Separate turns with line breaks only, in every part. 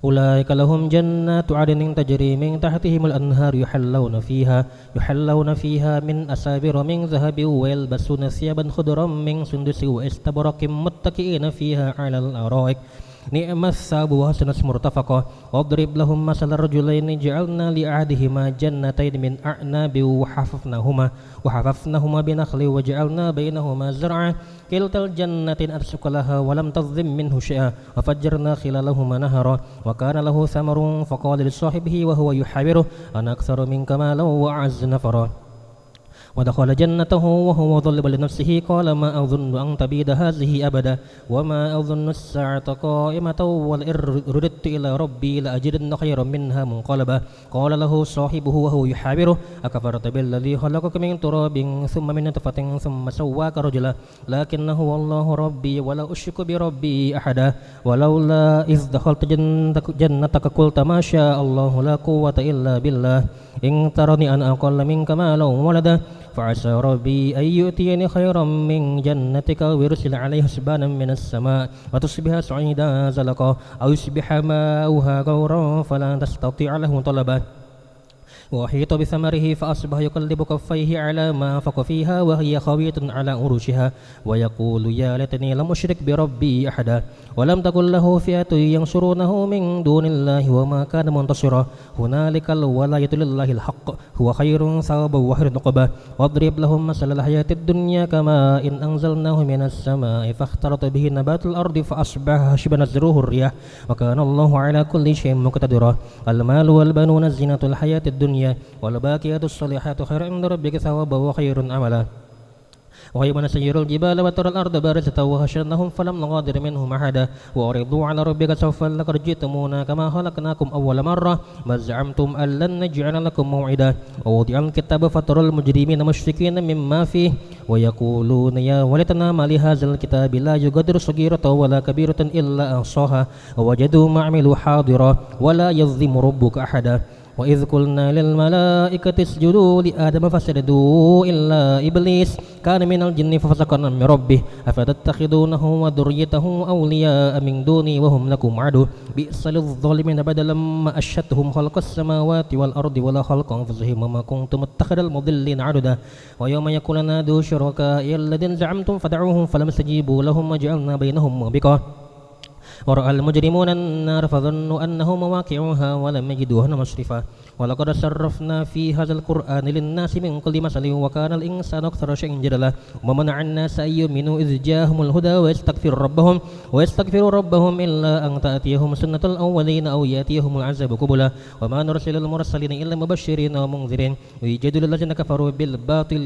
أولئك لهم جنات عدن تجري من تحتهم الأنهار يحلون فيها من أساور من ذهب ويلبسون ثيابا خضرا من سندس واستبرق متكئين فيها على الأرائك نعم الثواب وحسنت مرتفقا واضرب لهم مثل الرجلين جعلنا لأحدهما جنتين من أعناب وحففناهما بنخل وجعلنا بينهما زرعا كلتا الجنتين أتت لها ولم تظلم منه شيئا وفجرنا خلالهما نهرا وكان له ثمر فقال لصاحبه وهو يحاوره أنا أكثر منك مالا وأعز نفرا ودخل جنته وهو ظالم لنفسه قال ما أظن أن تبيد هذه أبدا وما أظن الساعة قائمة ولئن رددت إلى ربي لأجدن خيرا منها منقلبا قال له صاحبه وهو يحاوره أكفرت بالذي خلقك من تراب ثم من نطفة ثم سواك رجلا لكن هو الله ربي ولا أشرك بربي أحدا ولولا إذ دخلت جنتك قلت ما شاء الله لا قوة إلا بالله إن ترني أنا أقل منك مالا وولدا فعسى ربي أن يؤتيني خيرا من جنتك ويرسل عليها حسبانا من السماء وتصبح صعيدا زلقا أو يصبح ماؤها غورا فلا تستطيع له طلبا وأحيط بثمره فأصبح يقلب كفيه على ما أنفق فيها وهي خاوية على عروشها ويقول يا ليتني لم أشرك بربي أحدا ولم تكن له فئة ينصرونه من دون الله وما كان منتصرا هنالك الولاية لله الحق هو خير ثوابا وخير عقبا واضرب لهم مثل الحياة الدنيا كما إن أنزلناه من السماء فاختلط به نبات الأرض فأصبح هشبا نزروه الرياح وكان الله على كل شيء مقتدرا المال والبنون زينة الحياة الدنيا والباقيات الصالحات خير عند ربك ثوابا وخير عملا ويوم نسير الجبال وترى الأرض بارزة وحشرناهم فلم نغادر منهم أحدا وعرضوا على ربك سوف لقد جئتمونا كما خلقناكم أول مرة ما زعمتم أن لن نجعل لكم موعدا ووضع الكتاب فترى المجرمين مشفقين مما فيه ويقولون يا ويلتنا ما لهذا الكتاب لا يغادر صغيرة ولا كبيرة إلا أحصاها ووجدوا ما عملوا حاضرا ولا يظلم ربك أحدا وإذ قلنا للملائكة اسجدوا لآدم فسجدوا إلا إبليس كان من الجن ففسق عن ربه أفتتخذونه وذريته أولياء من دوني وهم لكم عدو بئس للظالمين بدلا ما أشهدتهم خلق السماوات والأرض ولا خلق أنفسهم وما كنتم متخذ المضلين عددا ويوم يقول نادوا شركائي الذين زعمتم فدعوهم فلم يستجيبوا لهم وجعلنا بينهم موبقا ورأى المجرمون النار فظنوا أنهم مواقعوها ولم يجدوها مصرفا ولقد صرفنا في هذا القرآن للناس من كل مثل وكان الإنسان أكثر شيء جدلا ومنع الناس أن يؤمنوا إذ جاءهم الهدى ويستغفروا ربهم إلا أن تأتيهم سنة الأولين أو يأتيهم العذاب قبلا وما نرسل المرسلين إلا مبشرين ومنذرين ويجادل الذين كفروا بالباطل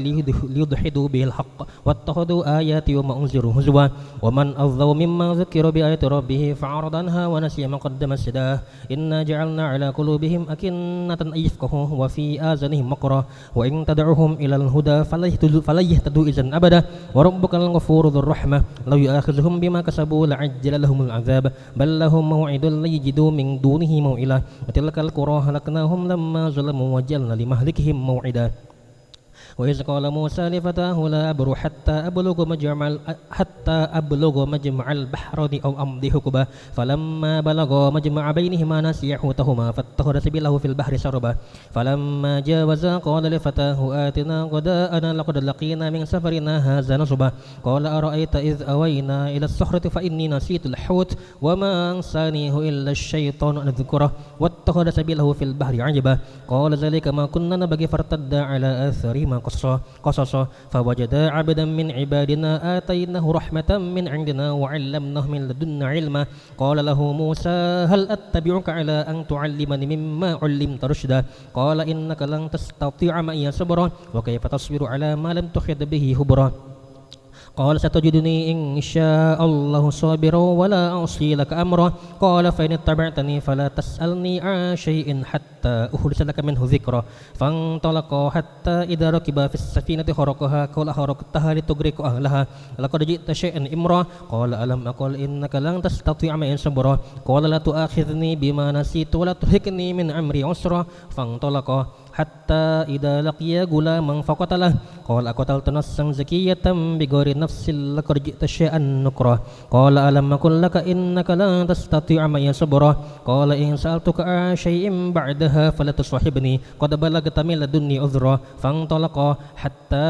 ليدحضوا به الحق واتخذوا آياتي وما أنذروا هزوا ومن أظلم ممن ذكر بآيات ربه فأعرض عنها ونسي ما قدم السداه إنا جعلنا على قلوبهم أكنة أن يفقهوا وفي آذانهم وقرا وإن تدعوهم إلى الهدى فلا يهتدوا إذا أبدا وربك الغفور ذو الرحمة لو يؤاخذهم بما كسبوا لعجل لهم العذاب بل لهم موعد لن يجدوا من دونه موئلا وتلك القرى هلكناهم لما ظلموا وجعلنا لمهلكهم موعدا وإذ قال موسى لفتاه لا أبرح حتى أبلغ مجمع البحرين أو أمضي حقبا فلما بلغا مجمع بينهما نسيا حوتهما فاتخذ سبيله في البحر سربا فلما جاوزا قال لفتاه آتنا غداءنا لقد لقينا من سفرنا هذا نصبا قال أرأيت إذ أوينا إلى الصخرة فإني نسيت الحوت وما أنسانيه إلا الشيطان أن أذكره واتخذ سبيله في البحر عجبا قال ذلك ما كنا نبغي فارتدا على آثارهما قصصا فوجدا عبدا من عبادنا آتيناه رحمة من عندنا وعلمناه من لدنا علما قال له موسى هل أتبعك على أن تعلمني مما علمت رشدا قال إنك لن تستطيع معي صبرا وكيف تصبر على ما لم تحط به خبرا قال ستجدني إن شاء الله صابرا ولا أعصي لك أمرا قال فإن اتبعتني فلا تسألني عن شيء حتى حتى أحدث لك منه ذكرى فانطلقا حتى إذا ركبا في السفينة خرقها قال خرقتها لتغرق أهلها لقد جئت شيئا إمرا قال ألم أقل إنك لن تستطيع معي صبرا قال لا تؤاخذني بما نسيت ولا ترهقني من أمري عسرا فانطلقا حتى إذا لقيا غلاما فقتله قال أقتلت نفسا زكية بغير نفس لقد جئت شيئا نكرا قال ألم أقل لك إنك لن تستطيع معي صبرا قال إن سألتك عن شيء بعدها فلا تصاحبني قد بلغت من لدني عذرا فانطلقا حتى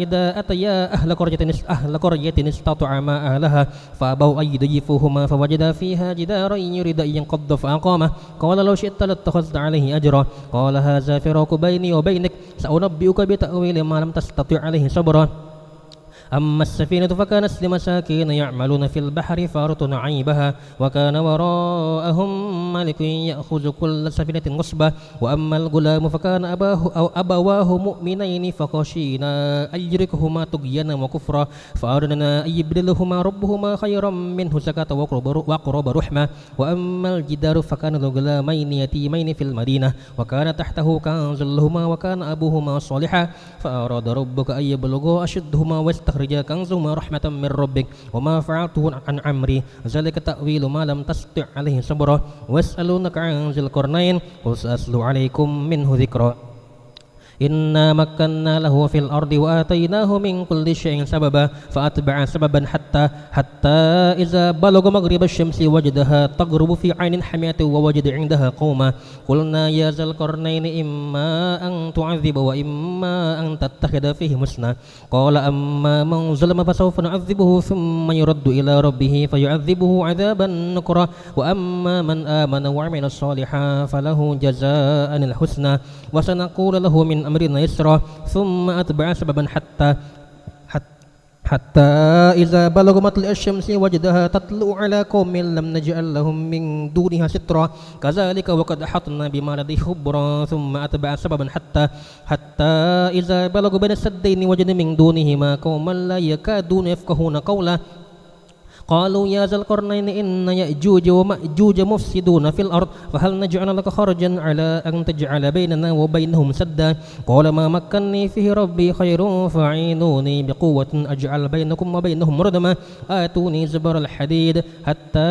إذا أتيا أهل قرية استطعما أهلها فأبوا أن يضيفوهما فوجدا فيها جدارا يريد أن ينقض فأقامه قال لو شئت لاتخذت عليه أجرا قال هذا فراق بيني وبينك سأنبئك بتأويل ما لم تستطع عليه صبرا أما السفينة فكانت لمساكين يعملون في البحر فأردت عيبها وكان وراءهم ملك يأخذ كل سفينة غصبا وأما الغلام فكان أبواه مؤمنين فخشينا أن يدركهما طغيانا وكفرا فأردنا أن يبدلهما ربهما خيرا منه زكاة وأقرب رحمة وأما الجدار فكان لغلامين يتيمين في المدينة وكان تحته كنز لهما وكان أبوهما صالحا فأراد ربك أن يبلغا أشدهما رجا كنزهما رحمة من ربك وما فعلته عن أمري ذلك تأويل ما لم تستطع عليه صبرا واسألونك عن ذي القرنين قل سأتلو عليكم منه ذكرا إنا مكنا له في الأرض وآتيناه من كل شيء سببا فأتبع سببا حتى إذا بلغ مغرب الشمس وجدها تغرب في عين حمية ووجد عندها قوما قلنا يا ذا القرنين إما أن تعذب وإما أن تتخذ فيه حسنا قال أما من ظلم فسوف نعذبه ثم يرد إلى ربه فيعذبه عذابا نكرا وأما من آمن وعمل صالحا فله جزاء الحسنى وسنقول له من أمرنا يسرا ثم أتبع سببا حتى إذا بلغ مطلع الشمس وجدها تطلع على قوم لم نجعل لهم من دونها سترا كذلك وقد أحطنا بما لديه خبرا ثم أتبع سببا حتى إذا بلغ بين السدين وجد من دونهما قوما لا يكادون يفقهون قولا قالوا يا ذا القرنين إن يأجوج ومأجوج مفسدون في الأرض فهل نجعل لك خرجا على أن تجعل بيننا وبينهم سدا قال ما مكنني فيه ربي خير فاعينوني بقوة أجعل بينكم وبينهم ردما آتوني زبر الحديد حتى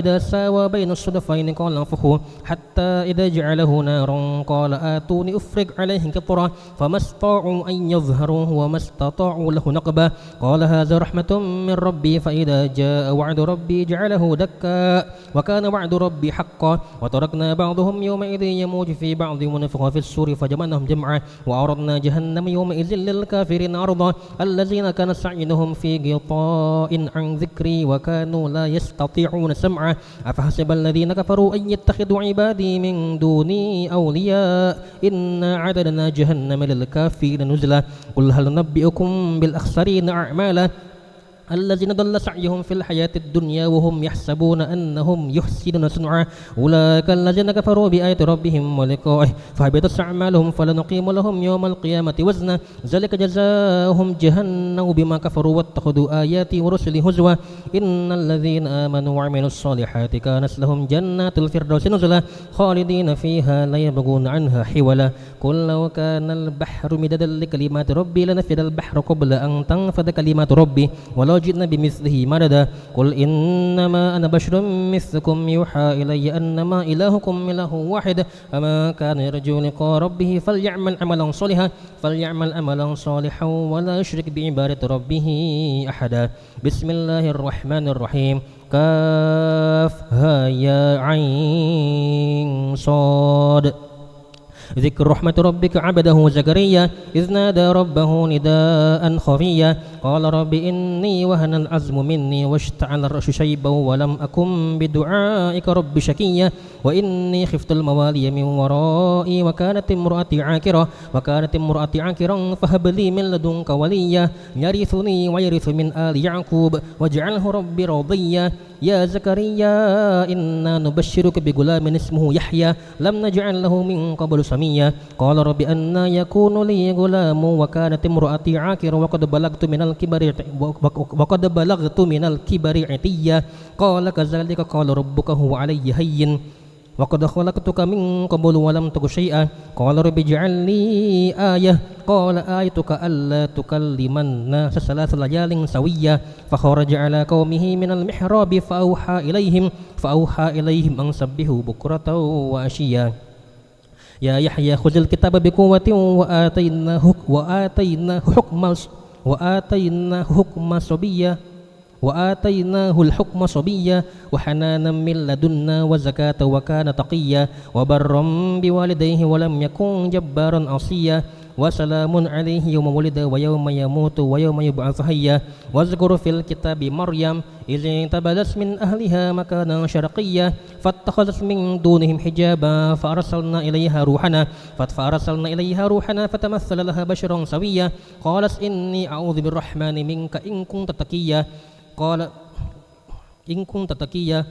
إذا ساوى بين الصدفين قال انفخوا حتى إذا جعله نارا قال آتوني أفرغ عليه قطرا فما استطاعوا أن يظهروه وما استطاعوا له نقبا قال هذا رحمة من ربي فإذا جاء وعد ربي جعله دكا وكان وعد ربي حقا وتركنا بعضهم يومئذ يموج في بعض ونفخ في السور فجمعناهم جمعا وعرضنا جهنم يومئذ للكافرين عرضا الذين كان سعيهم في غطاء عن ذكري وكانوا لا يستطيعون سمعا أفحسب الذين كفروا أن يتخذوا عبادي من دوني أولياء إنا عددنا جهنم للكافرين نزلا قل هل ننبئكم بالأخسرين أعمالا الذين ضل سعيهم في الحياة الدنيا وهم يحسبون أنهم يحسنون صنعا أولئك الذين كفروا بآيات ربهم ولقائه فهبطت أعمالهم فلا نقيم لهم يوم القيامة وزنا ذلك جزاؤهم جهنم بما كفروا واتخذوا آياتي ورسلي هزوا إن الذين آمنوا وعملوا الصالحات كانت لهم جنات الفردوس نزلا خالدين فيها لا يبغون عنها حولا قل لو كان البحر مددا لكلمات ربي لنفد البحر قبل أن تنفد كلمات ربي ولو جئنا بمثله مددا قل إنما أنا بشر مثلكم يوحى إلي أنما إلهكم إله واحد فمن كان يرجو لقاء ربه فليعمل عملا صالحا ولا يشرك بعبادة ربه أحدا بسم الله الرحمن الرحيم كاف ها يا عين صاد ذكر رحمة ربك عبده زكريا إذ نادى ربه نداء خفيا قال رب إني وهن العزم مني واشتعل الرأس شيبا ولم أكن بدعائك رب شكيا وإني خفت الموالي من ورائي وكانت امرأتي عاكرا فهب لي من لدنك وليا يرثني ويرث من آل يعقوب واجعله ربي رضيا يا زكريا إنا نبشرك بغلام اسمه يحيى لم نجعل له من قبل سميا قال رب أنا يكون لي غلام وكانت امرأتي عاكرا وقد بلغت من الكبر عتيا قال كذلك قال ربك هو علي هين وقد خلقتك من قبل ولم تك شيئا قال رب اجعل لي آية قال آيتك ألا تكلم الناس 3 ليال سويا فخرج على قومه من المحراب فأوحى إليهم أن سبحوا بكرة وعشيا يا يحيى خذ الكتاب بقوة وآتيناه الحكم صبيا وحنانا من لدنا وزكاة وكان تقيا وبرا بوالديه ولم يكن جبارا عصيا وسلام عليه يوم ولد ويوم يموت ويوم يبعث حيا واذكر في الكتاب مريم إذ انتبذت من أهلها مكانا شرقيا فاتخذت من دونهم حجابا فأرسلنا إليها روحنا فتمثل لها بشرا سويا قالت إني أعوذ بالرحمن منك إن كنت تقيا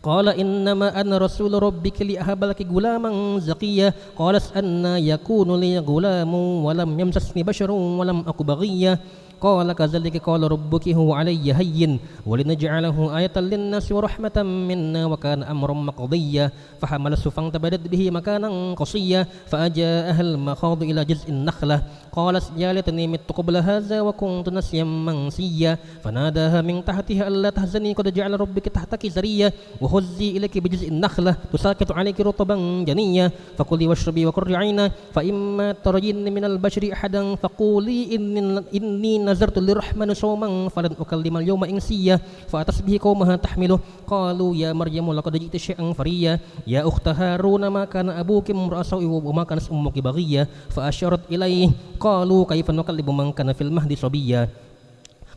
قال إنما أنا رسول ربك لأهب لك غلاما زكيا قالت أن يكون لي غلام ولم يمسسني بشر ولم أك بغيا قال كذلك قال ربك هو علي هين ولنجعله آية للناس ورحمة منا وكان أمرا مقضيا فحملته فانتبذت به مكانا قصيا فأجاءها المخاض إلى جذع النخلة قالت يا ليتني مت قبل هذا وكنت نسيا منسيا فناداها من تحتها ألا تحزني قد جعل ربك تحتك سريا وهزي إليك بجذع النخلة تساقط عليك رطبا جنيا فكلي واشربي وقري عينا فإما ترين من البشر أحدا فقولي إني نذرت للرحمن صوما فلن أكلم اليوم إنسيا فأتت به قومها تحمله قالوا يا مريم لقد جئت شيئا فريا يا أخت هارون ما كان أبوك امرأ سوء وما كانت أمك بغيا فأشارت إليه قالوا كيف نكلم من كان في المهد صبيا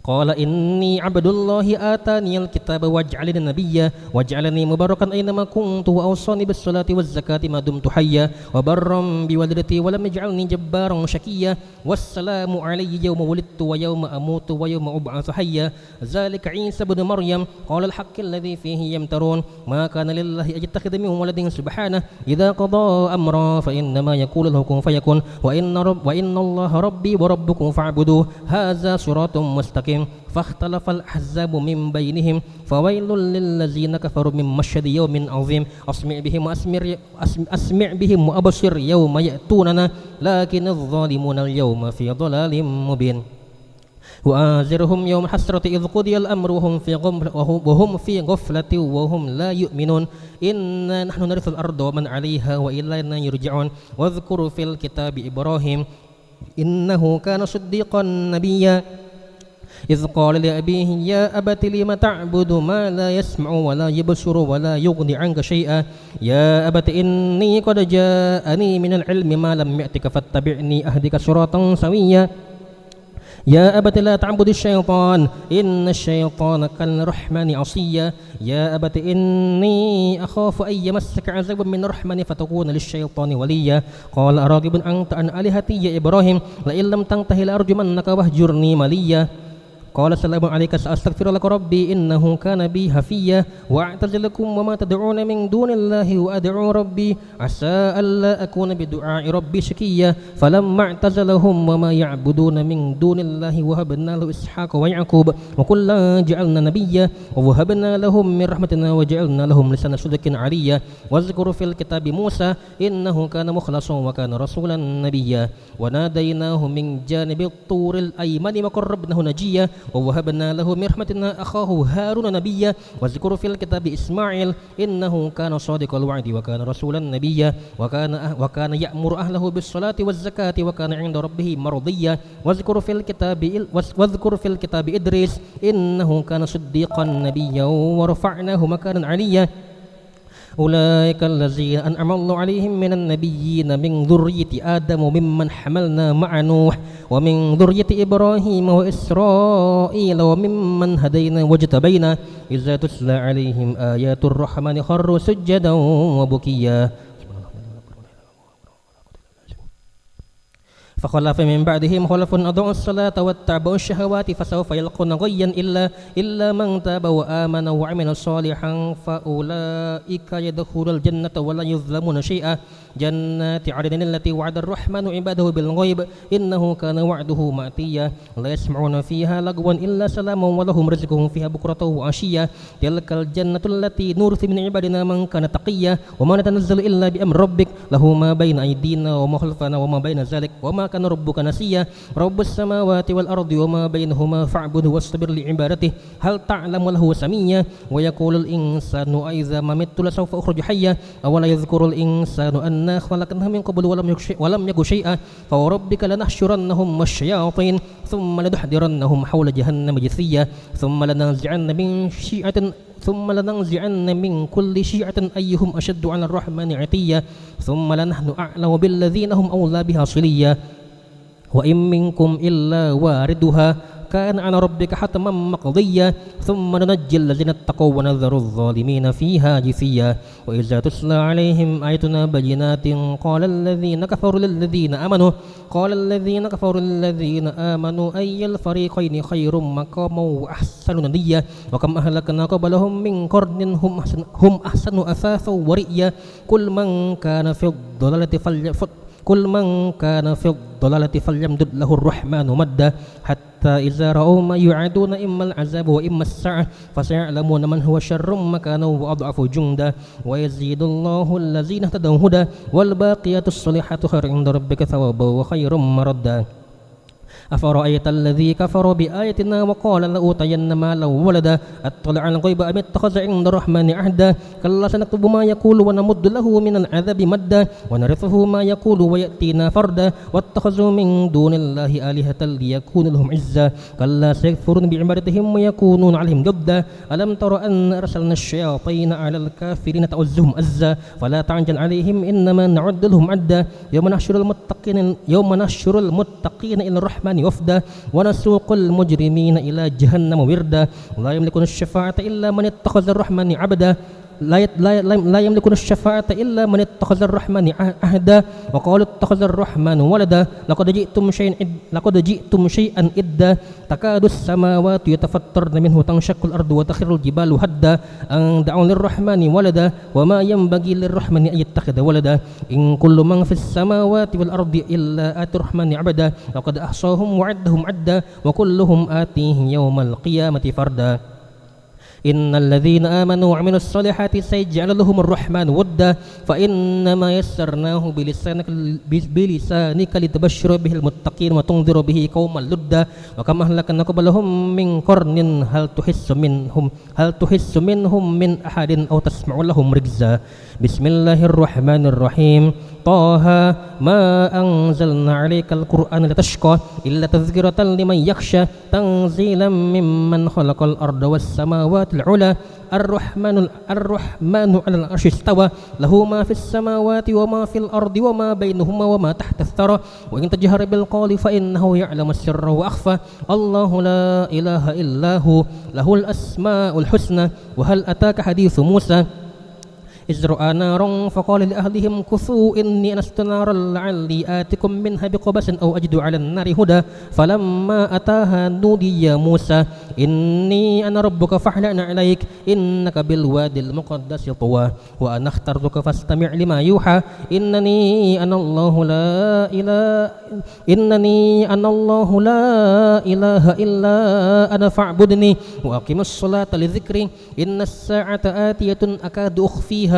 قال إني عبد الله آتاني الكتاب وجعلني نبيا وجعلني مباركا أينما كنت وأوصاني بالصلاة والزكاة ما دمت حيا وبرا بوالدتي ولم يجعلني جبارا شقيا والسلام علي يوم ولدت ويوم أموت ويوم أبعث حيا ذلك عيسى بن مريم قال الحق الذي فيه يمترون ما كان لله أن يتخذ من ولد سبحانه إذا قضى أمرا فإنما يقول له كن فيكون وإن الله ربي وربكم فاعبدوه هذا صراط مستقيم فاختلف الأحزاب من بينهم فويل للذين كفروا من مشهد يوم عظيم أسمع بهم وأبصر يوم يأتوننا لكن الظالمون اليوم في ضلال مبين وآزرهم يوم حسرة إذ قضي الأمر وهم في غفلة وهم لا يؤمنون إنا نحن نرث الأرض ومن عليها وإلينا يرجعون واذكر في الكتاب إبراهيم إنه كان صديقا نبيا إذ قال لأبيه يا أبت لم تعبد ما لا يسمع ولا يبصر ولا يغني عنك شيئا يا أبت إني قد جاءني من العلم ما لم يأتك فاتبعني أهدك صراطا سويا يا أبت لا تعبد الشيطان إن الشيطان كان للرحمن عصيا يا أبت إني أخاف أن يمسك عذاب من الرحمن فتكون للشيطان وليا قال أراغب أنت عن آلهتي يا إبراهيم لئن لم تنته لأرجمنك واهجرني مليا قال السلام عليك سأستغفر لك ربي إنه كان بي حفيا وأعتزلكم وما تدعون من دون الله وأدعو ربي عسى ألا أكون بدعاء ربي شقيا فلما اعتزلهم وما يعبدون من دون الله وهبنا له إسحاق ويعقوب وكلا جعلنا نبيا ووهبنا لهم من رحمتنا وجعلنا لهم لسان صدق عليا واذكر في الكتاب موسى إنه كان مخلصا وكان رسولا نبيا وناديناه من جانب الطور الأيمن وقربناه نجيا ووهبنا له من رحمتنا أخاه هارون نبيا واذكر في الكتاب إسماعيل إنه كان صادق الوعد وكان رسولا نبيا وكان يأمر أهله بالصلاة والزكاة وكان عند ربه مرضيا واذكر في الكتاب إدريس إنه كان صديقا نبيا ورفعناه مكانا عليا أولئك الذين أنعم الله عليهم من النبيين من ذرية آدم وممن حملنا مع نوح ومن ذرية إبراهيم وإسرائيل وممن هدينا واجتبينا إذا تتلى عليهم آيات الرحمن خروا سجدا وبكيا فخلف من بعدهم خلف أضاعوا الصلاة واتبعوا الشهوات فسوف يلقون غيا إلا من تاب وآمن وعمل صالحا فأولئك يدخلون الجنة ولا يظلمون شيئا جنات عدن التي وعد الرحمن عباده بالغيب إنه كان وعده مأتيا لا يسمعون فيها لغوا إلا سلاما ولهم رزقهم فيها بكرة وعشيا تلك الجنة التي نورث من عبادنا من كان تقيا وما نتنزل إلا بأمر ربك له ما بين أيدينا وما خلفنا وما بين ذلك وما كان ربك نسيا رب السماوات والأرض وما بينهما فاعبده واصطبر لعبادته هل تعلم له سميا ويقول الإنسان أإذا ما مت لسوف أخرج حيا أولا يذكر الإنسان أنا خلقناه من قبل ولم يك شيئا فوربك لنحشرنهم والشياطين ثم لنحضرنهم حول جهنم جثيا ثم لننزعن من كل شيعة أيهم أشد على الرحمن عتيا ثم لنحن أعلم بالذين هم أولى بها صليا وإن منكم إلا واردها كان على ربك حتما مقضيا ثم ننجي الذين اتقوا ونذر الظالمين فيها جثيا وإذا تتلى عليهم آياتنا بينات قال الذين كفروا للذين آمنوا أي الفريقين خير مقاما وأحسن نديا وكم أهلكنا قبلهم من قرن هم أحسن أثاثا ورئيا كل من كان في الضلالة فليمدد له الرحمن مدا حتى إذا رأوا ما يوعدون إما العذاب وإما الساعة فسيعلمون من هو شر مكانا وأضعف جندا ويزيد الله الذين اهتدوا هدى والباقيات الصالحات خير عند ربك ثوابا وخير مردا أفرأيت الذي كفر بآياتنا وقال لأوتين مالا وولدا أطلع الغيب أم اتخذ عند الرحمن عهدا كلا سنكتب ما يقول ونمد له من العذاب مدا ونرثه ما يقول ويأتينا فردا واتخذوا من دون الله آلهة ليكون لهم عزا كلا سيكفرون بعبادتهم ويكونون عليهم ضدا ألم تر أن أرسلنا الشياطين على الكافرين تؤزهم أزا فلا تعجل عليهم إنما نعد لهم عدا يوم نحشر المتقين إلى الرحمن وفدا ونسوق المجرمين إلى جهنم وردا لا يملكون الشفاعة إلا من اتخذ الرحمن عبدا لا يملكون الشفاعة إلا من اتخذ الرحمن عهدا وقالوا اتخذ الرحمن ولدا لقد جئتم شيئا إدا تكاد السماوات يتفطرن منه تنشق الأرض وتخر الجبال هدا أن دعوا للرحمن ولدا وما ينبغي للرحمن أن يتخذ ولدا إن كل من في السماوات والأرض إلا آتي الرحمن عبدا لقد أحصاهم وعدهم عدا وكلهم آتيه يوم القيامة فردا إن الذين آمنوا وعملوا الصالحات سيجعل لهم الرحمن ودا فإنما يسرناه بلسانك لتبشر به المتقين وتنذر به قوما لدا وكما أهلكنا قبلهم من قرن هل تحس منهم من أحد أو تسمع لهم ركزا بسم الله الرحمن الرحيم طه ما أنزلنا عليك القرآن لتشقى إلا تذكرة لمن يخشى تنزيلا ممن خلق الأرض والسماوات العلى الرحمن على العرش استوى له ما في السماوات وما في الأرض وما بينهما وما تحت الثرى وإن تجهر بالقول فإنه يعلم السر وأخفى الله لا إله إلا هو له الأسماء الحسنى وهل أتاك حديث موسى إذ رأى نارا فقال لأهلهم كثوا إني أنست نارا لعلي آتكم منها بقبس أو أجد على النار هدى فلما أتاها نودي يا موسى إني أنا ربك فاخلع عليك إنك بالوادي المقدس طوى وأنا اخترتك فاستمع لما يوحى إنني أنا الله لا إله إلا أنا فاعبدني وأقم الصلاة لذكري إن الساعة آتية أكاد أخفيها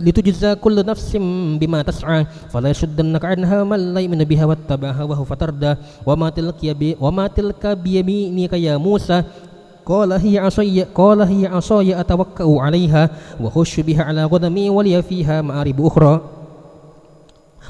لتجزى كل نفس بما تسعى فلا يشدنك عنها من لا يؤمن بها واتبع هواه فتردى وما تلك بيمينك يا موسى قال هي عصاي أتوكأ عليها وأخش بها على غنمي ولي فيها مآرب أخرى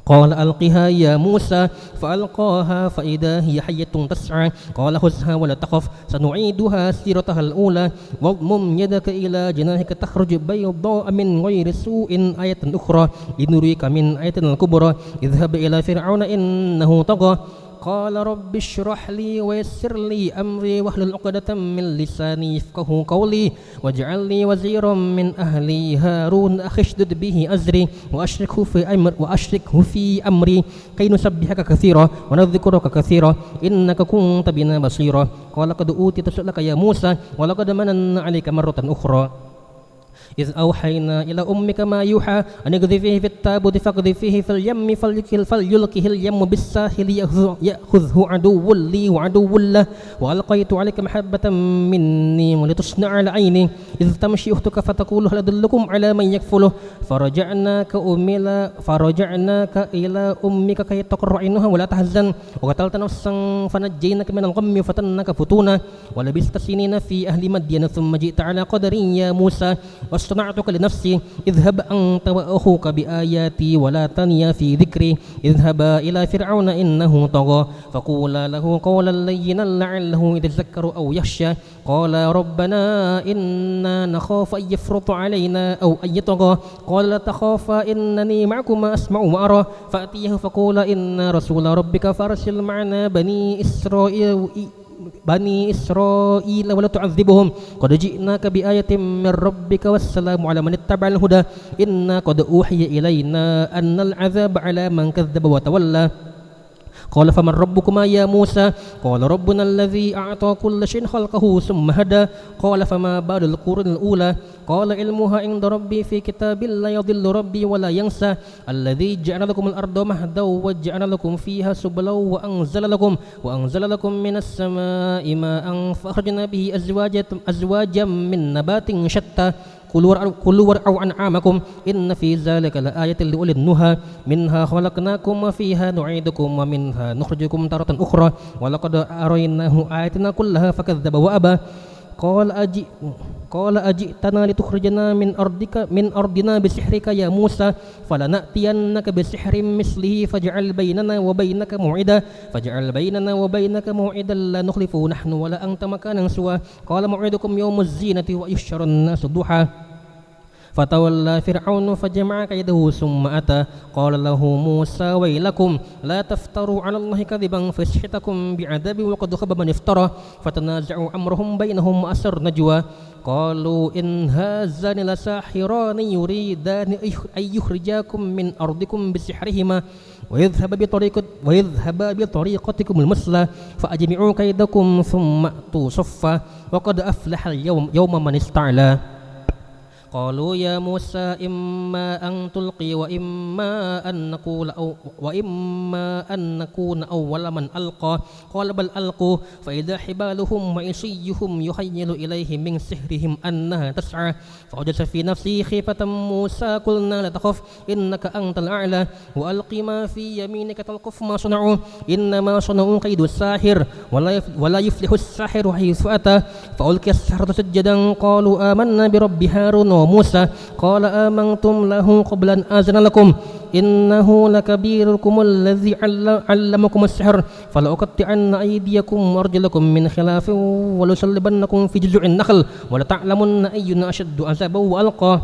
قال ألقها يا موسى فألقاها فإذا هي حية تسعى قال خذها ولا تخف سنعيدها سيرتها الأولى واضمم يدك إلى جناحك تخرج بيضاء من غير سوء آية أخرى لنريك من آية الكبرى اذهب إلى فرعون إنه طغى قال رب اشرح لي ويسر لي أمري واحلل عقدة من لساني يفقهوا قولي واجعل لي وزيرا من أهلي هارون أخي اشدد به أزري وأشركه في أمري كي نسبحك كثيرا ونذكرك كثيرا إنك كنت بنا بصيرا قال قد أوتيت سؤلك يا موسى ولقد مننا عليك مرة أخرى إذ أوحينا إلى أمك ما يوحى أن اقذفيه في التابوت فاقذفيه في اليم فليلقه اليم بالساحل يأخذه عدو لي وعدو له وألقيت عليك محبة مني ولتصنع على عيني إذ تمشي أختك فتقول هل أدلكم على من يكفله فرجعناك إلى أمك كي تقر عينها ولا تحزن وقتلت نفسا فنجيناك من الغم وفتناك فتونا ولبثت سنين في أهل مدين ثم جئت على قدر يا موسى واصطنعتك لنفسي اذهب أنت وأخوك بآياتي ولا تنيا في ذكري اذهبا إلى فرعون إنه طغى فقولا له قولا لينا لعله يتذكر أو يخشى قال ربنا إنا نخاف أن يفرط علينا أو أن يطغى قال لا تخافا إنني معكما أسمع وأرى فأتيه فقولا إنا رسول ربك فأرسل معنا بني إسرائيل ولا تعذبهم قد جئناك بآية من ربك والسلام على من اتبع الهدى إنا قد أوحي إلينا أن العذاب على من كذب وتولى قال فمن ربكما يا موسى قال ربنا الذي أعطى كل شيء خلقه ثم هدى قال فما بال القرون الأولى قال علمها عند ربي في كتاب لا يضل ربي ولا ينسى الذي جعل لكم الأرض مهدا وجعل لكم فيها سبلا وأنزل لكم من السماء ماء فأخرجنا به أزواجا من نبات شتى كلوا وارعوا أنعامكم إن في ذلك لآية لأولي النهى منها خلقناكم وفيها نعيدكم ومنها نخرجكم تارة أخرى ولقد أريناه آياتنا كلها فكذب وأبى قال أجئتنا لتخرجنا من أرضنا بسحرك يا موسى فلنأتينك بسحر مثله فاجعل بيننا وبينك موعدا لا نخلفه نحن ولا أنت مكانا سوى قال موعدكم يوم الزينة ويحشر الناس ضحى فتولى فرعون فجمع كيده ثم أتى قال له موسى ويلكم لا تفتروا على الله كذبا فيسحتكم بعذاب وقد خاب من افترى فتنازعوا أمرهم بينهم وأسر نجوى قالوا إن هذان لساحران يريدان أن يخرجاكم من أرضكم بسحرهما ويذهبا بطريقتكم المثلى فأجمعوا كيدكم ثم أتوا صفا وقد أفلح يوم من استعلى قالوا يا موسى إما أن تلقي وإما أن نكون أول من ألقى قال بل ألقوا فإذا حبالهم وعصيهم يخيل إليه من سحرهم أنها تسعى فوجس في نفسه خيفة موسى قلنا لا تخف إنك أنت الأعلى وألق ما في يمينك تلقف ما صنعوا إنما صنعوا كيد الساحر ولا يفلح الساحر حيث أتى فألقي السحرة سجدا قالوا آمنا برب هارون وموسى قال آمنتم له قبل أن آذن لكم إنه لكبيركم الذي علمكم السحر فلأقطعن أيديكم وأرجلكم من خلاف ولأصلبنكم في جذوع النخل ولتعلمن أينا أشد عذابا وأبقى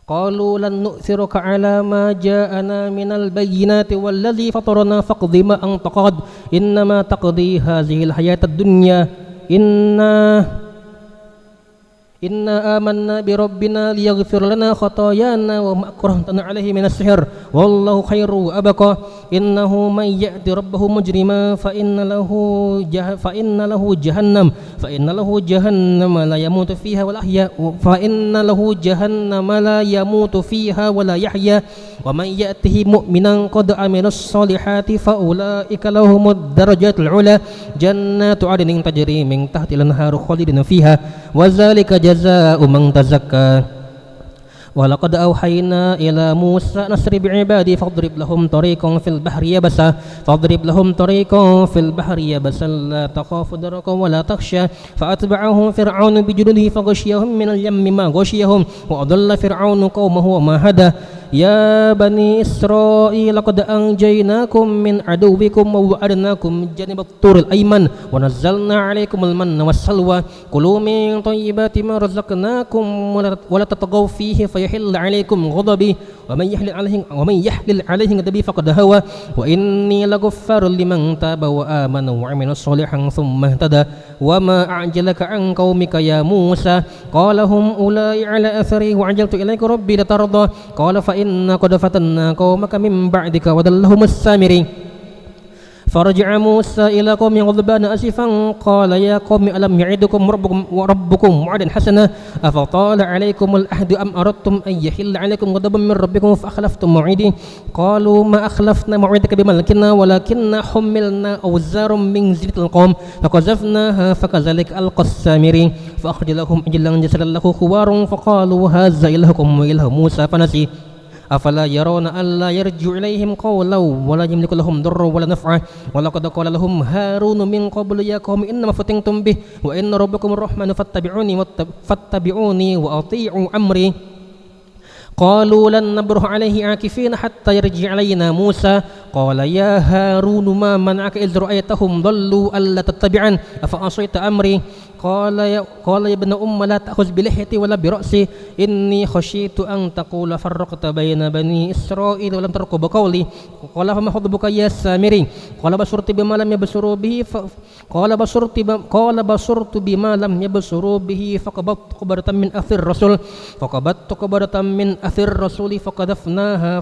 قالوا لن نؤثرك على ما جاءنا من البينات والذي فطرنا فاقض ما أنت قاض إنما تقضي هذه الحياة الدنيا إنا آمنا بربنا ليغفر لنا خطايانا وما أكرهتنا عليه من السحر والله خير وأبقى إنه من يأت ربه مجرما فإن له جهنم لا يموت فيها ولا يحيا ومن يأته مؤمنا قد عمل الصالحات فأولئك لهم الدرجات العلى جنات عدن تجري من تحت الأنهار خالدين فيها وذلك جزاء من تزكى ولقد أوحينا إلى موسى نسر بعبادي فاضرب لهم طريقا في البحر يبسا لا تخاف دركا ولا تخشى فأتبعهم فرعون بجنوده فغشيهم من اليم ما غشيهم وأضل فرعون قومه وما هدى يا بني إسرائيل قد أنجيناكم من عدوكم ووعدناكم جانب الطور الأيمن ونزلنا عليكم المن والسلوى كلوا من طيبات ما رزقناكم ولا تطغوا فيه فيحل عليكم غضبي ومن يحلل عليه غضبي فقد هوى وإني لغفار لمن تاب وآمن وعمل صالحا ثم اهتدى وما أعجلك عن قومك يا موسى قال هم أولئك على أثري وعجلت إليك ربي لترضى قال فإنا قد فتنا قومك من بعدك وضلهم السامري فرجع موسى إلى قوم غضبان أسفا قال يا قوم ألم يعدكم ربكم وعدا حسنا أفطال عليكم العهد أم أردتم أن يحل عليكم غضب من ربكم فأخلفتم موعدي قالوا ما أخلفنا موعدك بملكنا ولكننا حملنا أوزار من زينة القوم فقذفناها فكذلك ألقى السامري فأخرج لهم عجلا جسدا له خوار فقالوا هذا إلهكم وإله موسى فنسي أفلا يرون ألا يرجع إليهم قولا ولا يملك لهم ضرا ولا نفعا ولقد قال لهم هارون من قبل يا قوم إنما فتنتم به وإن ربكم الرحمن فاتبعوني وأطيعوا أمري قالوا لن نبرح عليه عاكفين حتى يرجع إلينا موسى قال يا هارون ما منعك إذ رأيتهم ضلوا ألا تتبعن أفعصيت أمري قال يا ابن لا تأخذ بلحيتي ولا برأسي إني خشيت أن تقول فرقت بين بني إسرائيل ولم ترقب قولي قال فما خطبك يا سامري قال بصرت بما لم يبصروا به بصرت بما لم يبصروا به فقبضت قبضة من أثر الرسول فقذفناها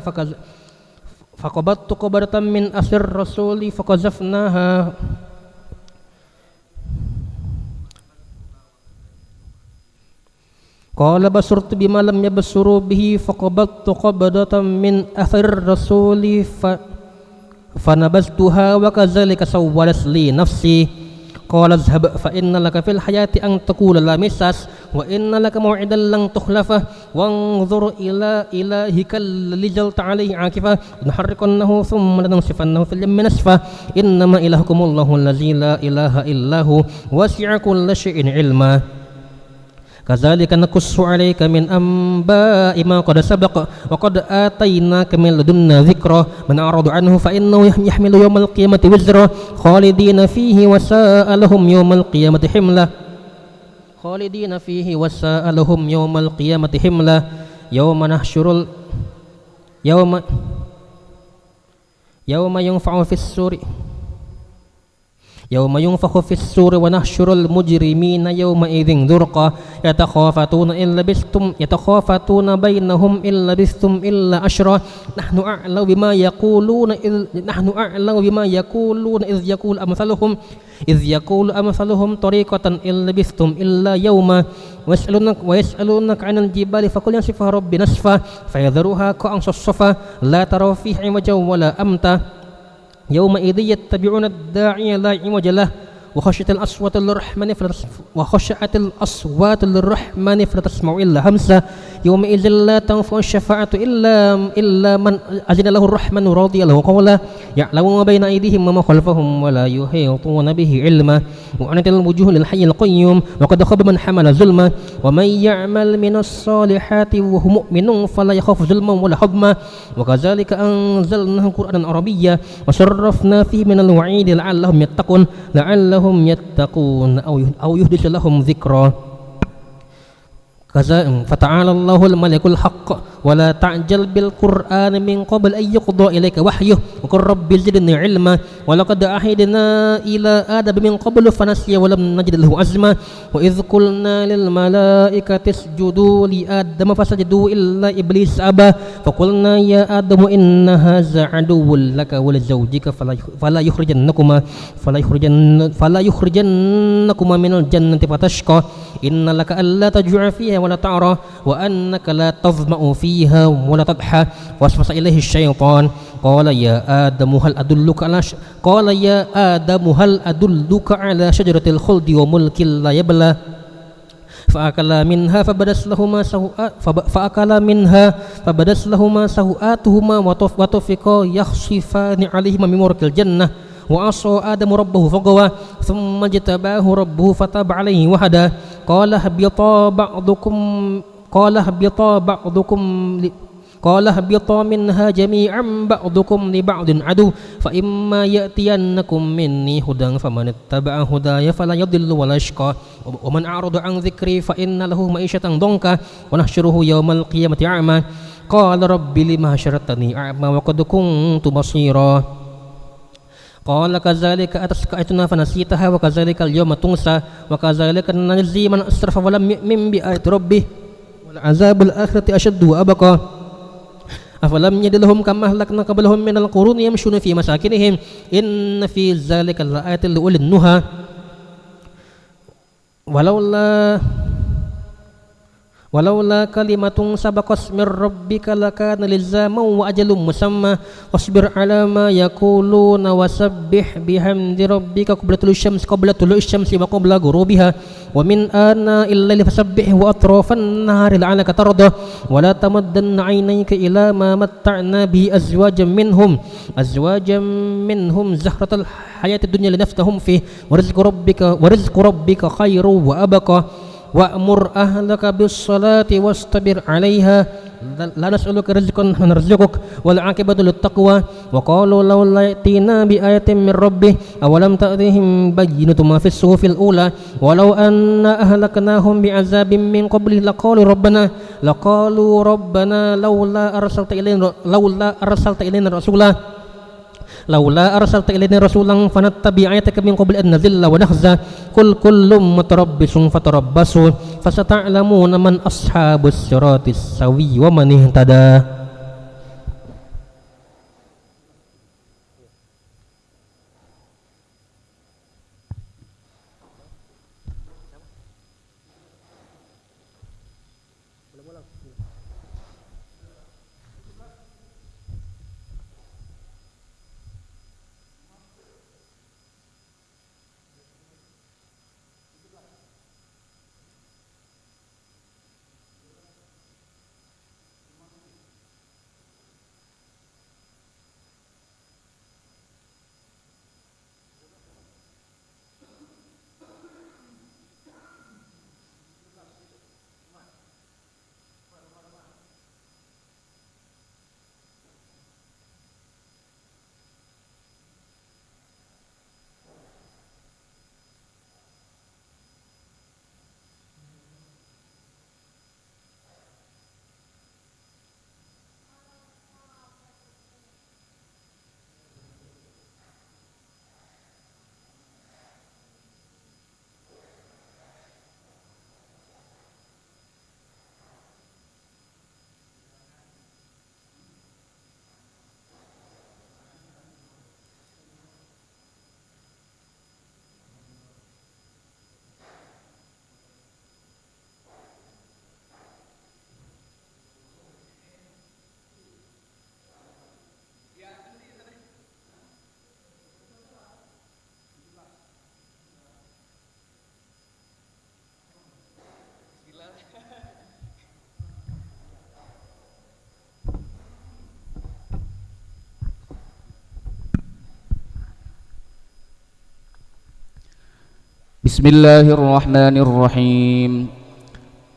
فقبضت قبضة من أثر الرسول فقذفناها قال بصرت بما لم يبصروا به فقبضت قبضة من أثر الرسول فنبذتها وكذلك سولت لي نفسي قال اذهب فإن لك في الحياة أن تقول لا مساس وإن لك موعدا لن تخلفه وانظر إلى إلهك الذي جعلت عليه عاكفة لنحرقنه ثم لننسفنه في اليم نسفا إنما إلهكم الله الذي لا إله إلا هو وسع كل شيء علما كذلك نقص عليك من أنباء ما قد سبق وقد آتيناك من لدنا ذكرا من أعرض عنه فإنه يحمل يوم القيامة وزرا خالدين فيه وساء لهم يوم القيامة حملا يوم نحشر يوم ينفخ في السور ونحشر المجرمين يومئذ زرقا يتخافتون بينهم إن لبثتم إلا عشرا نحن أعلم بما يقولون إذ يقول أمثلهم طريقة إن لبثتم إلا يوما ويسألونك عن الجبال فقل ينسفها ربي نسفا فيذرها كأنص الصفا لا ترى فيه عوجا ولا أمتا يومئذ يتبعون الداعي لا عوج له وخشعت الأصوات للرحمن فلا تسمع إلا همسا يومئذ لا تنفع الشفاعة إلا من أذن له الرحمن ورضي له قولا يعلم ما بين أيديهم وما خلفهم ولا يحيطون به علما وعنت الوجوه للحي القيوم وقد خاب من حمل ظلما ومن يعمل من الصالحات وهو مؤمن فلا يخاف ظلما ولا حظما وكذلك أنزلناه قرآنا عربيا وصرفنا فيه من الوعيد لعلهم يتقون أو يحدث لهم ذكرا فتعالى الله الملك الحق ولا تعجل بالقرآن من قبل أن يقضى إليك وحيه وقل رب زدني علما ولقد عهدنا إلى آدم من قبل فنسي ولم نجد له عزما وإذ قلنا للملائكة اسجدوا لآدم فسجدوا إلا إبليس أبى فقلنا يا آدم إن هذا عدو لك ولزوجك فلا يخرجنكما من الجنة فتشقى إن لك ألا تجوع فيها ولا تعرى وأنك لا تظمأ فيها ولا تضحى وسوس إليه الشيطان قال يا آدم هل أدلك على شجرة الخلد وملك لا يبلى فأكلا منها فبدت لهما سوآتهما وطفقا يخصفان عليهما من ورق الجنة وعصى آدم ربه فغوى ثم اجتباه ربه فتاب عليه وهدى قال اهبطا بعضكم قال اهبطا منها جميعا بعضكم لبعض عدو فإما يأتينكم مني هدى فمن اتبع هداي فلا يضل ولا يشقى ومن أعرض عن ذكري فإن له معيشة ضنكا ونحشره يوم القيامة أعمى قال رب لما حشرتني أعمى وقد كنت بصيرا قال كذلك أتتك آياتنا فنسيتها وكذلك اليوم تنسى وكذلك نجزي من أسرف ولم يؤمن بآيات ربه ولعذاب الآخرة أشد وأبقى أفلم يجد لهم كما أهلكنا قبلهم من القرون يمشون في مساكنهم إن في ذلك لآيات لأولي النهى ولولا كلمة سبقت من ربك لكان لزاما وأجل مسمى واصبر على ما يقولون وسبح بحمد ربك قبل طلوع الشمس وقبل غروبها ومن آناء الليل فسبح وأطراف النهار لعلك ترضى ولا تمدن عينيك إلى ما متعنا به أزواجا منهم زهرة الحياة الدنيا لنفتهم فيه ورزق ربك خير وأبقى وأمر أهلك بالصلاة واصطبر عليها لا نسألك رزقا نحن نرزقك والعاقبة للتقوى وقالوا لولا يأتينا بآية من ربه أولم تأتهم بينة ما في الصحف الأولى ولو أن أهلكناهم بعذاب من قبله لقالوا ربنا لولا أرسلت إلينا رسولا فنتبع آياتك من قبل أن نذل ونخزى قل كل متربص فتربصوا فستعلمون من أصحاب الصراط السوي ومن اهتدى.
بسم الله الرحمن الرحيم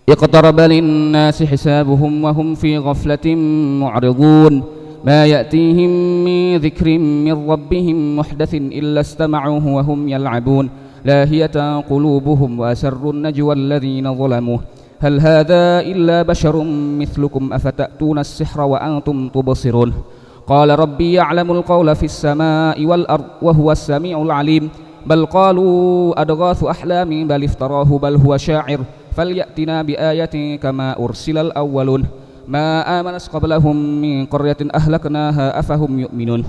اقترب للناس حسابهم وهم في غفلة معرضون ما يأتيهم من ذكر من ربهم محدث إلا استمعوه وهم يلعبون لاهية قلوبهم وأسروا النجوى الذين ظلموا هل هذا إلا بشر مثلكم أفتأتون السحر وأنتم تبصرون قال ربي يعلم القول في السماء والأرض وهو السميع العليم بل قالوا أضغاث أحلام بل افتراه بل هو شاعر فليأتنا بآية كما أرسل الأولون ما آمنت قبلهم من قرية أهلكناها أفهم يؤمنون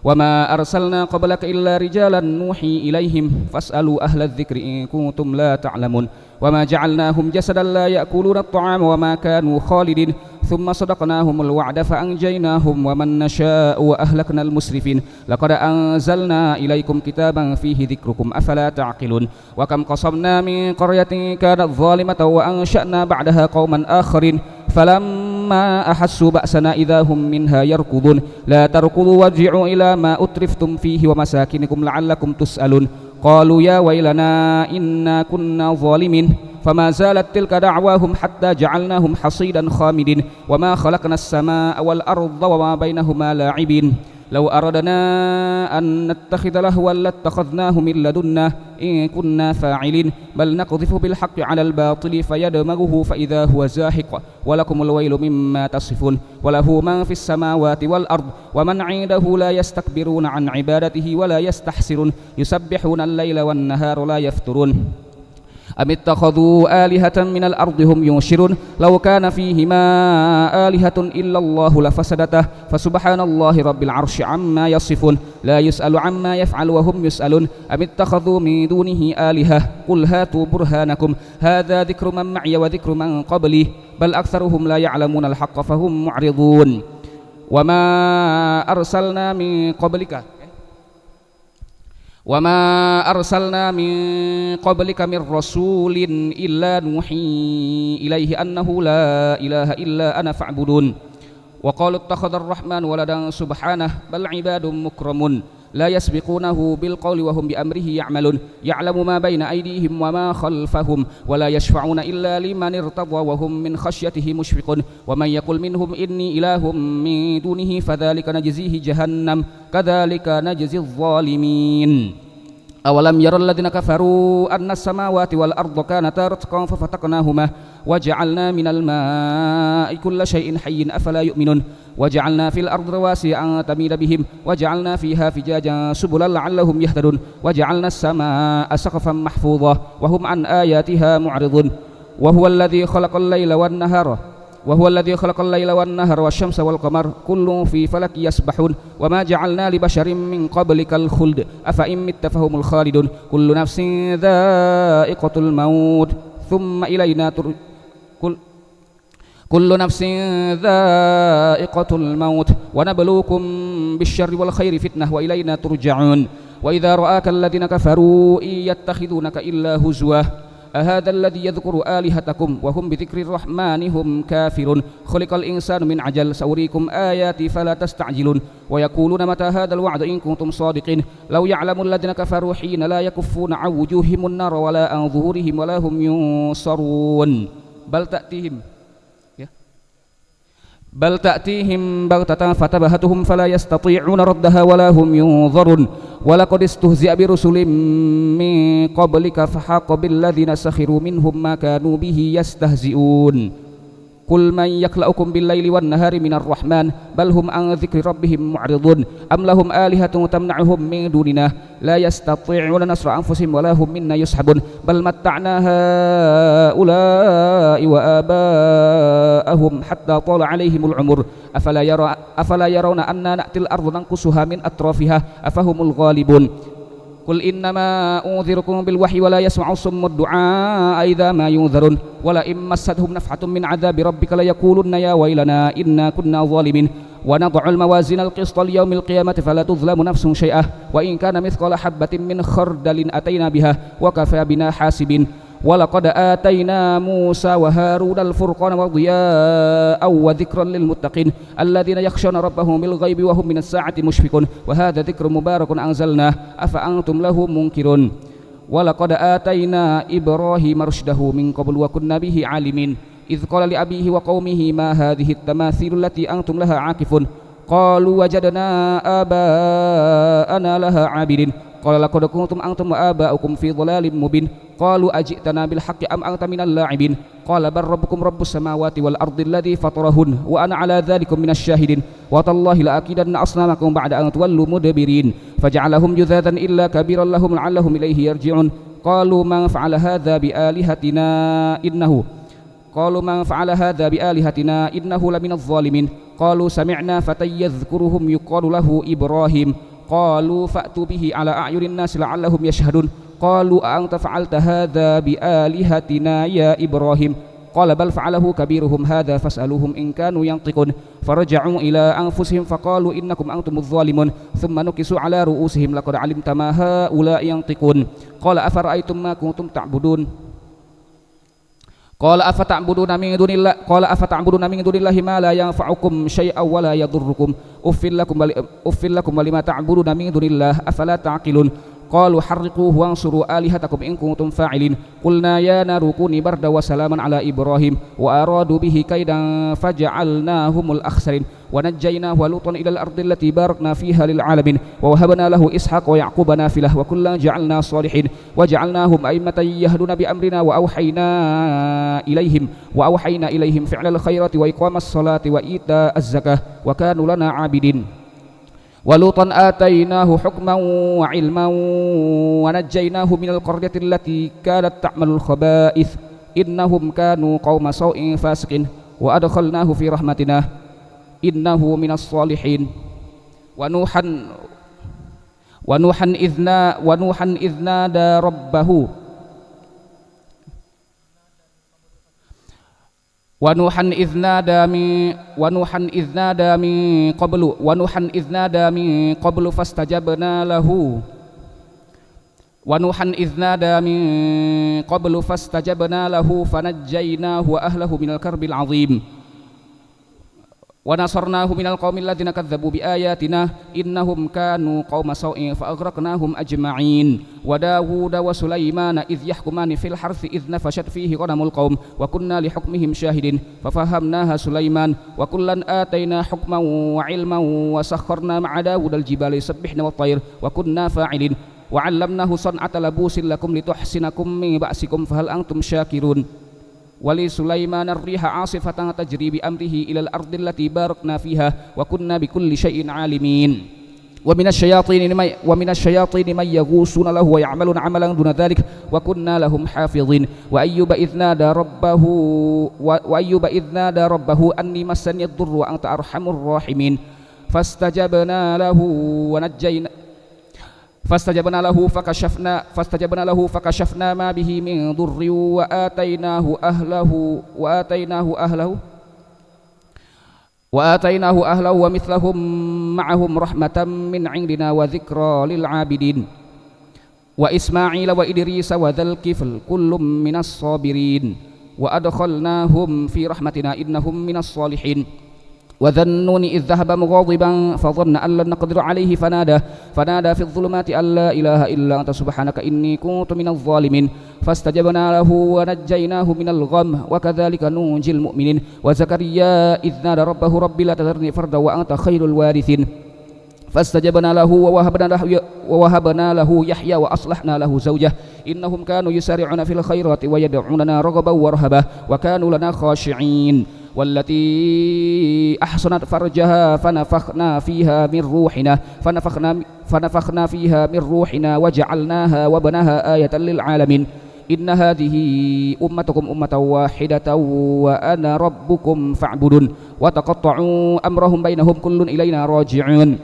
وما أرسلنا قبلك إلا رجالا نوحي إليهم فاسألوا أهل الذكر إن كنتم لا تعلمون وما جعلناهم جسدا لا يأكلون الطعام وما كانوا خالدين ثم صدقناهم الوعد فأنجيناهم ومن نشاء وأهلكنا المسرفين لقد أنزلنا إليكم كتابا فيه ذكركم أفلا تعقلون وكم قصمنا من قرية كانت ظالمة وأنشأنا بعدها قوما آخرين فلما أحسوا بأسنا إذا هم منها يركضون لا تركضوا وارجعوا إلى ما أترفتم فيه ومساكنكم لعلكم تسألون قالوا يا ويلنا إنا كنا ظالمين فما زالت تلك دعواهم حتى جعلناهم حصيدا خامدين وما خلقنا السماء والأرض وما بينهما لاعبين لو أردنا أن نتخذ لهوا لاتخذناه من لدنا إن كنا فاعلين بل نقذف بالحق على الباطل فيدمغه فإذا هو زاهق ولكم الويل مما تصفون وله من في السماوات والأرض ومن عنده لا يستكبرون عن عبادته ولا يستحسرون يسبحون الليل والنهار لا يفترون أم اتخذوا آلهة من الأرض هم ينشرون لو كان فيهما آلهة إلا الله لفسدتا فسبحان الله رب العرش عما يصفون لا يسأل عما يفعل وهم يسألون أم اتخذوا من دونه آلهة قل هاتوا برهانكم هذا ذكر من معي وذكر من قبلي بل أكثرهم لا يعلمون الحق فهم معرضون وما أرسلنا من قبلك من رسول إلا نوحي إليه أنه لا إله إلا أنا فاعبدون وقالوا اتخذ الرحمن ولدا سبحانه بل عباد مكرمون لا يسبقونه بالقول وهم بأمره يعملون يعلم ما بين أيديهم وما خلفهم ولا يشفعون إلا لمن ارتضى وهم من خشيته مشفقون ومن يقل منهم إني إله من دونه فذلك نجزيه جهنم كذلك نجزي الظالمين أولم ير الذين كفروا أن السماوات والأرض كانتا رتقا ففتقناهما وجعلنا من الماء كل شيء حي أفلا يؤمنون وجعلنا في الأرض رواسي أن تميد بهم وجعلنا فيها فجاجا سبلا لعلهم يهتدون وجعلنا السماء سقفا محفوظا وهم عن آياتها معرضون وهو الذي خلق الليل والنهار والشمس والقمر كل في فلك يسبحون وما جعلنا لبشر من قبلك الخلد أفإن مت فهم الخالدون كل نفس ذائقة الموت ثم إلينا كل نفس ذائقة الموت ونبلوكم بالشر والخير فتنة وإلينا ترجعون وإذا رآك الذين كفروا إن يتخذونك إلا هزوا أهذا الذي يذكر آلهتكم وهم بذكر الرحمن هم كافرون خلق الإنسان من عجل سأريكم آياتي فلا تستعجلون ويقولون متى هذا الوعد إن كنتم صادقين لو يعلم الذين كفروا حين لا يكفون عن وجوههم النار ولا عن ظهورهم ولا هم ينصرون بل تأتيهم بغتة فتبهتهم فلا يستطيعون ردها ولا هم ينظرون ولقد استهزئ برسل من قبلك فحاق بالذين سخروا منهم ما كانوا به يستهزئون قل من يكلأكم بالليل والنهار من الرحمن بل هم عن ذكر ربهم معرضون أم لهم آلهة تمنعهم من دوننا لا يستطيعون نصر أنفسهم ولا هم منا يسحبون بل متعنا هؤلاء وآباءهم حتى طال عليهم العمر أفلا يرون أنا نأتي الأرض ننقصها من أطرافها أفهم الغالبون قل إنما أنذركم بالوحي ولا يسمع الصم الدعاء إذا ما ينذرون ولئن مستهم نفحة من عذاب ربك ليقولن يا ويلنا إنا كنا ظالمين ونضع الموازين القسط ليوم القيامة فلا تظلم نفس شيئا وإن كان مثقال حبة من خردل أتينا بها وكفى بنا حاسبين ولقد آتينا موسى وهارون الفرقان وضياء وذكرا للمتقين الذين يخشون ربهم بالغيب وهم من الساعة مشفقون وهذا ذكر مبارك أنزلناه أفأنتم له منكرون ولقد آتينا إبراهيم رشده من قبل وكنا به عالمين إذ قال لأبيه وقومه ما هذه التماثيل التي أنتم لها عاكفون قالوا وجدنا آباءنا لها عابدين قال لقد كنتم أنتم وآباؤكم في ضلال مبين قالوا أجئتنا بالحق أم أنت من اللاعبين قال بل ربكم رب السماوات والأرض الذي فطرهن وأنا على ذلك من الشاهدين وتالله لأكيدن أصنامكم بعد أن تولوا مدبرين فجعلهم جذاذا إلا كبيرا لهم لعلهم إليه يرجعون قالوا من فعل هذا بآلهتنا إنه لمن الظالمين قالوا سمعنا فتى يذكرهم يقال له إبراهيم قالوا فأتوا به على أعين الناس لعلهم يشهدون قالوا أأنت فعلت هذا بآلهتنا يا إبراهيم قال بل فعله كبيرهم هذا فاسألوهم إن كانوا ينطقون فرجعوا إلى أنفسهم فقالوا إنكم أنتم الظالمون ثم نكسوا على رؤوسهم لقد علمت ما هؤلاء ينطقون قال أفرأيتم ما كنتم تعبدون قال أفتعبدون من دون الله ما لا ينفعكم شيئا ولا يضركم أف لكم ولما تعبدون من دون الله أفلا تعقلون قالوا حرقوه وانصروا آلهتكم إن كنتم فاعلين قلنا يا نار كوني بردا وسلاما على إبراهيم وأرادوا به كيدا فجعلناهم الأخسرين ونجيناه ولوطا إلى الأرض التي باركنا فيها للعالمين ووهبنا له إسحاق ويعقوب نافلة وكلا جعلنا صالحين وجعلناهم أئمة يهدون بأمرنا وأوحينا إليهم فعل الخيرات وإقام الصلاة وإيتاء الزكاة وكانوا لنا عابدين ولوطا آتيناه حكما وعلما ونجيناه من القرية التي كانت تعمل الخبائث إنهم كانوا قوم سوء فاسقين وأدخلناه في رحمتنا إنه من الصالحين ونوحا إذ نادى ربه ونوحا إذ نادى من قبل فاستجبنا له فنجيناه وأهله من الكرب العظيم ونصرناه من القوم الذين كذبوا بآياتنا إنهم كانوا قوم سوء فأغرقناهم أجمعين وداود وسليمان إذ يحكمان في الحرث إذ نفشت فيه غنم القوم وكنا لحكمهم شاهدين ففهمناها سليمان وكلا آتينا حكما وعلما وسخرنا مع داود الجبال يسبحن والطير وكنا فاعلين وعلمناه صنعة لبوس لكم لتحسنكم من بأسكم فهل أنتم شاكرون ولسليمان الريح عاصفة تجري بأمره إلى الأرض التي باركنا فيها وكنا بكل شيء عالمين ومن الشياطين من يغوصون له ويعملون عملا دون ذلك وكنا لهم حافظين وأيوب إذ نادى ربه أني مسني الضر وأنت أرحم الراحمين فاستجبنا له فكشفنا ما به من ضر وآتيناه أهله ومثلهم معهم رحمة من عندنا وذكرى للعابدين وإسماعيل وإدريس وذا الكفل كل من الصابرين وأدخلناهم في رحمتنا إنهم من الصالحين وذا النون إذ ذهب مغاضبا فظن أن لن نقدر عليه فنادى في الظلمات أن لا إله إلا أنت سبحانك إني كنت من الظالمين فاستجبنا له ونجيناه من الغم وكذلك ننجي المؤمنين وزكريا إذ نادى ربه ربي لا تذرني فردا وأنت خير الوارثين فاستجبنا له ووهبنا له يحيى وأصلحنا له زوجه إنهم كانوا يسارعون في الخيرات ويدعوننا رغبا ورهبا وكانوا لنا خاشعين والتي أحصنت فرجها فنفخنا فيها من روحنا وجعلناها وبناها آية للعالمين إن هذه أمتكم أمة واحدة وأنا ربكم فاعبدون وتقطعوا أمرهم بينهم كل إلينا راجعون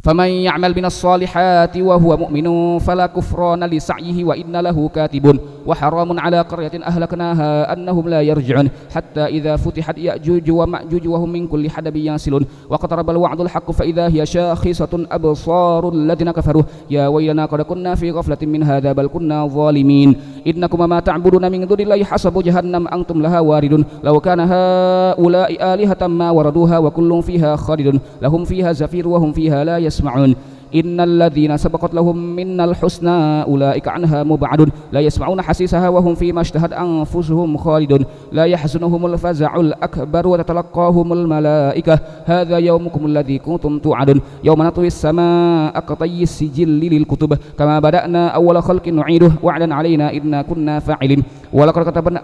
فمن يعمل من الصالحات وهو مؤمن فلا كفران لسعيه وإن له كاتب وحرام على قرية أهلكناها أنهم لا يرجعون حتى إذا فتحت يأجوج ومأجوج وهم من كل حدب ينسلون واقترب الوعد الحق فإذا هي شاخصة أبصار الذين كفروا يا ويلنا قد كنا في غفلة من هذا بل كنا ظالمين إنكم ما تعبدون من دون الله حسب جهنم أنتم لها واردون لو كان هؤلاء آلهة ما وردوها وكل فيها خالدون لهم فيها زفير وهم فيها لا يسمعون إن الذين سبقت لهم منا الحسنى أولئك عنها مبعدون لا يسمعون حسيسها وهم فيما اشتهت أنفسهم خالدون لا يحزنهم الفزع الأكبر وتتلقاهم الملائكة هذا يومكم الذي كنتم توعدون يوم نطوي السماء كطي السجل للكتب كما بدأنا أول خلق نعيده وعدا علينا إنا كنا فاعلين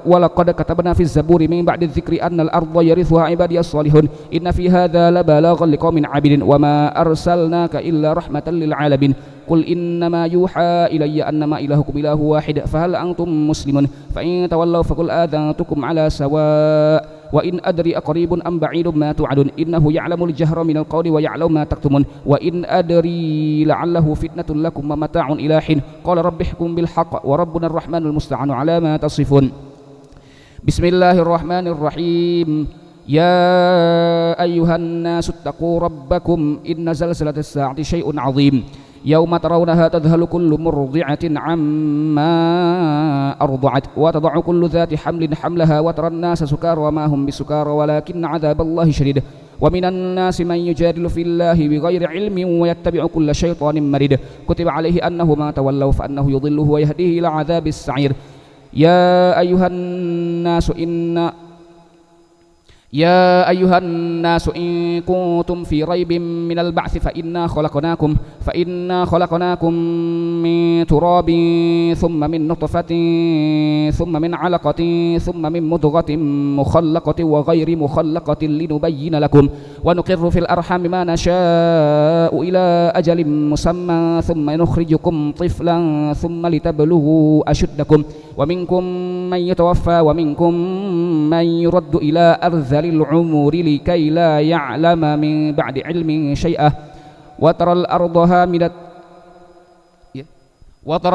ولقد كتبنا في الزبور من بعد الذكر أن الأرض يرثها عبادي الصالحون إن في هذا لبلاغا لقوم عابدين وما أرسلناك إلا رحمة للعالمين قل إنما يوحى إلي أنما إلهكم إله واحد فهل أنتم مسلمون فإن تولوا فقل آذنتكم على سواء وإن أدري أقريب أم بعيد ما توعدون إنه يعلم الجهر من القول ويعلم ما تكتمون وإن أدري لعله فتنة لكم ومتاع إلى حين قال رب احكم بالحق وربنا الرحمن المستعان على ما تصفون بسم الله الرحمن الرحيم يا أيها الناس اتقوا ربكم إن زلزلة الساعة شيء عظيم يوم ترونها تذهل كل مرضعة عما أرضعت وتضع كل ذات حمل حملها وترى الناس سكارى وما هم بسكارى ولكن عذاب الله شديد ومن الناس من يجادل في الله بغير علم ويتبع كل شيطان مريد كتب عليه أنه ما تولوا فأنه يضله ويهديه إلى عذاب السعير يا أيها الناس إن كنتم في ريب من البعث فإنا خلقناكم من تراب ثم من نطفة ثم من علقة ثم من مضغة مخلقة وغير مخلقة لنبين لكم ونقر في الأرحام ما نشاء إلى أجل مسمى ثم نخرجكم طفلا ثم لتبلغوا أشدكم ومنكم من يتوفى ومنكم من يرد إلى أرذل العمر لكي لا يعلم من بعد علم شيئا وترى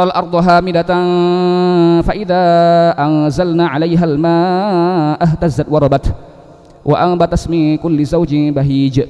الأرض هامدة فإذا أنزلنا عليها الماء اهتزت وربت وأنبتت من كل زوج بهيج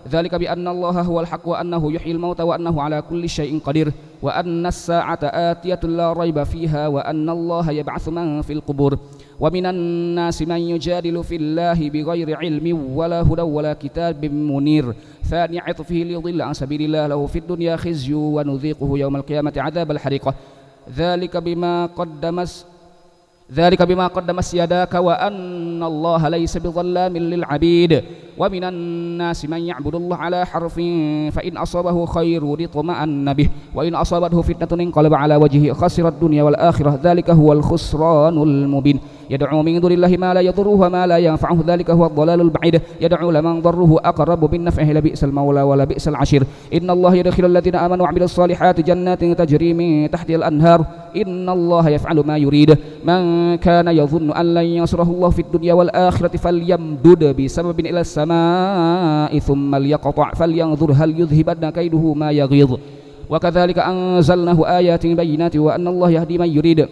ذلك بأن الله هو الحق وأنه يحيي الموتى وأنه على كل شيء قدير وأن الساعة آتية لا ريب فيها وأن الله يبعث من في القبور ومن الناس من يجادل في الله بغير علم ولا هدى ولا كتاب منير ثاني عطفه ليضل عن سبيل الله له في الدنيا خزي ونذيقه يوم القيامة عذاب الحريق ذلك بما قدمت يداك وأن الله ليس بظلام للعبيد ومن الناس من يعبد الله على حرف فإن أصابه خير اطمأن به وإن أصابته فتنة انقلب على وجهه خسر الدنيا والآخرة ذلك هو الخسران المبين يدعو من دون الله ما لا يضره وما لا ينفعه ذلك هو الضلال البعيد يدعو لمن ضره أقرب من نفعه لبئس المولى ولبئس العشير إن الله يدخل الذين آمنوا وعملوا الصالحات جنات تجري من تحتها الأنهار إن الله يفعل ما يريد من كان يظن أن لن ينصره الله في الدنيا والآخرة فليمدد بسبب إلى السماء ثم ليقطع فلينظر هل يذهبن كيده ما يغيظ وكذلك أنزلناه آيات بينات وأن الله يهدي من يريد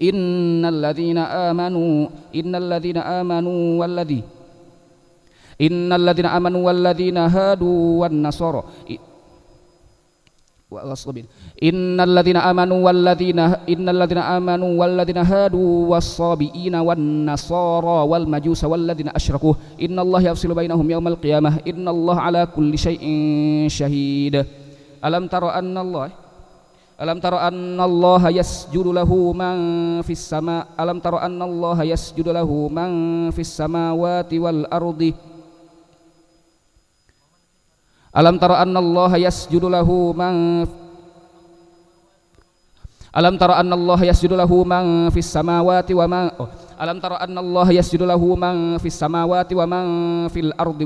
إن الذين آمنوا والذين هادوا والنصارى إن الذين آمنوا والذين هادوا والصابئين والنصارى والمجوس والذين أشركوا إن الله يفصل بينهم يوم القيامة إن الله على كل شيء شهيد ألم تر أن الله يسجد له من في السماء في السماوات والأرض ألم تر أن الله يسجد له من في السماوات ومن في الأرض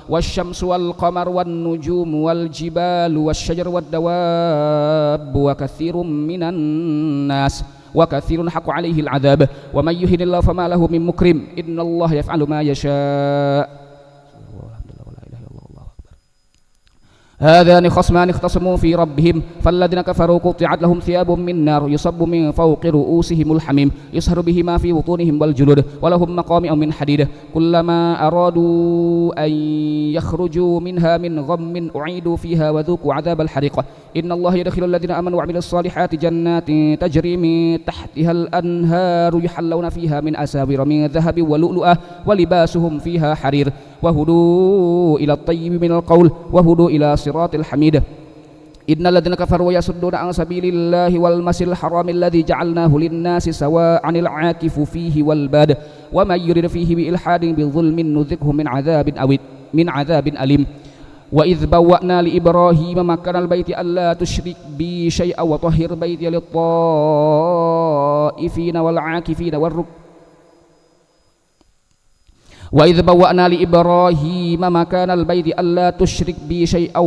والشمس والقمر والنجوم والجبال والشجر والدواب وكثير من الناس وكثير حق عليه العذاب ومن يهن الله فما له من مكرم إن الله يفعل ما يشاء هذان خصمان اختصموا في ربهم فالذين كفروا قطعت لهم ثياب من نار يصب من فوق رؤوسهم الحميم يصهر به ما في بطونهم والجلود ولهم مقامع من حديد كلما أرادوا أن يخرجوا منها من غم أعيدوا فيها وذوقوا عذاب الحريق إن الله يدخل الذين آمنوا وعملوا الصالحات جنات تجري من تحتها الأنهار يحلون فيها من أساور من ذهب ولؤلؤة ولباسهم فيها حرير وهدوا إلى الطيب من القول وهدوا إلى صراط الحميد إن الذين كفروا يصدون عن سبيل الله والمسجد الحرام الذي جعلناه للناس سواء العاكف فيه والباد ومن يرد فيه بإلحاد بظلم نذقه من عذاب أليم وإذ بوأنا لإبراهيم مكان البيت ألا تشرك بي شيئا وطهر بيتي للطائفين والعاكفين والركع وإذ بوأنا لإبراهيم مكان البيت ألا تشرك بي شيئا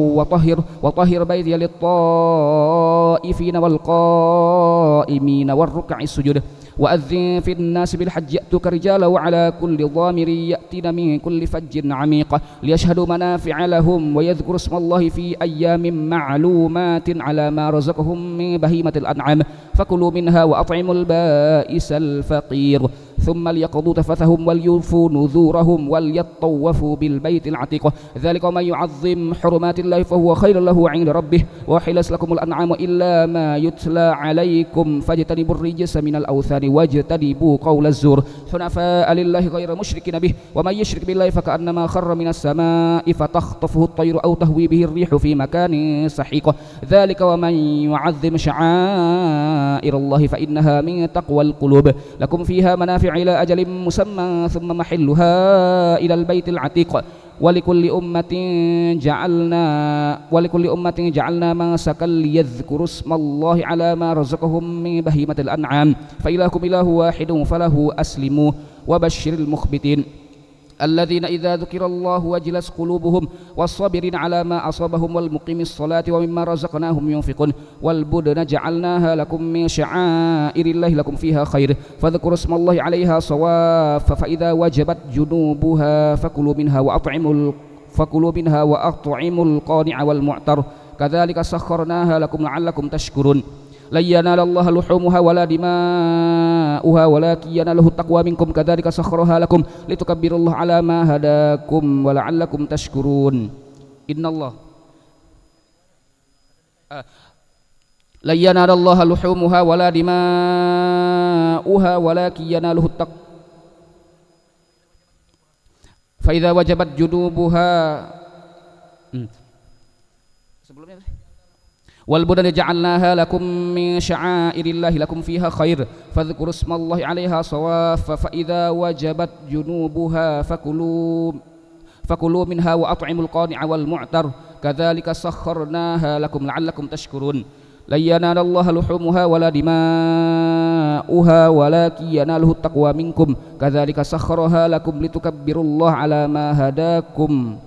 وطهر بيتي للطائفين والقائمين والركع السجود وأذن في الناس بالحج يأتوك رجالا وعلى كل ضامر يأتين من كل فج عميق ليشهدوا منافع لهم ويذكروا اسم الله في أيام معلومات على ما رزقهم من بهيمة الأنعام فكلوا منها وأطعموا البائس الفقير ثم ليقضوا تفثهم وليوفوا نذورهم وليطوفوا بالبيت العتيق ذلك ومن يعظم حرمات الله فهو خير له عند ربه وحلت لكم الأنعام إلا ما يتلى عليكم فاجتنبوا الرجس من الأوثان واجتنبوا قول الزور حنفاء لله غير مشركين به ومن يشرك بالله فكأنما خر من السماء فتخطفه الطير أو تهوي به الريح في مكان سحيق ذلك ومن يعظم شعائر الله فإنها من تقوى القلوب لكم فيها منافع إلى أجل مسمى ثم محلها إلى البيت العتيق ولكل أمة جعلنا منسكا ليذكروا اسم الله على ما رزقهم من بهيمة الأنعام فإلهكم إله واحد فله أسلموا وبشر المخبتين الذين إذا ذكر الله وجلت قلوبهم والصابرين على ما أصابهم والمقيم الصلاة ومما رزقناهم ينفقون والبدن جعلناها لكم من شعائر الله لكم فيها خير فاذكروا اسم الله عليها صواف فإذا وجبت جنوبها فكلوا منها وأطعموا القانع والمعتر كذلك سخرناها لكم لعلكم تشكرون لن ينال الله لحومها ولا دماؤها ولكن يناله التقوى منكم كذلك سخرها لكم لتكبروا الله على ما هداكم ولعلكم تشكرون إن الله لن ينال الله لحومها ولا دماؤها ولكن يناله التقوى فإذا وجبت جنوبها والبدن جعلناها لكم من شعائر الله لكم فيها خير فاذكروا اسم الله عليها صواف فإذا وجبت جنوبها فكلوا منها وأطعموا القانع والمعتر كذلك سخرناها لكم لعلكم تشكرون لن ينال الله لحومها ولا دماؤها ولكن يناله التقوى منكم كذلك سخرها لكم لتكبروا الله على ما هداكم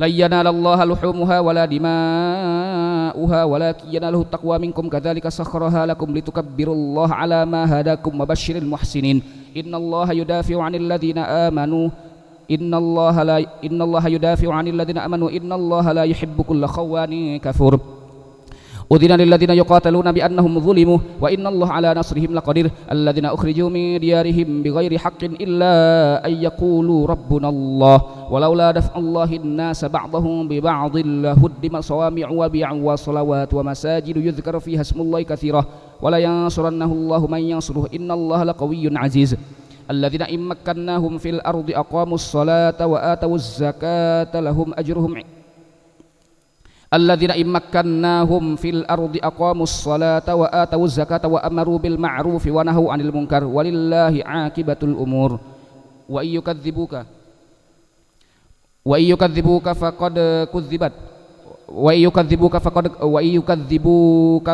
لن ينال الله لحومها ولا دماؤها ولكن يناله التقوى منكم كذلك سخرها لكم لتكبروا الله على ما هداكم وبشر المحسنين إن الله يدافع عن الذين آمنوا إن الله يدافع عن الذين آمنوا إن الله لا يحب كل خوان كفور أذن للذين يقاتلون بأنهم ظلموا وإن الله على نصرهم لقدير الذين أخرجوا من ديارهم بغير حق إلا أن يقولوا ربنا الله ولولا دفع الله الناس بعضهم ببعض لهدم صوامع وبيع وصلوات ومساجد يذكر فيها اسم الله كثيرا ولا ينصرنه الله من ينصره إن الله لقوي عزيز الذين إن مكناهم في الأرض أقاموا الصلاة وآتوا الزكاة لهم أجرهم الذين إن مكناهم في الأرض أقاموا الصلاة وآتوا الزكاة وأمروا بالمعروف ونهوا عن المنكر ولله عاقبة الأمور وإن يكذبوك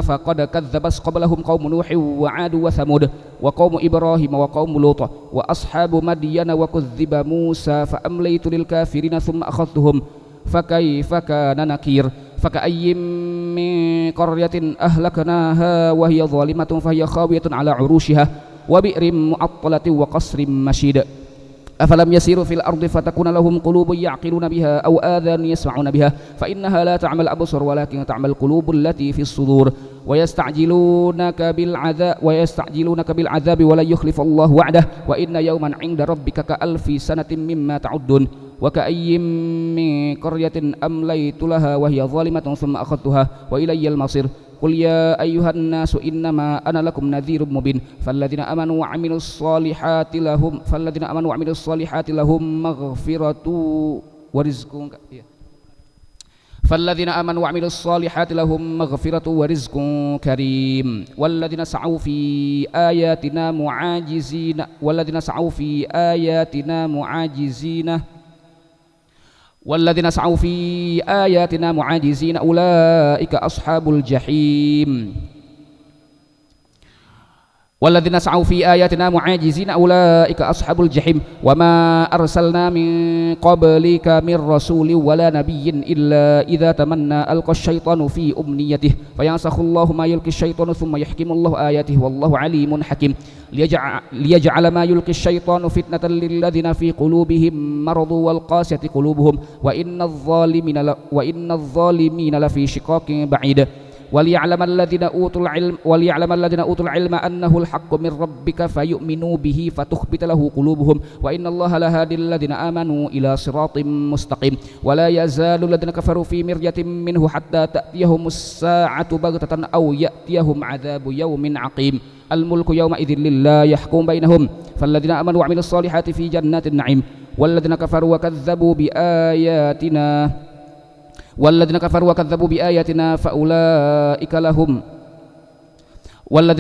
فقد كذبت قبلهم قوم نوح وعاد وثمود وقوم إبراهيم وقوم لوط وأصحاب مدين وكذب موسى فأمليت للكافرين ثم أخذتهم فكيف كان نكير فكأي من قرية أهلكناها وهي ظالمة فهي خاوية على عروشها وبئر معطلة وقصر مشيد أفلم يسيروا في الأرض فتكون لهم قلوب يعقلون بها أو آذان يسمعون بها فإنها لا تعمى الأبصار ولكن تعمى القلوب التي في الصدور ويستعجلونك بالعذاب ولن يخلف الله وعده وإن يوما عند ربك كألف سنة مما تعدون وكأي من قرية أمليت لها وهي ظالمة ثم أخذتها وإلي المصير قل يا أيها الناس إنما أنا لكم نذير مبين فالذين آمنوا وعملوا الصالحات لهم مغفرة ورزق كريم والذين سعوا في آياتنا معاجزين أولئك أصحاب الجحيم وما أرسلنا من قبلك من رسول ولا نبي إلا إذا تمنى ألقى الشيطان في أمنيته فينسخ الله ما يلقي الشيطان ثم يحكم الله آياته والله عليم حكيم ليجعل ما يلقي الشيطان فتنة للذين في قلوبهم مرض والقاسية قلوبهم وإن الظالمين لفي شقاق بعيد وليعلم الذين أوتوا العلم أنه الحق من ربك فيؤمنوا به فتخبت له قلوبهم وإن الله لهادي الذين آمنوا إلى صراط مستقيم ولا يزال الذين كفروا في مرية منه حتى تأتيهم الساعة بغتة أو يأتيهم عذاب يوم عقيم الملك يومئذ لله يحكم بينهم فالذين آمنوا وعملوا الصالحات في جنات النعيم والذين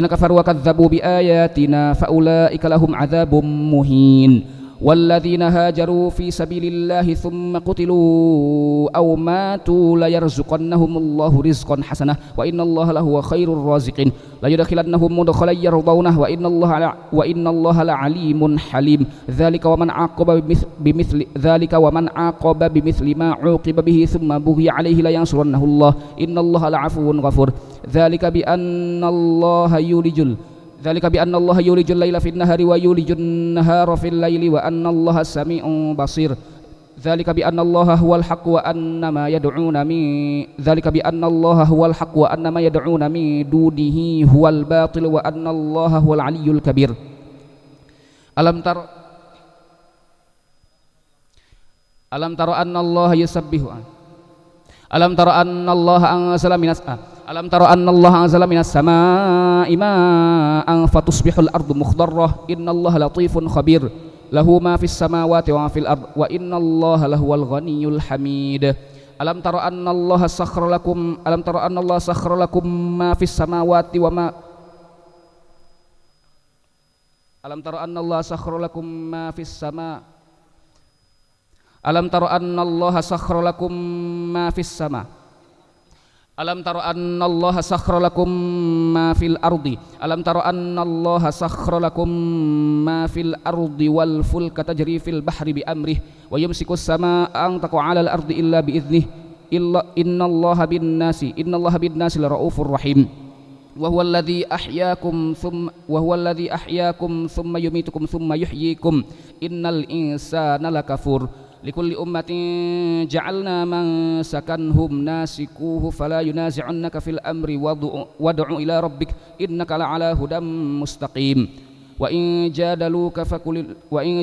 كفروا وكذبوا بآياتنا فأولئك لهم عذاب مهين والذين هاجروا في سبيل الله ثم قتلوا أو ماتوا ليرزقنهم الله رزقا حسنا وإن الله لهو خير الرازقين ليدخلنهم مدخلا يرضونه وإن الله لعليم حليم ذلك ومن عاقب بمثل ما عوقب به ثم بغي عليه لينصرنه الله إن الله لعفو غفور ذلك بأن الله يولج الليل في النهار ويولج النهار في الليل وأن الله سميع بصير ذلك بأن الله هو الحق وأن ما يدعون من دونه هو الباطل وأن الله هو العلي الكبير ألم تر أن الله يسبح ألم تر أن الله أنزل من السماء ماء فتصبح الأرض مخضرة إن الله لطيف خبير له ما في السماوات وما في الأرض وإن الله لهو الغني الحميد ألم تر أن الله سخر لكم ما في السماوات وما ألم تر أن الله سخر لكم ما في السماء ألم تر أن الله سخر لكم ما في السماء ألم تر أن الله سخر لكم ما في الأرض ألم تر أن الله سخر لكم ما في الأرض والفلك تجري في البحر بأمره ويمسك السماء أن تقع على الأرض إلا بإذنه إن الله بالناس لرؤوف رحيم وهو الذي أحياكم ثم يميتكم ثم يحييكم إن الإنسان لكفور لكل أمة جعلنا من سكنهم ناسكوه فلا ينازعنك في الأمر وادع إلى ربك إنك لعلى هدى مستقيم وإن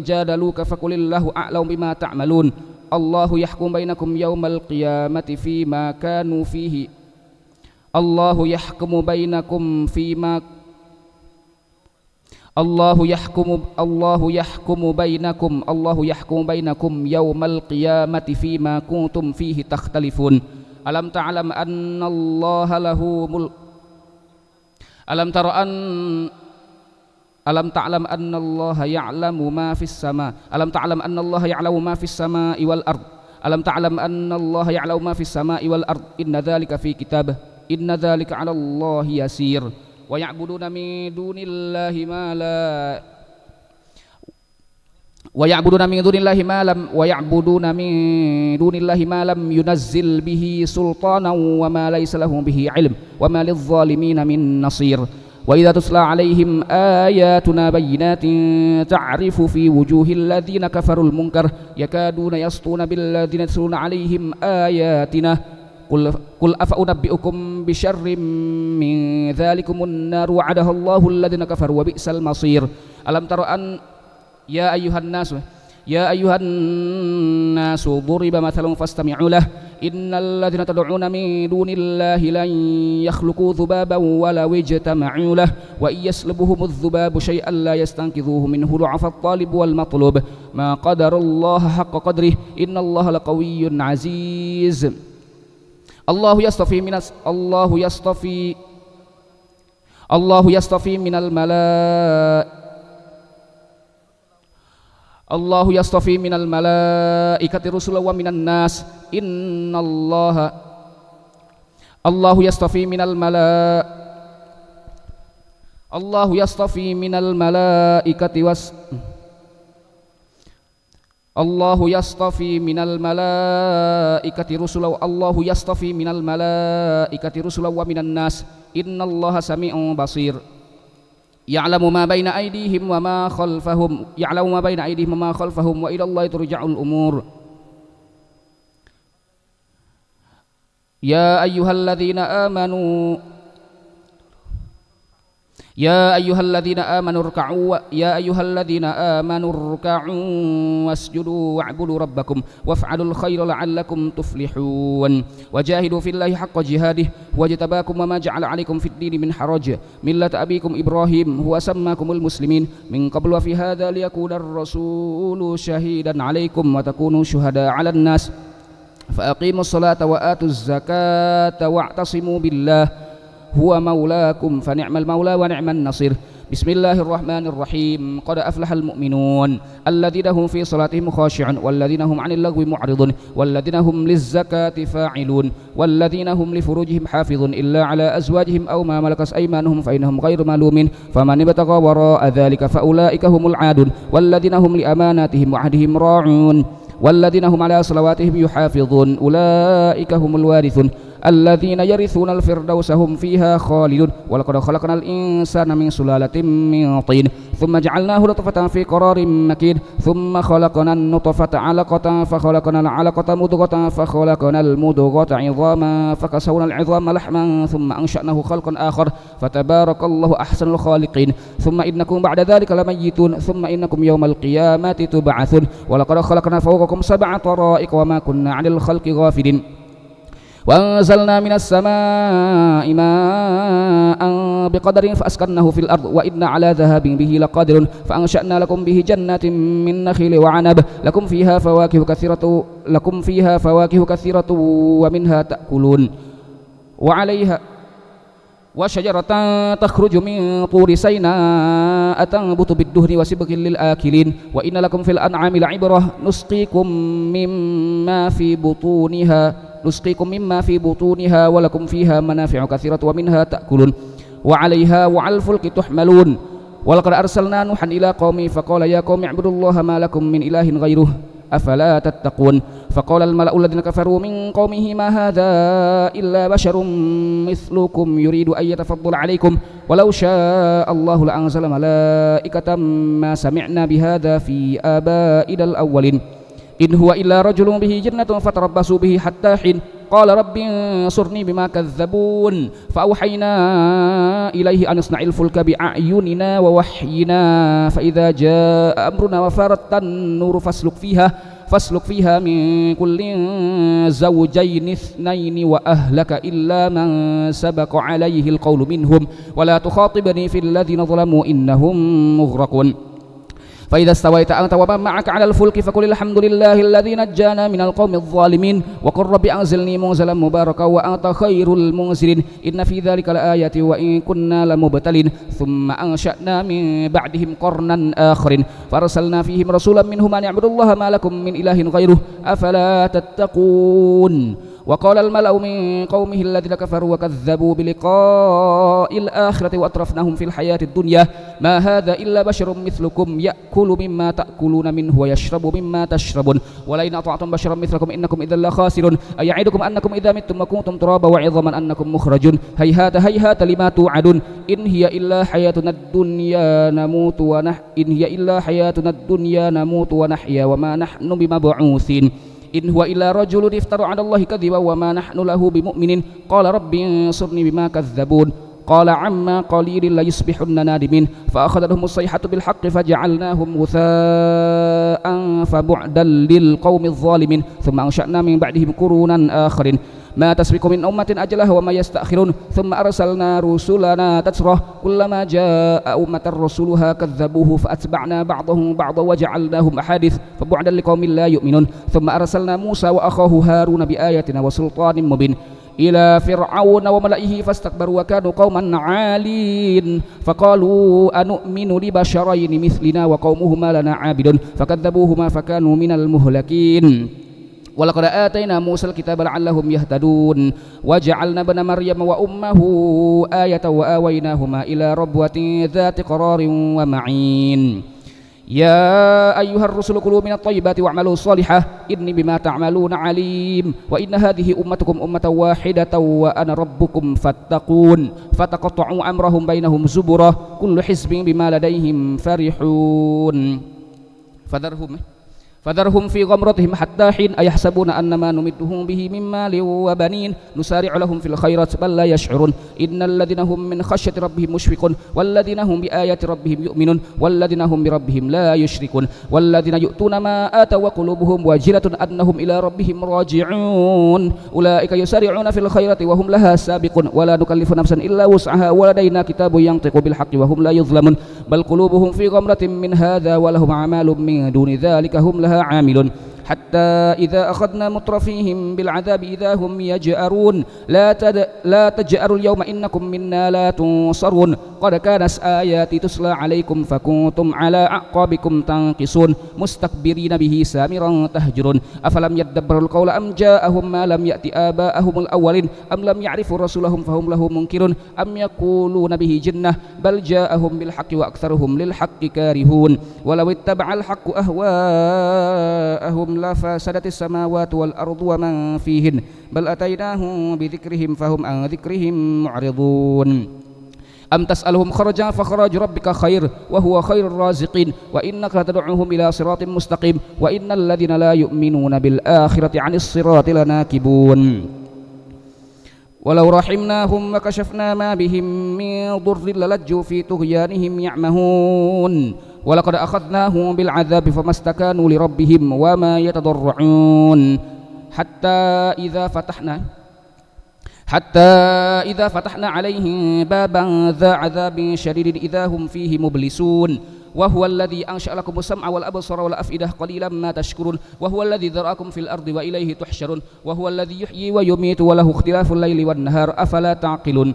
جادلوك فقل الله أعلم بما تعملون الله يحكم بينكم يوم القيامة فيما كانوا فيه الله يحكم بينكم يوم القيامة فيما كنتم فيه تختلفون ألم تعلم أن الله له ملك ألم تعلم أن الله يعلم ما في السماء ألم تعلم أن الله يعلم ما في السماء والأرض ألم تعلم أن الله يعلم ما في السماء والأرض إن ذلك في كتابه إن ذلك على الله يسير ويعبدون من دون الله ما لم ينزل به سلطانا وما ليس لهم به علم وما للظالمين من نصير وإذا تتلى عليهم آياتنا بينات تعرف في وجوه الذين كفروا المنكر يكادون يسطون بالذين يتلون عليهم آياتنا قل أفأنبئكم بشر من ذلكم النار وعدها الله الذين كفروا وبئس المصير ألم تر أن يا أيها الناس ضرب مثل فاستمعوا له إن الذين تدعون من دون الله لن يخلقوا ذبابا ولو اجتمعوا له وإن يسلبهم الذباب شيئا لا يستنقذوه منه ضعف الطالب والمطلوب ما قدر الله حق قدره إن الله لقوي عزيز الله يصطفي من الملائكة رسلا ومن الناس إن الله يصطفي من الملائكة الله يصطفي من الملائكة رسلا ومن الناس إن الله سميع بصير يعلم ما بين أيديهم وما خلفهم وإلى الله ترجع الأمور يا أيها الذين آمنوا يا أيها الذين آمنوا اركعوا واسجدوا واعبدوا ربكم وافعلوا الخير لعلكم تفلحون وجاهدوا في الله حق جهاده واجتباكم وما جعل عليكم في الدين من حرج ملة أبيكم إبراهيم هو سماكم المسلمين من قبل وفي هذا ليكون الرسول شهيدا عليكم وتكونوا شهداء على الناس فأقيموا الصلاة وآتوا الزكاة واعتصموا بالله هو مولاكم فنعم المولى ونعم النصير بسم الله الرحمن الرحيم قد أفلح المؤمنون الذين هم في صلاتهم خاشعون والذين هم عن اللغو معرضون والذين هم للزكاة فاعلون والذين هم لفروجهم حافظون إلا على أزواجهم أو ما ملكت أيمانهم فإنهم غير ملومين فمن ابتغى وراء ذلك فأولئك هم العادون والذين هم لأماناتهم وعهدهم راعون والذين هم على صلواتهم يحافظون أولئك هم الوارثون الذين يرثون الفردوس هم فيها خالدون ولقد خلقنا الإنسان من سلالة من طين ثم جعلناه نطفة في قرار مكين ثم خلقنا النطفة علقة فخلقنا العلقة مضغة فخلقنا المضغة عظاما فكسونا العظام لحما ثم أنشأناه خلقا آخر فتبارك الله أحسن الخالقين ثم إنكم بعد ذلك لميتون ثم إنكم يوم القيامة تبعثون ولقد خلقنا فوقكم 7 طرائق وما كنا عن الخلق غافلين وأنزلنا من السماء ماء بقدر فأسكنه في الأرض وإنا على ذهاب به لقادر فأنشأنا لكم به جنات من نخيل وعنب لكم فيها فواكه كثيرة ومنها تأكلون وعليها وشجرة تخرج من طور سيناء تنبت بالدهن وسبغ للآكلين وإن لكم في الأنعام لعبرة نسقيكم مما في بطونها ولكم فيها منافع كثيرة ومنها تأكلون وعليها وعلى الفلك تحملون ولقد أرسلنا نوحا إلى قومه فقال يا قوم اعبدوا الله ما لكم من إله غيره أفلا تتقون فقال الملأ الذين كفروا من قومه ما هذا إلا بشر مثلكم يريد أن يتفضل عليكم ولو شاء الله لأنزل ملائكة ما سمعنا بهذا في آبائنا الأولين إن هو إلا رجل به جنة فتربصوا به حتى حين قال رب انصرني بما كذبون فأوحينا إليه أن اصنع الفلك بأعيننا ووحينا فإذا جاء أمرنا وفارت النور فاسلك فيها من كل زوجين 2 وأهلك إلا من سبق عليه القول منهم ولا تخاطبني في الذين ظلموا إنهم مغرقون فإذا استويت أنت ومن معك على الفلك فقل الحمد لله الذي نجانا من القوم الظالمين وقل رب أنزلني منزلا مباركا وأنت خير المنزلين إن في ذلك لآيات وإن كنا لمبتلين ثم أنشأنا من بعدهم قرنا آخرين فأرسلنا فيهم رسولا منهم أن اعبدوا الله ما لكم من إله غيره أفلا تتقون وقال الملأ من قومه الذين كفروا وكذبوا بلقاء الآخرة وأترفناهم في الحياة الدنيا ما هذا إلا بشر مثلكم يأكل مما تأكلون منه ويشرب مما تشربون ولئن أطعتم بشرا مثلكم إنكم إذا لخاسرون أيعدكم أنكم إذا متم وكنتم ترابا وعظاما أنكم مخرجون هيهات هيهات لما توعدون إن هي إلا حياتنا الدنيا نموت ونحيا وما نحن بمبعوثين إن هو إلا رجل افترى على الله كذبا وما نحن له بمؤمنين قال رب انصرني بما كذبون قال عما قليل ليصبحن نادمين فأخذتهم الصيحة بالحق فجعلناهم غثاء فبعدا للقوم الظالمين ثم أنشأنا من بعدهم قرونا آخرين ما تسبق من أمة أجلها وما يستأخرون ثم أرسلنا رسلنا تترى كلما جاء أمة رسولها كذبوه فأتبعنا بعضهم بعضا وجعلناهم أحاديث فبعدا لقوم لا يؤمنون ثم أرسلنا موسى وأخاه هارون بآياتنا وسلطان مبين إلى فرعون وملئه فاستكبروا وكانوا قوما عالين فقالوا أنؤمن لبشرين مثلنا وقومهما لنا عابدون فكذبوهما فكانوا من المهلكين ولقد آتينا موسى الكتاب لعلهم يهتدون وجعلنا ابن مريم وأمه آية وآويناهما إلى ربوة ذات قرار ومعين يا أيها الرسل كلوا من الطيبات واعملوا صالحا إني بما تعملون عليم وإن هذه أمتكم أمة واحدة وأنا ربكم فاتقون فتقطعوا أمرهم بينهم زبرا كل حزب بما لديهم فرحون فذرهم في غمرتهم حتى حين أيحسبون أن ما نمدهم به من مال وبنين نسارع لهم في الخيرات بل لا يشعرون إن الذين هم من خشية ربهم مشفقون والذين هم بآيات ربهم يؤمنون والذين هم بربهم لا يشركون والذين يؤتون ما آتوا وقلوبهم واجلة أنهم إلى ربهم راجعون أولئك يسارعون في الخيرات وهم لها سابقون ولا نكلف نفسا إلا وسعها ولدينا كتاب ينطق بالحق وهم لا يظلمون بل قلوبهم في غمرة من هذا ولهم أعمال من دون ذلك هم لها عاملون حتى إذا أخذنا مترفيهم بالعذاب إذا هم يجأرون لا تجأروا اليوم إنكم منا لا تنصرون قد كانت آياتي تسلى عليكم فكنتم على أعقابكم تنقصون مستكبرين به سامرا تهجرون أفلم يدبروا القول أم جاءهم ما لم يأت آباءهم الأولين أم لم يعرفوا رسولهم فهم له منكرون أم يقولون به جنة بل جاءهم بالحق وأكثرهم للحق كارهون ولو اتبع الحق أهواءهم لفسدت السماوات والأرض ومن فيهن بل أتيناهم بذكرهم فهم عن ذكرهم معرضون أم تسألهم خرجا فخراج ربك خير وهو خير الرازقين وإنك لتدعوهم إلى صراط مستقيم وإن الذين لا يؤمنون بالآخرة عن الصراط لناكبون ولو رحمناهم وكشفنا ما بهم من ضر للجوا في طغيانهم يعمهون ولقد أخذناهم بالعذاب فما استكانوا لربهم وما يتضرعون حتى إذا فتحنا عليهم بابا ذا عذاب شديد إذا هم فيه مبلسون وهو الذي أنشأ لكم السمع والأبصار والأفئدة قليلا ما تشكرون وهو الذي ذرأكم في الأرض وإليه تحشرون وهو الذي يحيي ويميت وله اختلاف الليل والنهار أفلا تعقلون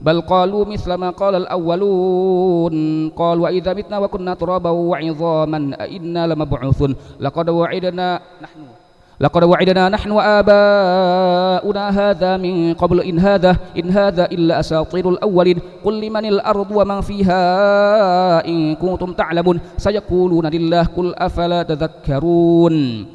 بل قالوا مثل ما قال الأولون قال وإذا متنا وكنا ترابا وعظاما أئنا لمبعوثون لقد وعدنا نحن وآباؤنا هذا من قبل إن هذا إلا أساطير الأولين قل لمن الأرض ومن فيها إن كنتم تعلمون سيقولون لله قل أفلا تذكرون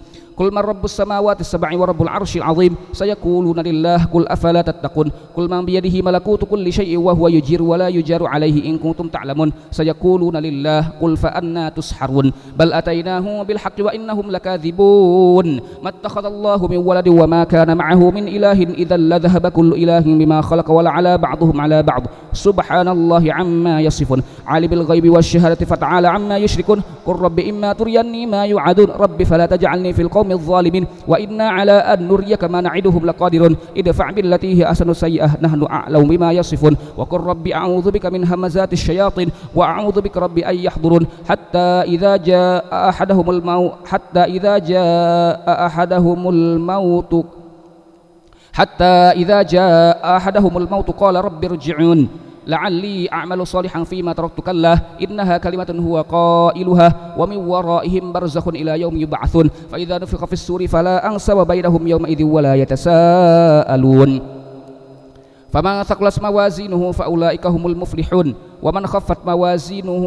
قل من رب السماوات السبع ورب العرش العظيم سيقولون لله قل أفلا تتقون قل من بيده ملكوت كل شيء وهو يجير ولا يجار عليه إن كنتم تعلمون سيقولون لله قل فأنا تسحرون بل أتيناهم بالحق وإنهم لكاذبون ما اتخذ الله من ولد وما كان معه من إله إذا لذهب كل إله بما خلق ولعلى بعضهم على بعض سبحان الله عما يصفون عالم الغيب والشهادة فتعالى عما يشركون قل رب إما تريني ما يوعدون رب فلا تجعلني في القوم الظالمين وإنا على أن نريك ما نعدهم لقادرون ادفع بالتي هي أحسن السيئة نحن أعلم بما يصفون وقل رب أعوذ بك من همزات الشياطين وأعوذ بك رب أن يحضرون حتى إذا جاء أحدهم الموت قال رب ارجعون لعلي أعمل صالحا فيما تركت كلا إنها كلمة هو قائلها ومن ورائهم برزخ إلى يوم يبعثون فإذا نفخ في السور فلا أنسب بينهم يومئذ ولا يتساءلون فمن ثقلت موازينه فأولئك هم المفلحون ومن خفت موازينه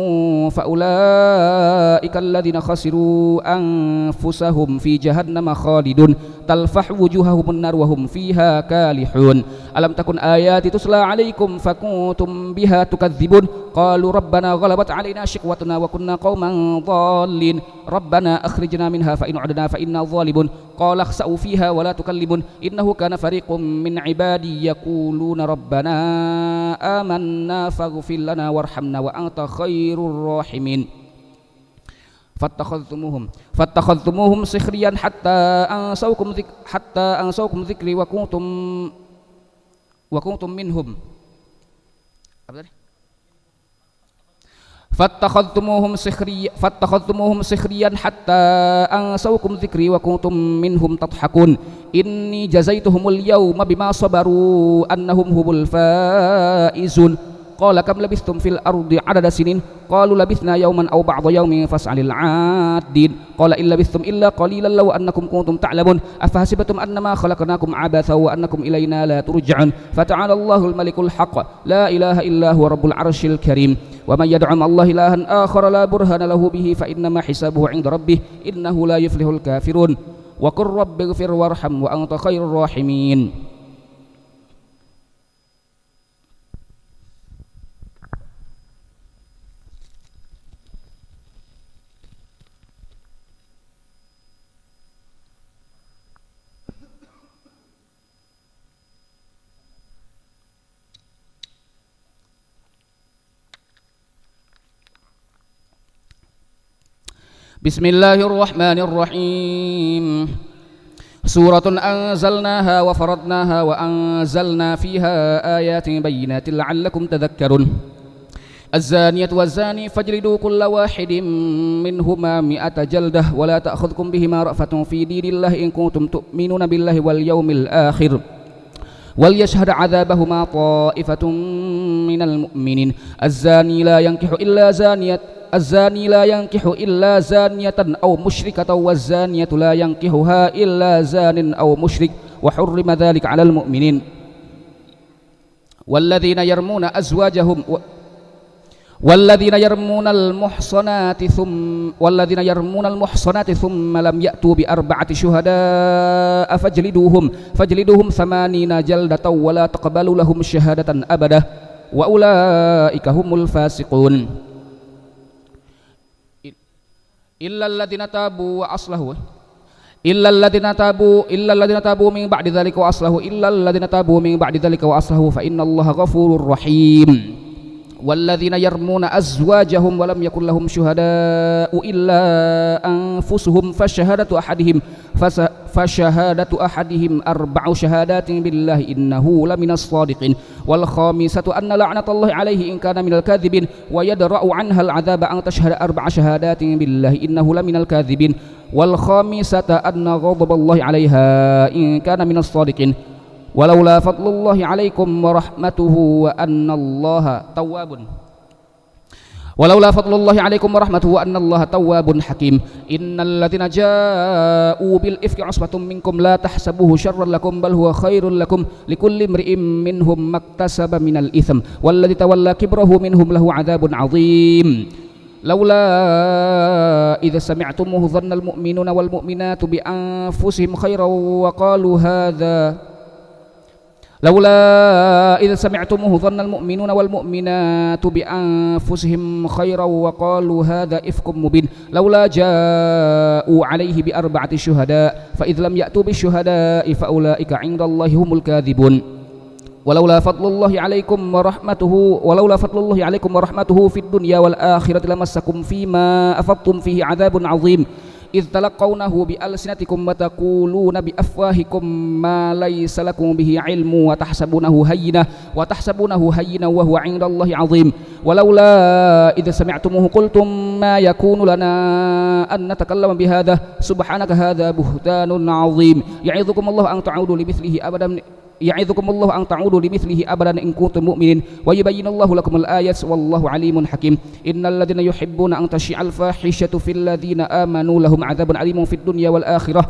فأولئك الذين خسروا أنفسهم في جهنم خالدون تلفح وجوههم النار وهم فيها كالحون ألم تكن آياتي تتلى عليكم فكنتم بها تكذبون قالوا ربنا غلبت علينا شقوتنا وكنا قوما ضالين ربنا أخرجنا منها فإن عدنا فإنا ظالمون قال اخسأوا فيها ولا تكلمون إنه كان فريق من عبادي يقولون ربنا آمنا فاغفر لنا وارحمنا وأنت خير الراحمين فاتخذتموهم سخريا حتى أنسوكم ذكري وكنتم منهم فاتخذتموهم سخريا حتى أنسوكم ذكري وكنتم منهم تضحكون إني جزيتهم اليوم بما صبروا أنهم هم الفائزون قال كم لبثتم في الأرض عدد سنين قالوا لبثنا يوما أو بعض يوم فاسأل العادين قال إن لبثتم إلا قليلا لو أنكم كنتم تعلمون أفحسبتم أنما خلقناكم عبثا وأنكم إلينا لا ترجعون فتعالى الله الملك الحق لا إله إلا هو رب العرش الكريم ومن يدع مع الله إلها آخر لا برهان له به فإنما حسابه عند ربه إنه لا يفلح الكافرون وقل رب اغفر وارحم وأنت خير الراحمين Bismillahirrahmanirrahim. Suratun anzalnaha wa faradnaha wa anzalna fiha ayatin bayyinatin la'allakum tadhakkarun. Az-zaniyatu waz-zani fajlidu kulla wahidin minhuma mi'ata jaldah wa la ta'khudhukum bihima ra'fatun fi dinillahi in kuntum tu'minuna billahi wal yawmil akhir. Wal yashhad 'adzabahuma ta'ifatun minal mu'minin. Az-zani la yankihu illa zaniyatan aw musyrikatan waz-zaniyatu la yankihuha illa zanin aw musyrik wa hurrima dzalika 'alal mu'minin. Walladzina yarmuna al-muhsanati thumma lam ya'tu bi arba'ati syuhada'a fajliduhum thamanina jaldatan wa la taqbalu lahum syahadatan abadah wa ulaika humul fasiqun. Illa alladhina tabu min ba'di dhalika wa aslahu fa innallaha ghafurur rahim. Walladzina yarmuna azwajahum wa lam yakul lahum syuhada'u illa anfusuhum fashahadatu ahadihim arba'u syahadatin billahi innahu laminas shadiqin. Wal khamisatu anna la'natallahi alaihi in kana minal kadhibin wa yadra'u anha al'adzaba an tashhada arba'a syahadatin billahi innahu laminal kadhibin. Wal khamisata anna ghadaballahi 'alaiha in kana minas shadiqin. Walaula fadlullahi 'alaikum wa rahmatuhu wa annallaha tawwabun hakim. Innal ladzina ja'u bil ifki 'usbatun minkum la tahsabuhu syarran lakum bal huwa khairul lakum likulli imri'in minhum maktasaba minal itsm wal ladzi tawalla kibrahu minhum lahu 'adzabun 'adzim. Laula idza sami'tumuhu dhannal mu'minuna wal mu'minatu bi anfusihim khairan wa qalu hadza Laula idza sami'tumuhu dhanna al-mu'minuna wal mu'minatu bi anfusihim khairan wa qalu hadza ifkum mubin. Laula ja'u 'alaihi bi arba'ati syuhada fa idz lam ya'tu bi syuhada'i fa ulaika 'indallahi humul kadzibun. Walaula fadlullahi 'alaikum wa rahmatuhu fid dunya wal akhirati lamassakum fima afadtum fihi 'adzabun 'adzim. إذ تلقونه بألسنتكم وتقولون بأفواهكم ما ليس لكم به علم وتحسبونه هينا وهو عند الله عظيم. ولولا إذ سمعتموه قلتم ما يكون لنا أن نتكلم بهذا سبحانك هذا بهتان عظيم. يعظكم الله أن تعودوا لمثله أبدا إن كنتم مؤمنين ويبين الله لكم الآيات والله عليم حكيم. إن الذين يحبون أن تشيع الفاحشة في الذين آمنوا لهم عذاب عليم في الدنيا والآخرة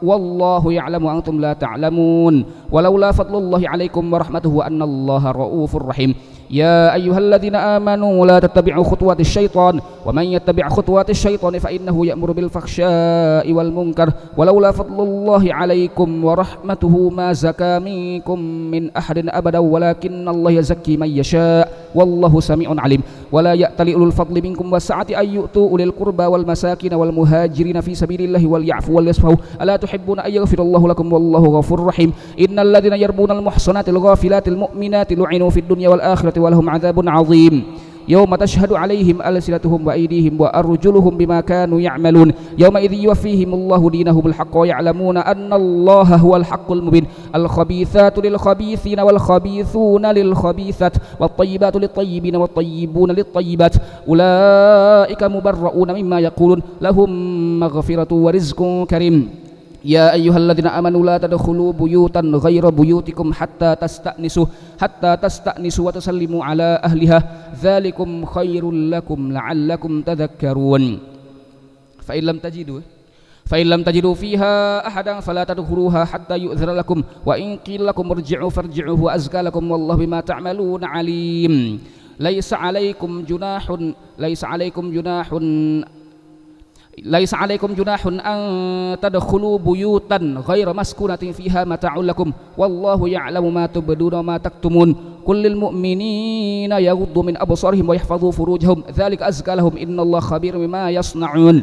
والله يعلم وأنتم لا تعلمون. ولولا فضل الله عليكم ورحمته أن الله رؤوف رحيم. يا أيها الذين آمنوا لا تتبعوا خطوات الشيطان ومن يتبع خطوات الشيطان فإنه يأمر بالفحشاء والمنكر. ولولا فضل الله عليكم ورحمته ما زكى منكم من أحد أبدا ولكن الله يزكي من يشاء والله سميع عليم. ولا يأتل أولو الفضل منكم والسعة أن يؤتوا أولي القربى والمساكين والمهاجرين في سبيل الله وليعفوا وليصفحوا ألا تحبون أن يغفر الله لكم والله غفور رحيم. إن الذين يرمون المحصنات الغافلات المؤمنات لعنوا في الدنيا والآخرة ولهم عذاب عظيم. يوم تشهد عليهم ألسنتهم وأيديهم وأرجلهم بما كانوا يعملون يومئذ يوفيهم الله دينهم الحق ويعلمون أن الله هو الحق المبين. الخبيثات للخبيثين والخبيثون للخبيثات والطيبات للطيبين والطيبون للطيبات أولئك مبرؤون مما يقولون لهم مغفرة ورزق كريم. يا أيها الذين آمنوا لا تدخلوا بيوتا غير بيوتكم حتى تستأنسوا وتسلموا على أهلها ذلكم خير لكم لعلكم تذكرون. فإن لم تجدوا فيها أحدا فلا تدخلوها حتى يؤذن لكم وإن قيل لكم ارجعوا فارجعوا وأزكى لكم والله بما تعملون عليم. ليس عليكم جناح أن تدخلوا بيوتا غير مسكونة فيها متاع لكم والله يعلم ما تبدون وما تكتمون. قل للمؤمنين يغضوا من أبصارهم ويحفظوا فروجهم ذلك أزكى لهم إن الله خبير بما يصنعون.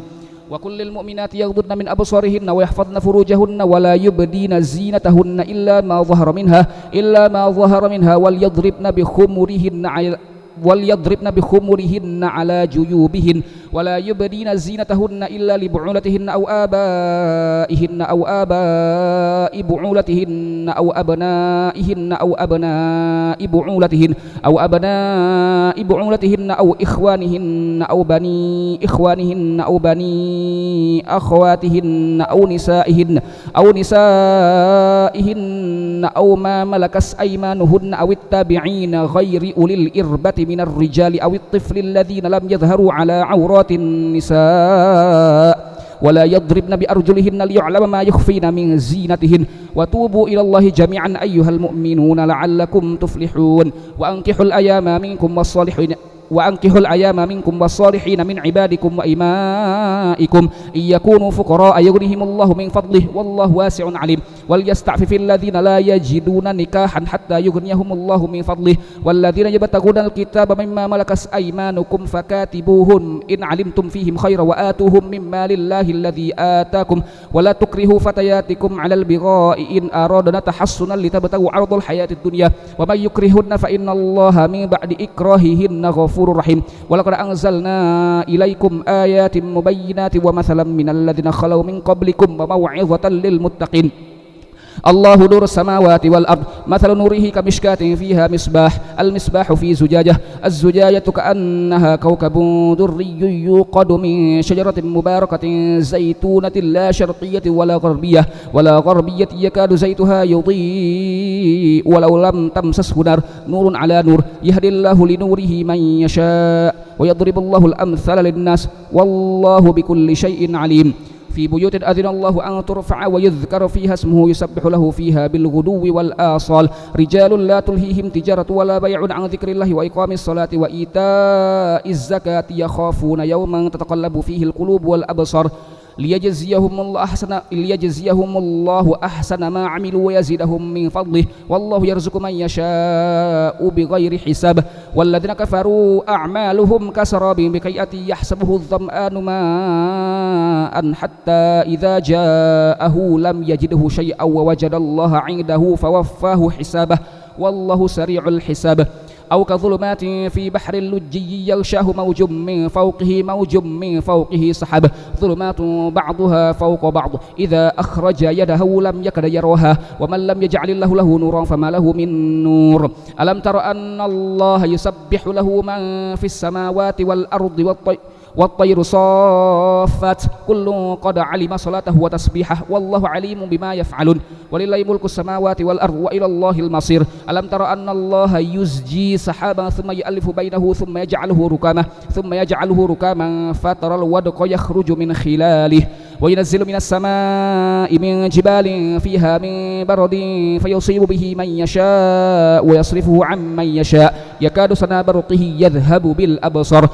وقل للمؤمنات يغضضن من أبصارهن ويحفظن فروجهن ولا يبدين زينتهن إلا ما ظهر منها وليضربن بخمرهن وليضربن بخمرهن على جيوبهن ولا يبدين زينتهن إلا لبعولتهن أو آبائهن أو آباء بعولتهن أو أبنائهن أو أبناء بعولتهن أو أبناء بعولتهن أو إخوانهن أو بني إخوانهن أو بني أخواتهن أو نسائهن أو ما ملكت أيمانهن أو التابعين غير أولي الإربة من الرجال أو الطفل الذين لم يظهروا على عورات النساء ولا يضربن بأرجلهن ليعلم ما يخفين من زينتهن وتوبوا إلى الله جميعا أيها المؤمنون لعلكم تفلحون وأنكحوا الأيام منكم والصالحين من عبادكم وإمائكم إن يكونوا فقراء يغنيهم الله من فضله والله واسع عليم وليستعفف الذين لا يجدون نكاحا حتى يغنيهم الله من فضله والذين يبتغون الكتاب مما ملكت أيمانكم فكاتبوهم إن علمتم فيهم خيرا وآتوهم من مال الله الذي آتاكم ولا تكرهوا فتياتكم على البغاء إن أرادنا تحصنا لتبتغوا عرض الحياة الدنيا ومن يكرهن فإن الله من بعد إكراههن غفور رحيم ولقد أنزلنا إليكم آيات مبينات ومثلا من الذين خلوا من قبلكم وموعظة للمتقين الله نور السماوات والأرض مثل نوره كمشكاة فيها المصباح في زجاجة الزجاجة كأنها كوكب دري يوقد من شجرة مباركة زيتونة لا شرقية ولا غربية يكاد زيتها يضيء ولو لم تمسسه نور على نور يهدي الله لنوره من يشاء ويضرب الله الأمثال للناس والله بكل شيء عليم في بيوت أذن الله أن ترفع ويذكر فيها اسمه يسبح له فيها بالغدو والآصال رجال لا تلهيهم تجارة ولا بيع عن ذكر الله وإقام الصلاة وإيتاء الزكاة يخافون يوما تتقلب فيه القلوب والأبصار ليجزيهم الله أحسن ما عملوا ويزيدهم من فضله والله يرزق من يشاء بغير حساب والذين كفروا أعمالهم كسراب بقيعة يحسبه الظمآن ماء حتى إذا جاءه لم يجده شيئا ووجد الله عنده فوفاه حسابه والله سريع الحساب أو كظلمات في بحر لجي يغشاه موج من فوقه سحاب ظلمات بعضها فوق بعض إذا أخرج يده لم يكد يراها ومن لم يجعل الله له نورا فما له من نور ألم تر أن الله يسبح له من في السماوات والأرض والطير صافات كل قد علم صلاته وتسبيحه والله عليم بما يفعلون ولله ملك السماوات والأرض وإلى الله المصير ألم تر أن الله يزجي سحابا ثم يألف بينه ثم يجعله ركاما فترى الودق يخرج من خلاله وينزل من السماء من جبال فيها من برد فيصيب به من يشاء ويصرفه عن من يشاء يكاد سنا برقه يذهب بالأبصار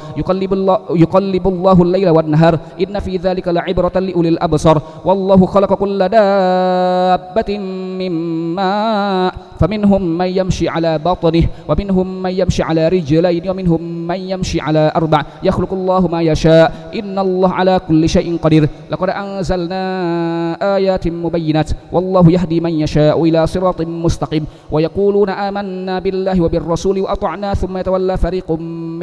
يقلب الله الليل والنهار إن في ذلك لعبرة لأولي الأبصار والله خلق كل دابة من ماء فمنهم من يمشي على بطنه ومنهم من يمشي على رجلين ومنهم من يمشي على أربع يخلق الله ما يشاء إن الله على كل شيء قدير لقد أنزلنا آيات مبينات والله يهدي من يشاء إلى صراط مستقيم ويقولون آمنا بالله وبالرسول وأطعنا ثم يتولى فريق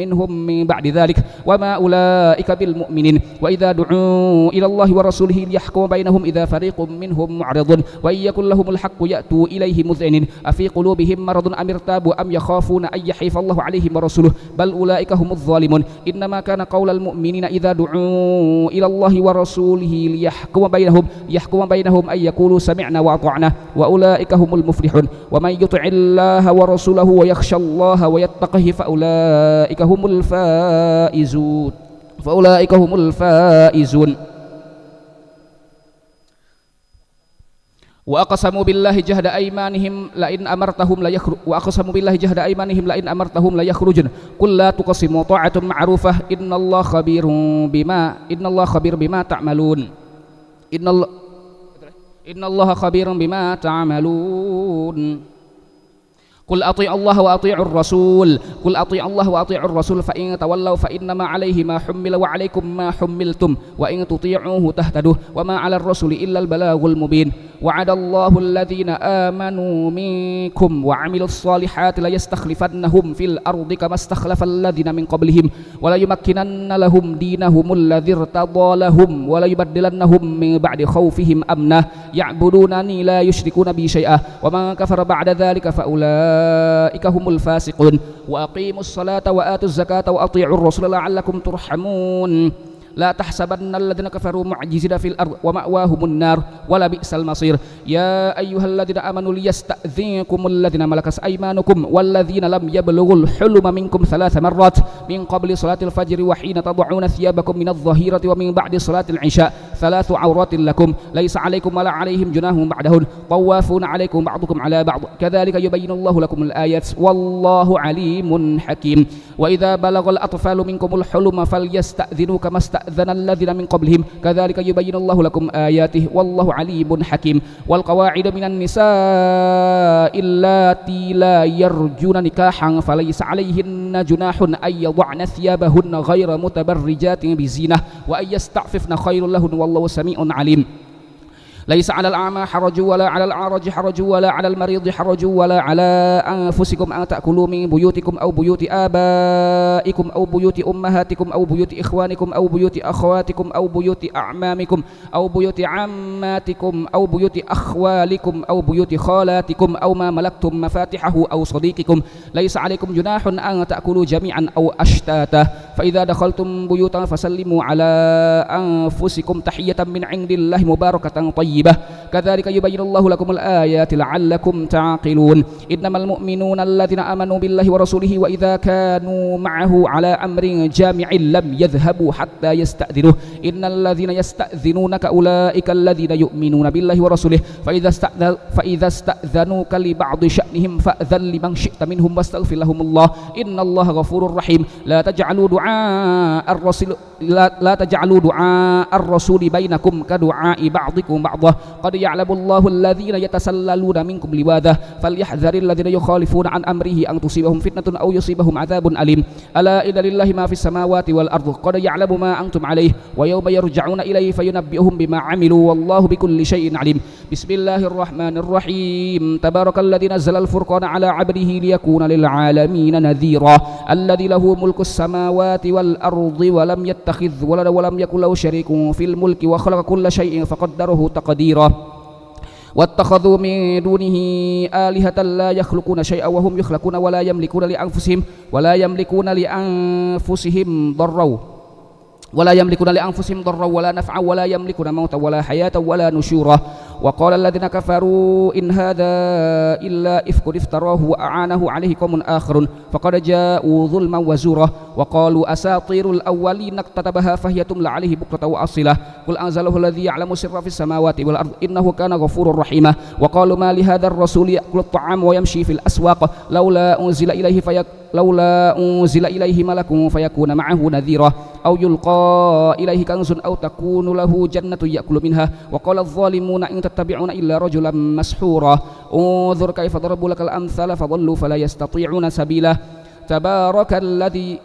منهم من بعد ذلك وما أولئك بالمؤمنين وإذا دعوا إلى الله ورسوله ليحكم بينهم إذا فريق منهم معرضون وإن يكن لهم الحق يأتوا إليه مذعنين أفي قلوبهم مرض أم ارتابوا أم يخافون أن يحيف الله عليهم ورسوله بل أولئك هم الظالمون إنما كان قول المؤمنين إذا دعوا إلى الله ورسوله ليحكم بينهم أن يقولوا سمعنا وأطعنا وأولئك هم المفلحون ومن يطع الله ورسوله ويخشى الله ويتقه فأولئك هم الفائزون وأقسموا بالله جهد أيمانهم لئن أمرتهم ليخرجن قل لا تقسموا طاعة معروفة إن الله خبير بما تعملون إن الله خبير بما تعملون قل أطيعوا الله وأطيعوا الرسول قل أطيعوا الله وأطيعوا الرسول فإن تولوا فإنما عليه ما حمل وعليكم ما حملتم وإن تطيعوه تهتدوا وما على الرسول إلا البلاغ المبين وعد الله الذين آمنوا منكم وعملوا الصالحات ليستخلفنهم في الأرض كما استخلف الذين من قبلهم وليمكنن لهم دينهم الذي ارتضى لهم وليبدلنهم من بعد خوفهم أمنا يعبدونني لا يشركون بي شيئا ومن كفر بعد ذلك فأولئك هم الفاسقون وأقيموا الصلاة وآتوا الزكاة وأطيعوا الرسول لعلكم ترحمون لا تحسبن الذين كفروا معجزين في الأرض ومأواهم النار ولبئس المصير يا أيها الذين آمنوا ليستأذنكم الذين ملكت أيمانكم والذين لم يبلغوا الحلم منكم 3 مرات من قبل صلاة الفجر وحين تضعون ثيابكم من الظهيرة ومن بعد صلاة العشاء 3 عورات لكم ليس عليكم ولا عليهم جناح بعدهن طوافون عليكم بعضكم على بعض كذلك يبين الله لكم الآيات والله عليم حكيم وإذا بلغ الأطفال منكم الحلم فليستأذنوا كما استأذن الذين من قبلهم كذلك يبين الله لكم آياته والله عليم حكيم والقواعد من النساء اللاتي لا يرجون نكاحا فليس عليهن جناح أن يضعن ثيابهن غير متبرجات بزينة وأن يستعففن خير لهن والله سميع عليم ليس على الأعمى حرج ولا على الأعرج حرج ولا على المريض حرج ولا على أنفسكم أن تأكلوا من بيوتكم أو بيوت آبائكم أو بيوت أمهاتكم أو بيوت إخوانكم أو بيوت أخواتكم أو بيوت أعمامكم أو بيوت عماتكم أو بيوت أخوالكم أو بيوت خالاتكم أو ما ملكتم مفاتحه أو صديقكم ليس عليكم جناح أن تأكلوا جميعا أو أشتاتا فإذا دخلتم بيوتا فسلموا على أنفسكم تحية من عند الله مباركة طيبة كذلك يبين الله لكم الآيات لعلكم تعقلون إنما المؤمنون الذين آمنوا بالله ورسوله وإذا كانوا معه على أمر جامع لم يذهبوا حتى يستأذنوه إن الذين يستأذنونك أولئك الذين يؤمنون بالله ورسوله فإذا استأذنوك لبعض شأنهم فأذن لمن شئت منهم واستغفر لهم الله إن الله غفور رحيم لا تجعلوا دعاء الرسول بينكم كدعاء بعضكم بعضا قد يعلم الله الذين يتسللون منكم لواذا فليحذر الذين يخالفون عن أمره أن تصيبهم فتنة أو يصيبهم عذاب أليم ألا إن لله ما في السماوات والأرض قد يعلم ما أنتم عليه ويوم يرجعون إليه فينبئهم بما عملوا والله بكل شيء عليم بسم الله الرحمن الرحيم تبارك الذي نزل الفرقان على عبده ليكون للعالمين نذيرا الذي له ملك السماوات والأرض ولم يتخذ ولدا ولم يكن له شريك في الملك وخلق كل شيء فقدره تقديرا واتخذوا من دونه آلهة لا يخلقون شيئا وهم يخلقون ولا يملكون لأنفسهم ضرا ولا نفعا ولا يملكون موتا ولا حياة ولا نشورا وقال الذين كفروا إن هذا إلا إفك افتراه وأعانه عليه قوم آخرون فقد جاءوا ظلما وزورا وقالوا أساطير الأولين اكتتبها فهي تملى عليه بكرة وأصيلا قل أنزله الذي يعلم السر في السماوات والأرض إنه كان غفورا رحيما وقالوا ما لهذا الرسول يأكل الطعام ويمشي في الأسواق لولا أنزل إليه ملك فيكون معه نذيرا أو يلقى إليه كنز أو تكون له جنة يأكل منها وقال الظالمون إن تتبعون إلا رجلا مسحورا انظر كيف ضربوا لك الأمثال فضلوا فلا يستطيعون سبيلا تبارك الذي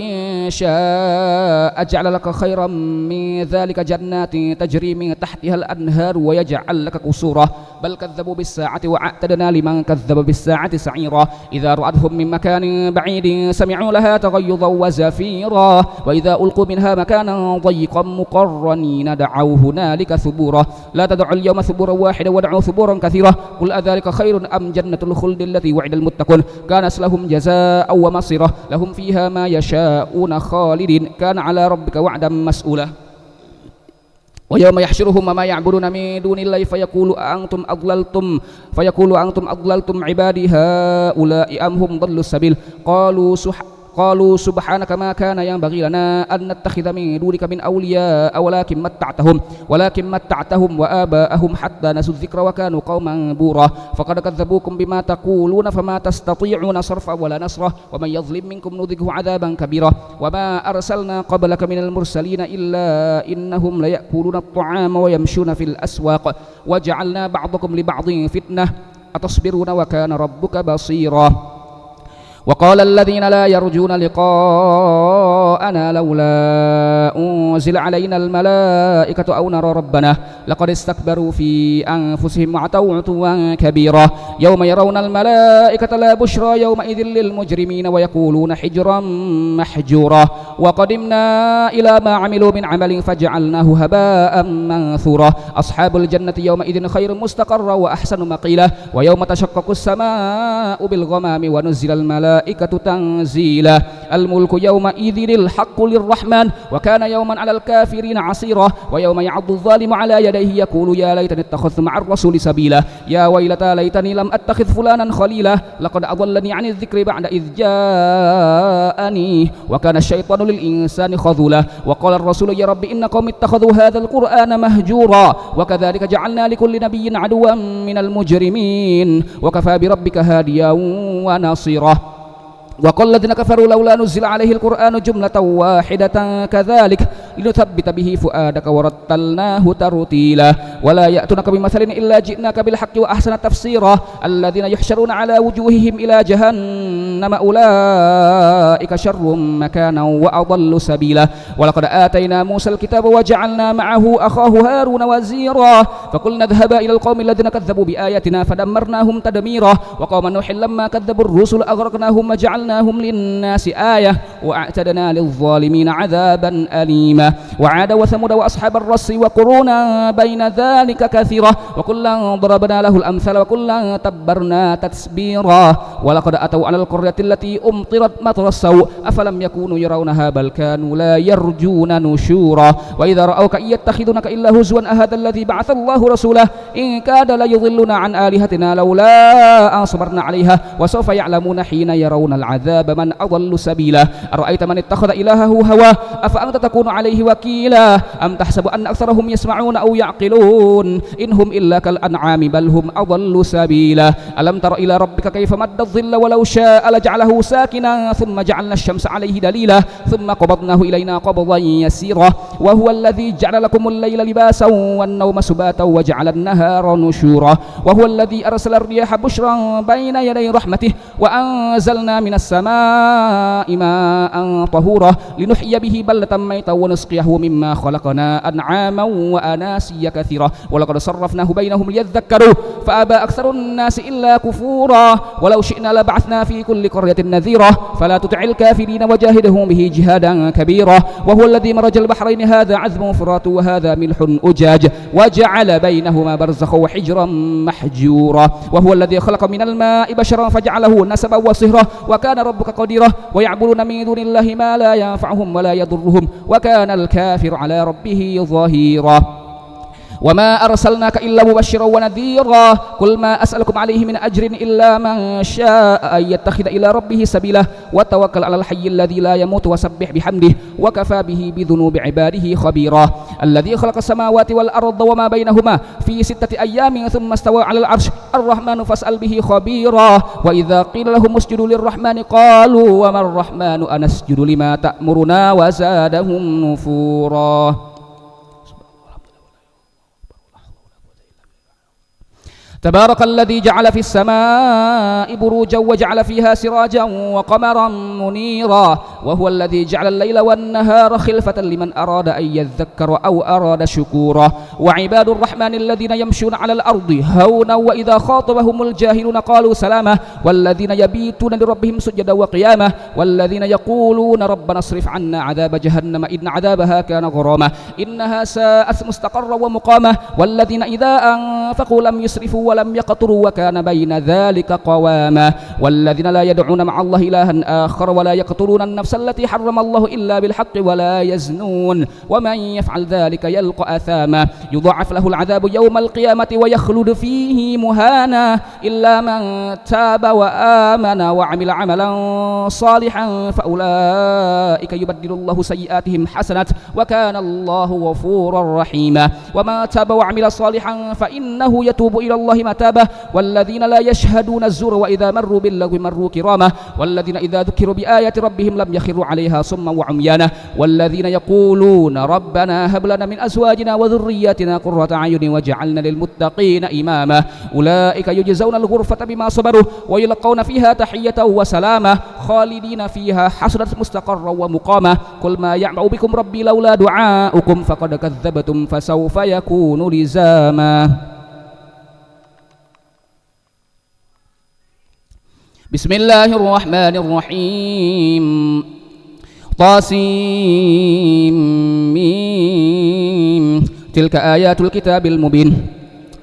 إن شاء جعل لك خيرا من ذلك جنات تجري من تحتها الأنهار ويجعل لك قصورا بل كذبوا بالساعة وأعتدنا لمن كذب بالساعة سعيرا إذا رأتهم من مكان بعيد سمعوا لها تغيظا وزفيرا وإذا ألقوا منها مكانا ضيقا مقرنين دعوا هنالك ثبورا لا تدعوا اليوم ثبورا واحدا ودعوا ثبورا كثيرا قل أذلك خير أم جنة الخلد التي وعد المتقون كانت لهم جزاء ومصيرا لهم فيها ما يشاءون خالدين كان على ربك وعدا مسؤولا ويوم يحشرهم وما يعبدون من دون الله فيقول أنتم أضللتم عبادي هؤلاء أم هم ضلوا السبيل قالوا سبحانك ما كان ينبغي لنا أن نتخذ من دونك من أولياء ولكن متعتهم وآباءهم حتى نسوا الذكر وكانوا قوما بورا فقد كذبوكم بما تقولون فما تستطيعون صرفا ولا نصرا ومن يظلم منكم نذقه عذابا كبيرا وما أرسلنا قبلك من المرسلين إلا إنهم ليأكلون الطعام ويمشون في الأسواق وجعلنا بعضكم لبعض فتنة أتصبرون وكان ربك بصيرا وقال الذين لا يرجون لقاءنا لولا أنزل علينا الملائكة أو نرى ربنا لقد استكبروا في أنفسهم وعتوا عتوا كبيرا يوم يرون الملائكة لا بشرى يومئذ للمجرمين ويقولون حجرا محجورا وقدمنا إلى ما عملوا من عمل فجعلناه هباء منثورا أصحاب الجنة يومئذ خير مستقرا وأحسن مقيلا ويوم تشقق السماء بالغمام ونزل الملائكة تنزيلا الملك يومئذ الحق للرحمن وكان يوما على الكافرين عسيرا ويوم يعض الظالم على يديه يقول يا ليتني اتخذت مع الرسول سبيلا يا ويلتى ليتني لم أتخذ فلانا خليلا لقد أضلني عن الذكر بعد إذ جاءني وكان الشيطان للإنسان خذولا وقال الرسول يا رب إن قوم اتخذوا هذا القرآن مهجورا وكذلك جعلنا لكل نبي عدوا من المجرمين وكفى بربك هاديا وناصيرا وقال الذين كفروا لولا نزل عليه القرآن جملة واحدة كذلك لنثبت به فؤادك ورتلناه ترتيلا ولا يأتونك بمثل إلا جئناك بالحق وأحسن تفسيرا الذين يحشرون على وجوههم إلى جهنم أولئك شر مكانا وأضل سبيلا ولقد آتينا موسى الكتاب وجعلنا معه أخاه هارون وزيرا فقلنا اذهبا إلى القوم الذين كذبوا بآياتنا فدمرناهم تدميرا وقوم نوح لما كذبوا الرسل أغرقناهم وجعلناهم للناس آية وأعتدنا للظالمين عذابا أليما وعاد وثمود وأصحاب الرس وقرونا بين ذلك كثيرا وكلا ضربنا له الأمثال وكلا تبرنا تتسبيرا ولقد أتوا على القرية التي أمطرت مطر السوء أفلم يكونوا يرونها بل كانوا لا يرجون نشورا وإذا رأوك إن يتخذونك إلا هزوا أهذا الذي بعث الله رسوله إن كاد ليضلنا عن آلهتنا لولا أن صبرنا عليها وسوف يعلمون حين يرون العذاب من أضل سبيلا أرأيت من اتخذ إلهه هواه أفأنت تكون عليه وكيلا أم تحسب أن أكثرهم يسمعون أو يعقلون إن هم إلا كالأنعام بل هم أضل سبيلا ألم تر إلى ربك كيف مد الظل ولو شاء لجعله ساكنا ثم جعلنا الشمس عليه دليلا ثم قبضناه إلينا قبضا يسيرا وهو الذي جعل لكم الليل لباسا والنوم سباتا وجعل النهار نشورا وهو الذي أرسل الرياح بشرا بين يدي رحمته وأنزلنا من السماء ماء طهورا لنحيي به بلدة ميتا ونسقيه مما خلقنا أنعاما وأناسيا كثيرا ولقد صرفناه بينهم ليذكروا فأبى أكثر الناس إلا كفورا ولو شئنا لبعثنا في كل قرية نذيرا فلا تطع الكافرين وجاهدهم به جهادا كبيرا وهو الذي مرج البحرين هذا عذب فرات وهذا ملح أجاج وجعل بينهما برزخا وحجرا محجورا وهو الذي خلق من الماء بشرا فجعله نسبا وصهرا وكان ربك قديرا ويعبدون من دون الله ما لا ينفعهم ولا يضرهم وكان الكافر على ربه ظهيرا وما أرسلناك إلا مبشرا ونذيرا قل ما أسألكم عليه من أجر إلا من شاء أن يتخذ إلى ربه سبيلا وتوكل على الحي الذي لا يموت وسبح بحمده وكفى به بذنوب عباده خبيرا الذي خلق السماوات والأرض وما بينهما في 6 أيام ثم استوى على العرش الرحمن فاسأل به خبيرا وإذا قيل لهم اسجدوا للرحمن قالوا وما الرحمن أنسجد لما تأمرنا وزادهم نفورا تبارك الذي جعل في السماء بروجا وجعل فيها سراجا وقمرا منيرا وهو الذي جعل الليل والنهار خلفة لمن أراد أن يذكر أو أراد شكورا وعباد الرحمن الذين يمشون على الأرض هونا وإذا خاطبهم الجاهلون قالوا سلاما والذين يبيتون لربهم سجدا وقياما والذين يقولون ربنا اصرف عنا عذاب جهنم إن عذابها كان غراما إنها ساءت مستقرا ومقاما والذين إذا أنفقوا لم يسرفوا ولم يقتروا وكان بين ذلك قواما والذين لا يدعون مع الله إلها آخر ولا يقتلون النفس التي حرم الله إلا بالحق ولا يزنون ومن يفعل ذلك يلقى أثاما يضاعف له العذاب يوم القيامة ويخلد فيه مهانا إلا من تاب وآمن وعمل عملا صالحا فأولئك يبدل الله سيئاتهم حسنات وكان الله غفورا رحيما وما تاب وعمل صالحا فإنه يتوب إلى الله متابا والذين لا يشهدون الزور وإذا مروا باللغو مروا كراما والذين إذا ذكروا بآيات ربهم لم يخروا عليها صما وعميانا والذين يقولون ربنا هب لنا من أزواجنا وذرياتنا قرة أعين واجعلنا للمتقين إماما أولئك يجزون الغرفة بما صبروا ويلقون فيها تحية وسلاما خالدين فيها حسنت مستقرا ومقاما قل ما يعبأ بكم ربي لولا دعاؤكم فقد كذبتم فسوف يكون لزاما. بسم الله الرحمن الرحيم طاسيم تلك آيات الكتاب المبين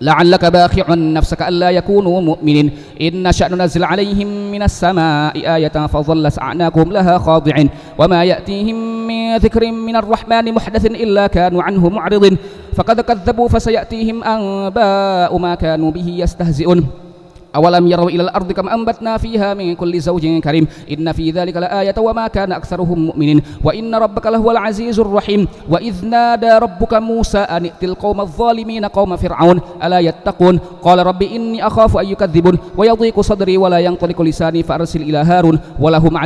لعلك باخع نفسك ألا يكونوا مؤمنين إن نشأ ننزل عليهم من السماء آية فظلت أعناقهم لها خاضعين وما يأتيهم من ذكر من الرحمن محدث إلا كانوا عنه معرضين فقد كذبوا فسيأتيهم أنباء ما كانوا به يستهزئون أولم يروا إلى الأرض كم أنبتنا فيها من كل زوج كريم إن في ذلك لآية وما كان أكثرهم مؤمنين وإن ربك لهو العزيز الرحيم وإذ نادى ربك موسى أن ائت القوم الظالمين قوم فرعون ألا يتقون قال رب إني أخاف أن يكذبون ويضيق صدري ولا ينطلق لساني فأرسل إلى هارون ولهم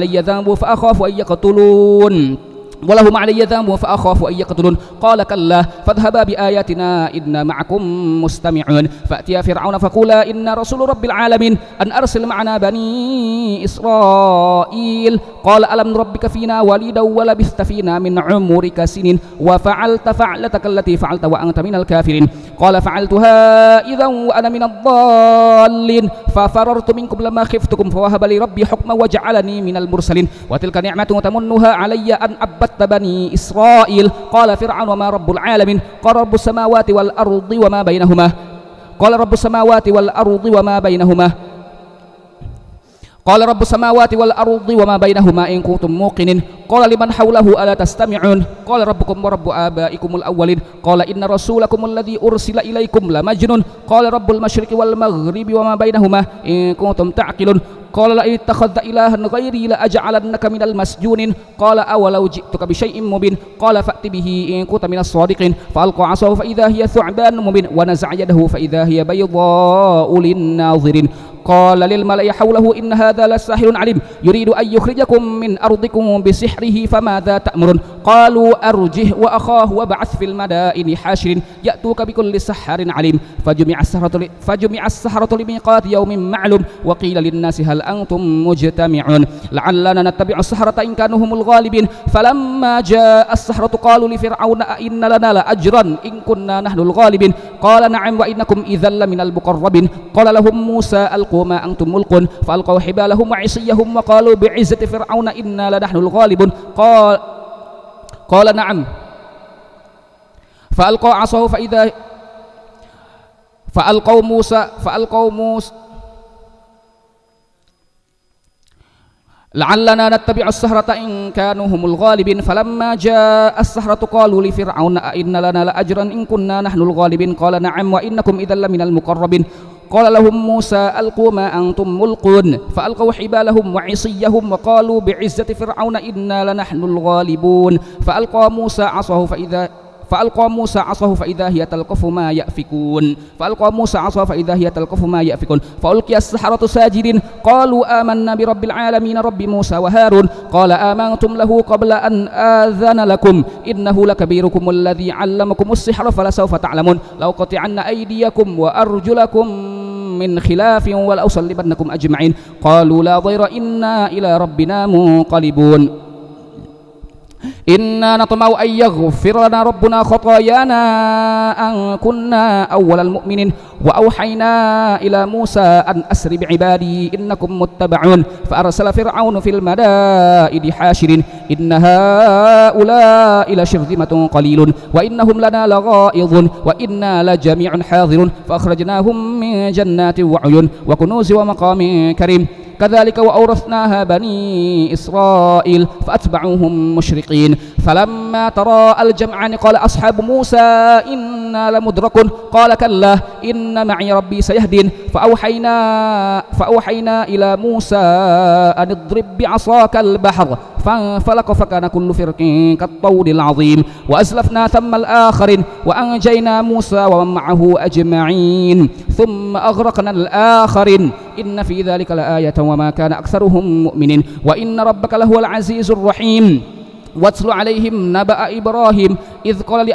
علي ذنب فأخاف أن يقتلون قال كلا فاذهبا بآياتنا إنا معكم مستمعون فأتيا فرعون فقولا إنا رسول رب العالمين أن أرسل معنا بني إسرائيل قال ألم نربك فينا وليدا ولبثت فينا من عمرك سنين وفعلت فعلتك التي فعلت وأنت من الكافرين قال فعلتها إذا وأنا من الضالين ففررت منكم لما خفتكم فوهب لي ربي حكما وجعلني من المرسلين وتلك نعمة تمنها علي أن عبدت بني إسرائيل قال فرعون وما رب العالمين قال رب السماوات والأرض وما بينهما قال رب السماوات وما بينهما إن كنتم موقنين قال لمن حوله ألا تستمعون قال ربكم ورب آبائكم الأولين قال إن رسولكم الذي أرسل إليكم لمجنون قال رب المشرق والمغرب وما بينهما إن كنتم تعقلون قال لئن اتخذت إلها غيري لأجعلنك من المسجونين قال أولو جئتك بشيء مبين قال فأت به إن كنت من الصادقين فألقى عصاه فإذا هي ثعبان مبين ونزع يده فإذا هي بيضاء للناظرين قال للملأ حوله إن هذا لساحر عليم يريد أن يخرجكم من أرضكم بسحره فماذا تأمرون قالوا أرجه وأخاه وابعث في المدائن حاشرين يأتوك بكل سحار عليم فجمع السحرة لميقات يوم معلوم وقيل للناس هل أنتم مجتمعون لعلنا نتبع السحرة إن كانوا هم الغالبين فلما جاء السحرة قالوا لفرعون أئن لنا لأجرا إن كنا نحن الغالبين قال نعم وإنكم إذا لمن المقربين قال لهم موسى ألقوا ما أنتم ملقون فألقوا حبالهم وعصيهم وقالوا بعزة فرعون إنا لنحن الغالبون قال نعم فألقوا موسى لعلنا نتبع السحرة إن كانوا هم الغالبين فلما جاء السحرة قالوا لفرعون أئن لنا لأجرا إن كنا نحن الغالبين قال نعم وإنكم إذا لمن المقربين قال لهم موسى ألقوا ما أنتم ملقون فألقوا حبالهم وعصيهم وقالوا بعزة فرعون إنا لنحن الغالبون فألقى موسى عصاه فإذا هي تلقف ما يأفكون فألقي السحرة ساجدين قالوا آمنا برب العالمين رب موسى وهارون قال آمنتم له قبل أن آذن لكم إنه لكبيركم الذي علمكم السحر فلسوف تعلمون لأقطعن أيديكم وأرجلكم من خلاف ولأصلبنكم أجمعين قالوا لا ضير إنا إلى ربنا منقلبون إنا نطمع أن يغفر لنا ربنا خطايانا أن كنا أول المؤمنين وأوحينا إلى موسى أن أسر بعبادي إنكم متبعون فأرسل فرعون في المدائن حاشرين إن هؤلاء لشرذمة قليلون وإنهم لنا لغائظون وإنا لجميع حاذرون فأخرجناهم من جنات وعيون وكنوز ومقام كريم كذلك وأورثناها بني إسرائيل فأتبعوهم مشرقين فلما تراءى الجمعان قال أصحاب موسى إنا لمدركون قال كلا إن معي ربي سيهدين فأوحينا إلى موسى أن اضرب بعصاك البحر فانفلق فكان كل فرق كالطود العظيم وأزلفنا ثم الآخرين وأنجينا موسى ومن معه أجمعين ثم أغرقنا الآخرين إن في ذلك لآية وما كان أكثرهم مؤمنين وإن ربك لهو العزيز الرحيم واتل عليهم نبأ إبراهيم إذ قال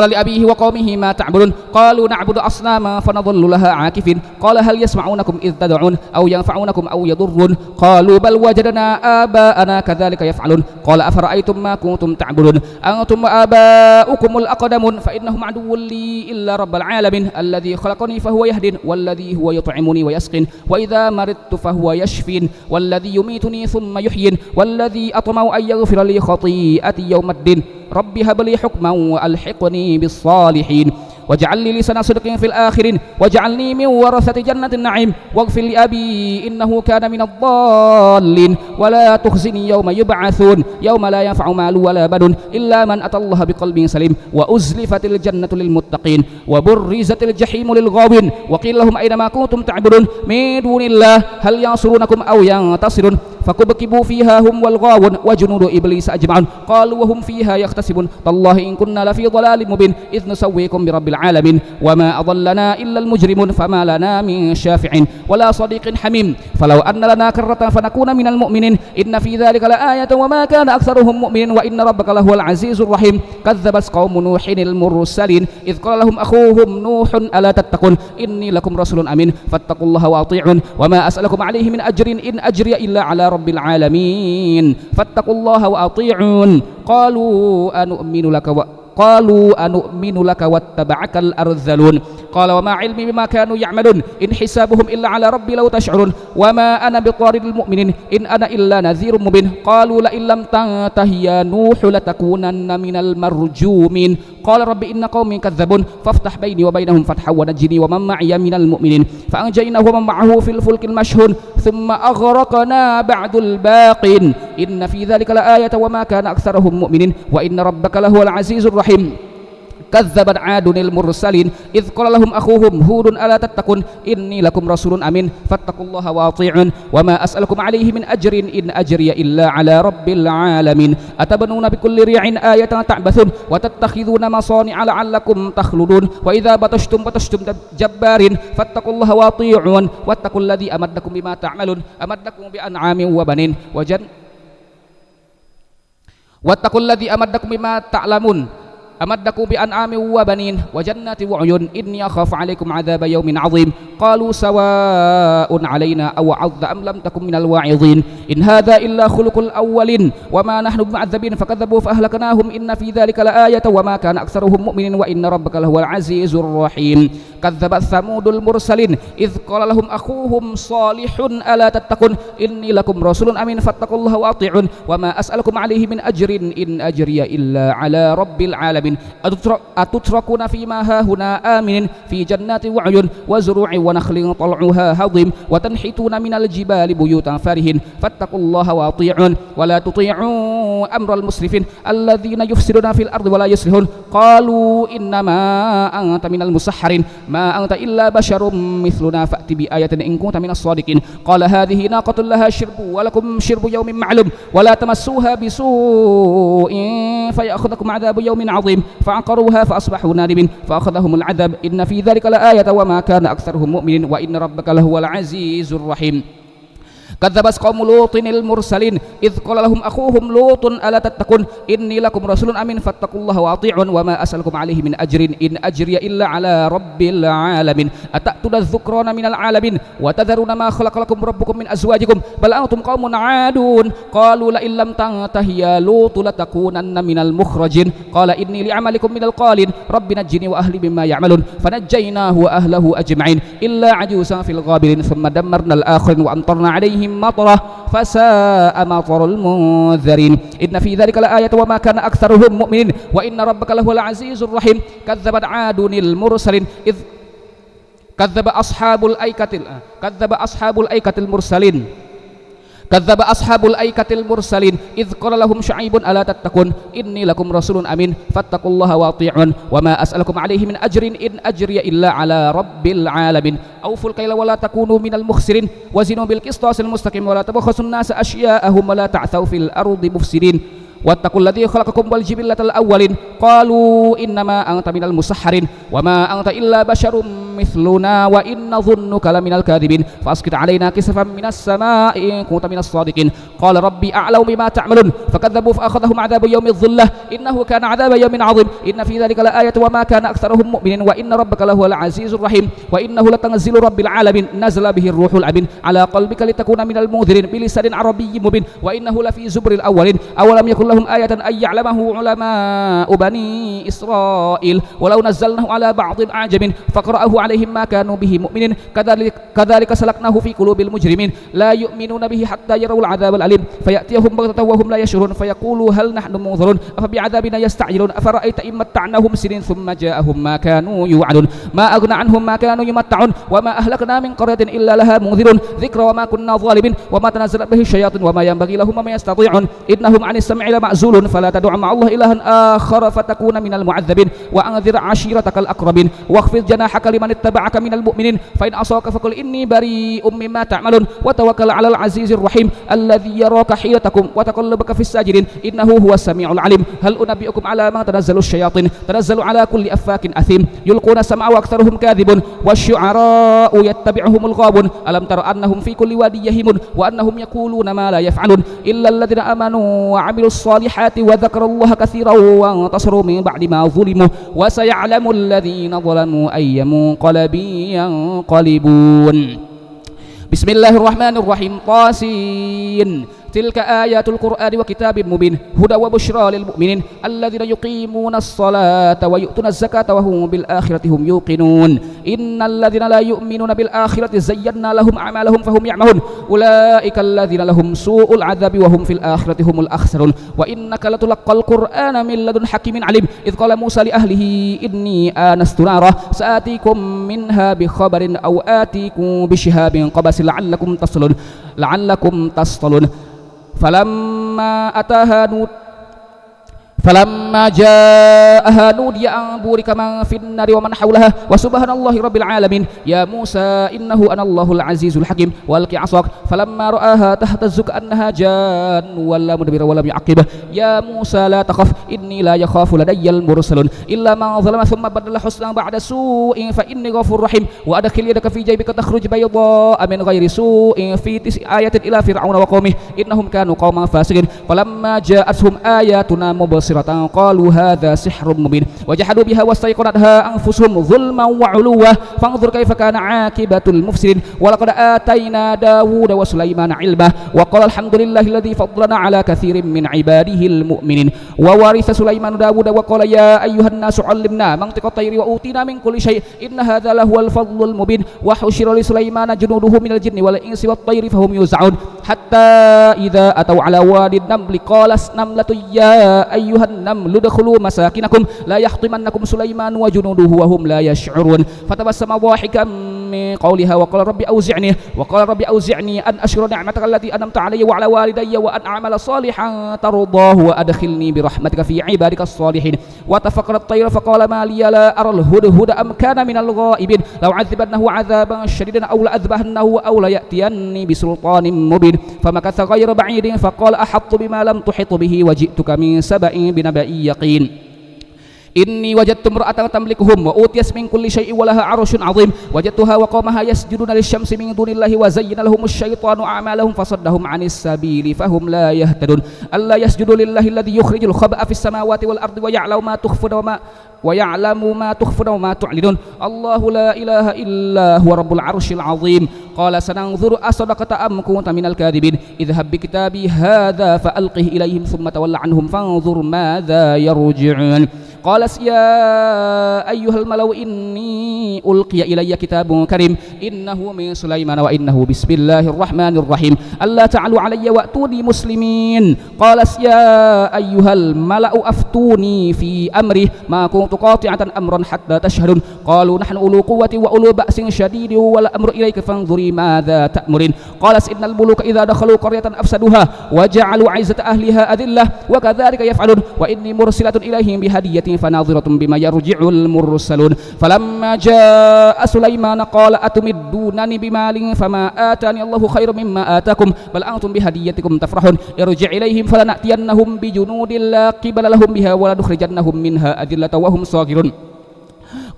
لأبيه وقومه ما تعبدون قالوا نعبد أصناما فنظل لها عاكفين قال هل يسمعونكم إذ تدعون أو ينفعونكم أو يضرون قالوا بل وجدنا آباءنا كذلك يفعلون قال أفرأيتم ما كنتم تعبدون أنتم وآباؤكم الأقدمون فإنهم عدو لي إلا رب العالمين الذي خلقني فهو يهدين والذي هو يطعمني ويسقين وإذا مرضت فهو يشفين والذي يميتني ثم يحيين والذي أطمع أن يغفر لي خطيئتي يوم الدين رب هب لي حكما وألحقني بالصالحين واجعل لي لسان صدق في الآخرين واجعلني من ورثة جنة النعيم واغفر لأبي إنه كان من الضالين ولا تخزني يوم يبعثون يوم لا ينفع مال ولا بنون إلا من أتى الله بقلب سليم وأزلفت الجنة للمتقين وبرزت الجحيم للغاوين وقيل لهم أينما كنتم تعبدون من دون الله هل ينصرونكم أو ينتصرون فكبكبوا فيها هم والغاوون وجنود إبليس أجمعون قالوا وهم فيها يختصمون تالله إن كنا لفي ضلال مبين إذ نسويكم برب العالمين وما أضلنا إلا المجرمون فما لنا من شافع ولا صديق حميم فلو أن لنا كرة فنكون من المؤمنين إن في ذلك لآية وما كان أكثرهم مؤمنين وإن ربك لهو العزيز الرحيم كذبت قوم نوح المرسلين إذ قال لهم أخوهم نوح ألا تتقون إني لكم رسول أمين فاتقوا الله وأطيعون وما أسألكم عليه من أجر إن أجري إلا على رب العالمين فاتقوا الله وأطيعون قالوا أنؤمن لك واتبعك الأرذلون قال وما علمي بما كانوا يعملون إن حسابهم إلا على ربي لو تشعرون وما أنا بطارد المؤمنين إن أنا إلا نذير مبين قالوا لئن لم تنته يا نوح لتكونن من المرجومين قال رب إن قومي كذبون فافتح بيني وبينهم فتحا ونجني ومن معي من المؤمنين فأنجيناه ومن معه في الفلك المشحون ثم أغرقنا بعد الباقين إن في ذلك لآية وما كان أكثرهم مؤمنين وإن ربك لهو العزيز الرحيم كذبت عاد المرسلين إذ قال لهم أخوهم هود ألا تتقون إني لكم رسول أمين فاتقوا الله وأطيعون وما أسألكم عليه من أجر إن أجري إلا على رب العالمين أتبنون بكل ريع آية تعبثون وتتخذون مصانع لعلكم تخلدون وإذا بطشتم جبارين فاتقوا الله وأطيعون واتقوا الذي أمدكم بما تعملون أمدكم بأنعام وبنين واتقوا الذي أمدكم بما تعلمون أمدكم بأنعام وبنين وجنات وعيون إني أخاف عليكم عذاب يوم عظيم قالوا سواء علينا أوعظت أم لم تكن من الواعظين إن هذا إلا خلق الأولين وما نحن بمعذبين فكذبوا فأهلكناهم إن في ذلك لآية وما كان أكثرهم مؤمنين وإن ربك لهو العزيز الرحيم كذبت ثمود المرسلين إذ قال لهم أخوهم صالح ألا تتقون إني لكم رسول أمين فاتقوا الله وأطيعون وما أسألكم عليه من أجر إن أجري إلا على رب العالمين أتتركون فيما هاهنا آمن في جنات وعيون وزروع ونخل طلعها هضيم وتنحتون من الجبال بيوتا فارهين فاتقوا الله وأطيعون ولا تطيعوا أمر المسرفين الذين يفسدون في الأرض ولا يصلحون قالوا إنما أنت من المسحرين ما أنت إلا بشر مثلنا فأت بآية إن كنت من الصادقين قال هذه ناقة لها شرب ولكم شرب يوم معلوم ولا تمسوها بسوء فيأخذكم عذاب يوم عظيم فعقروها فأصبحوا نادمين فأخذهم العذاب إن في ذلك لآية وما كان أكثرهم مؤمنين وإن ربك لهو العزيز الرحيم كذبت قوم لوط المرسلين إذ قال لهم أخوهم لوط ألا تتقون إني لكم رسول أمين فاتقوا الله وأطيعون وما أسألكم عليه من أجر إن أجري إلا على رب العالمين أتأتون الذكران من العالمين وتذرون ما خلق لكم ربكم من أزواجكم بل أنتم قوم عادون قالوا لئن لم تنته يا لوط لتكونن من المخرجين قال إني لعملكم من القالين رب نجني وأهلي مما يعملون فنجيناه وأهله أجمعين إلا عجوزا في الغابرين ثم دمرنا الآخرين وأمطرنا عليهم مطرة فساء مطر المنذرين إن في ذلك لآية وما كان أكثرهم مؤمنين وإن ربك لهو العزيز الرحيم كذبت عاد المرسلين kadzdzaba ashabul aikatil mursalin idz qala lahum syu'aibun ala tattaqun inni lakum rasulun amin fattaqullaha wa ati'un wa ma as'alukum alaihi min ajrin in ajriya illa ala rabbil alamin awful kayla wa la takunu minal mukhsirin wazinu bil qistasil mustaqim wa la tabkhasun nasa asya'ahum wa la ta'thaw fil ardi mufsidin wattaqul ladzi khalaqakum wal jibillatal awwalin qalu innama anta minal musahharin wa ma anta illa basyarum mithluna wa inna dhunnuka laminal kadhibin fasqit alaina kisafan minas samaa'i in kunta minas sadiqin qala rabbi a'lamu bima ta'malun fakadzabu fa akhadhahum 'adzabu yawmidh dhullah innahu kana 'adzaba yawmin 'adzim inna fi dhalika laayatan wa ma kana aktsaruhum mu'minin wa inna rabbaka lahuwal 'azizur rahim wa innahu latanzilu rabbil 'alamin nazala bihi ruhul amin ala qalbika litakuna minal munzirin bilisanin arabiyyin mubin wa innahu lafi zubril awwalin awalam yakun lahum ayatan ay ya'lamahu ulama'u bani Israil walau nazzalnahu ala ba'dil a'jamin faqra'ahu alaihim ma kanu bihi mu'minin kadzalika salaknahu fi qulubil mujrimin la yu'minuna bihi hatta yarawul 'adzabal alim fayatiyahum baghtatan wa hum la yash'urun fayaqulu hal nahnu munzarun afa bi'adzabina yasta'jilun afara'aita in matta'nahum sinin thumma ja'ahum ma kanu yu'adun ma aghna 'anhum ma kanu yumatta'un wa ma ahlakna min qaryatin illa laha munzirun dzikra wa ma kunna zalimin wa ma tanazzalat bihi syayatin wa ma yanbaghi lahum wa ma yastati'un innahum 'anis sam'i ma'zulun fala tad'u ma'a Allah ilahan akhar fatakuna minal mu'adzabin wa anzir 'ashiratakal aqrabin wakhfid janahaka liman ittaba'aka minal mu'minin fa in asaka faqul inni bari'um mimma ta'malun wa tawakkal 'alal 'azizir rahim alladzi yaraka hilatakum wa taqallubaka fis sajidin innahu huwas sami'ul 'alim hal unabbi'ukum 'ala ma tanazzalu asyayatin tanazzalu 'ala kulli affakin athim yulquna sam'a wa aktharuhum kadhibun wasyu'ara'u yattabi'uhumul ghabun alam tara annahum fi kulli wadin yahimun wa annahum yaquluna ma la yaf'alun illa alladhina amanu wa 'amilus salihati wa dzakarallaha katsiran wa intasaru min ba'di ma zulimu wa saya'lamul ladzina zalamu ayya munqalabin yanqalibun. Bismillahirrahmanirrahim. Qasin تلك آيات القرآن وكتاب مبين هدى وبشرى للمؤمنين الذين يقيمون الصلاة ويؤتون الزكاة وهم بالآخرة هم يوقنون إن الذين لا يؤمنون بالآخرة زينا لهم أعمالهم فهم يعمهون أولئك الذين لهم سوء العذاب وهم في الآخرة هم الأخسرون وإنك لتلقى القرآن من لدن حكيم عليم إذ قال موسى لأهله إني آنست نارا سآتيكم منها بخبر أو آتيكم بشهاب قبس لعلكم تصطلون فلما جاءها نودي أن بورك من في النار ومن حولها وسبحان الله رب العالمين يا موسى إنه أنا الله العزيز الحكيم والق عصاك فلما رآها تهتز كأنها جان ولا مدبر ولم يعقب يا موسى لا تخف إني لا يخاف لدي المرسلون إلا من ظلم ثم بدل حسنا بعد سوء فإني غفور رحيم وأدخل يدك في جيبك تخرج بيضاء من غير سوء في 9 آيات إلى فرعون وقومه إنهم كانوا قوما فاسقين فلما جاءتهم آياتنا مبصرة قالوا هذا سحر مبين وجحدوا بها واستيقنتها أنفسهم ظلما وعلوا فانظر كيف كان عاقبة المفسدين ولقد آتينا داود وسليمان علما وقال الحمد لله الذي فضلنا على كثير من عباده المؤمنين وورث سليمان داود وقال يا أيها الناس علمنا منطق الطير وأوتينا من كل شيء إن هذا لهو الفضل المبين وحشر لسليمان جنوده من الجن والإنس والطير فهم يوزعون حتى إذا أتوا على وادي النمل قالت نملة يا أيها النمل ادخلوا مساكنكم لا يحطمنكم سليمان وجنوده وهم لا يشعرون فتبسم ضاحكا من قولها وقال ربي أوزعني أن أشكر نعمتك التي أنعمت علي وعلى والدي وأن أعمل صالحا ترضاه وأدخلني برحمتك في عبادك الصالحين وتفقد الطير فقال ما لي لا أرى الهدهد أم كان من الغائبين لو عذبنه عذابا شديدا أو لأذبحنه أو ليأتيني بسلطان مبين فمكث غير بعيد فقال أحط بما لم تحط به وجئتك من سبأ بنبأ يقين إني وجدت امرأة تملكهم وأوتيت من كل شيء ولها عرش عظيم وجدتها وقومها يسجدون للشمس من دون الله وزين لهم الشيطان أعمالهم فصدهم عن السبيل فهم لا يهتدون ألا يسجدوا لله الذي يخرج الخبأ في السماوات والأرض ويعلم ما تخفون وما تعلنون الله لا إله إلا هو رب العرش العظيم قال سننظر أصدقت أم كنت من الكاذبين اذهب بكتابي هذا فألقه إليهم ثم تول عنهم فانظر ماذا يرجعون قال يا أيها الملو إني ألقي إلي كتاب كريم إنه من سليمان وإنه بسم الله الرحمن الرحيم ألا تعلوا علي وأتوني مسلمين قال يا أيها الملأ أفتوني في أمري ما كنت قاطعة أمرا حتى تشهدون قالوا نحن أولو قوة وأولو بأس شديد والأمر إليك فانظري ماذا تأمرين قالت إن الملوك إذا دخلوا قرية أفسدوها وجعلوا عزة أهلها أذلة وكذلك يفعلون وإني مرسلة إليهم بهدية فناظرة بما يرجع المرسلون فلما جاء سليمان قال أتمدونني بمال فما آتاني الله خير مما آتاكم بل أنتم بهديتكم تفرحون ارجع إليهم فلنأتينهم بجنود لا قبل لهم بها ولنخرجنهم منها أذلة وهم صاغرون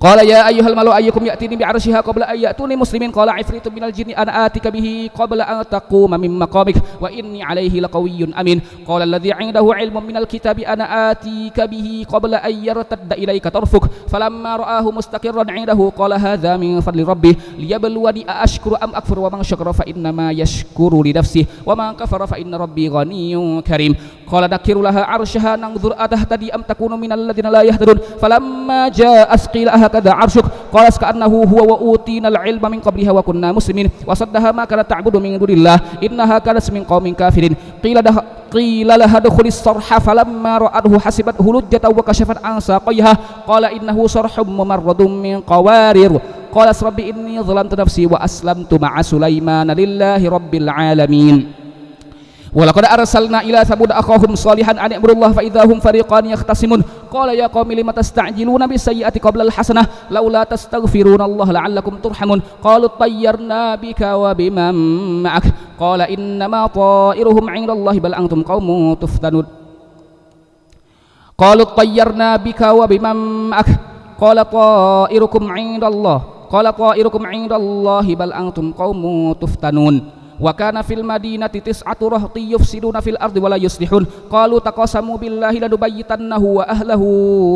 قال يا أيها الملأ أيكم يأتيني بعرشها قبل أن يأتوني مسلمين قال عفريت من الجن أنا آتك به قبل أن تقوم من مقامك وإني عليه لقوي أمين قال الذي عنده علم من الكتاب أنا آتيك به قبل أن يرتد إليك طرفك فلما رآه مستقرا عنده قال هذا من فضل ربي ليبلوني أأشكر أم أكفر ومن شكر فإنما يشكر لنفسه ومن كفر فإن ربي غني كريم قال نكر لها عرشها ننظر أتهتدي أم تكون من الذين لا يهتدون فلما جاء قيل أهكذا عرشك قالت كأنه هو وأوتينا العلم من قبلها وكنا مسلمين وصدها ما كانت تعبد من دون الله إنها كانت من قوم كافرين قيل لها ادخل الصرح فلما رأته حسبته لجة وكشفت عن ساقيها قال إنه صرح ممرد من قوارير قالت رب إني ظلمت نفسي وأسلمت مع سليمان لله رب العالمين ولقد أرسلنا إلى ثمود أخاهم صالحا أن اعبدوا الله فإذا هم فريقان يختصمون قال يا قوم لم تستعجلون بالسيئة قبل الحسنة لولا تستغفرون الله لعلكم ترحمون قالوا اطيرنا بك وبمن معك قال إنما طائرهم عند الله بل أنتم قوم تفتنون قالوا اطيرنا بك وبمن معك قال طائركم عند الله بل أنتم قوم تفتنون وكان في المدينة 9 رهط يفسدون في الأرض ولا يصلحون قالوا تقاسموا بالله لنبيتنه وأهله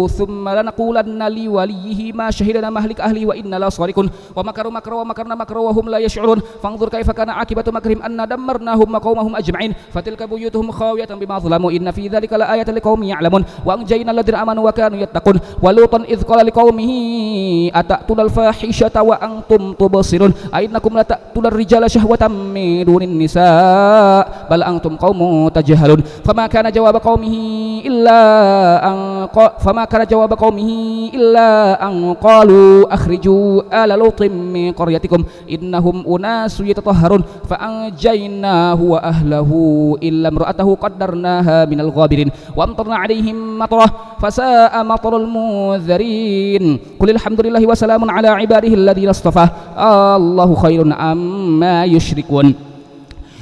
ثم لنقولن لوليه ما شهدنا مهلك أهله وإنا لصادقون ومكروا مكرا ومكرنا مكرا وهم لا يشعرون فانظر كيف كان عاقبة مكرهم أن دمرناهم وقومهم أجمعين فتلك بيوتهم خاوية بما ظلموا إن في ذلك لآية لقوم يعلمون وأنجينا الذين آمنوا وكانوا يتقون ولوطا إذ قال لقومه أتأتون الفاحشة وأنتم تبصرون أئنكم لتأتون الرجال شهوة من دون النساء بل أنتم قوم تجهلون فما كان جواب قومه إلا أن قالوا أخرجوا آل لوط من قريتكم إنهم أناس يتطهرون فأنجيناه وأهله إلا امرأته قدرناها من الغابرين وأمطرنا عليهم مطرة فساء مطر المنذرين قل الحمد لله وسلام على عباده الذين اصطفى الله خير عما يشركون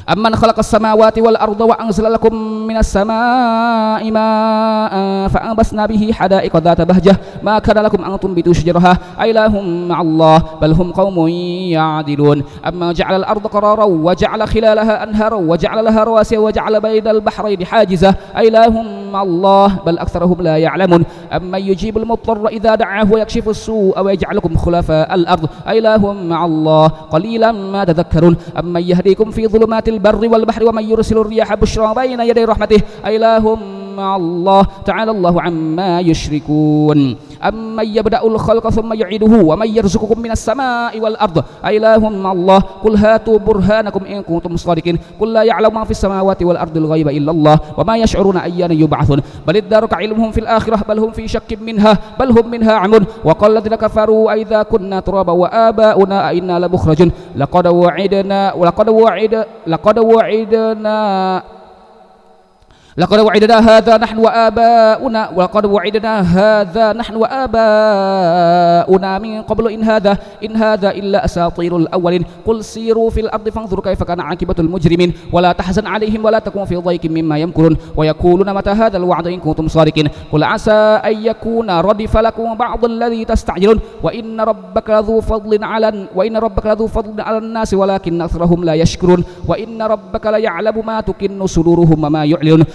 أمن خلق السماوات والأرض وأنزل لكم من السماء ماء فأنبتنا به حدائق ذات بهجة ما كان لكم أن تنبتوا شجرها أإله مع الله بل هم قوم يعدلون أما جعل الأرض قرارا وجعل خلالها أنهارا وجعل لها رواسي وجعل بين البحرين حاجزة أإله مع الله بل أكثرهم لا يعلمون أمن يجيب المضطر إذا دعاه ويكشف السوء ويجعلكم خلفاء الأرض أإله مع الله قليلا ما تذكرون أمن يهديكم في ظلمات البر والبحر ومن يرسل الرياح بشرا بين يدي رحمته أإله مع الله تعالى الله عما يشركون أمن يبدأ الخلق ثم يعيده ومن يرزقكم من السماء والأرض أإله مع الله قل هاتوا برهانكم إن كنتم صادقين قل لا يعلم ما في السماوات والأرض الغيب إلا الله وما يشعرون أيان يبعثون بل ادارك علمهم في الآخرة بل هم في شك منها بل هم منها عمون وقال الذين كفروا أئذا كنا ترابا وآباؤنا أئنا لمخرجون لقد وعدنا هذا نحن وآباؤنا من قبل إن هذا إلا أساطير الأولين قل سيروا في الأرض فانظروا كيف كان عاقبة المجرمين ولا تحزن عليهم ولا تكن في ضيق مما يمكرون ويقولون متى هذا الوعد إن كنتم صادقين قل عسى أن يكون ردف لكم بعض الذي تستعجلون وإن ربك لذو فضل على الناس ولكن أكثرهم لا يشكرون وإن ربك ليعلم ما تكن صدورهم وما يعلنون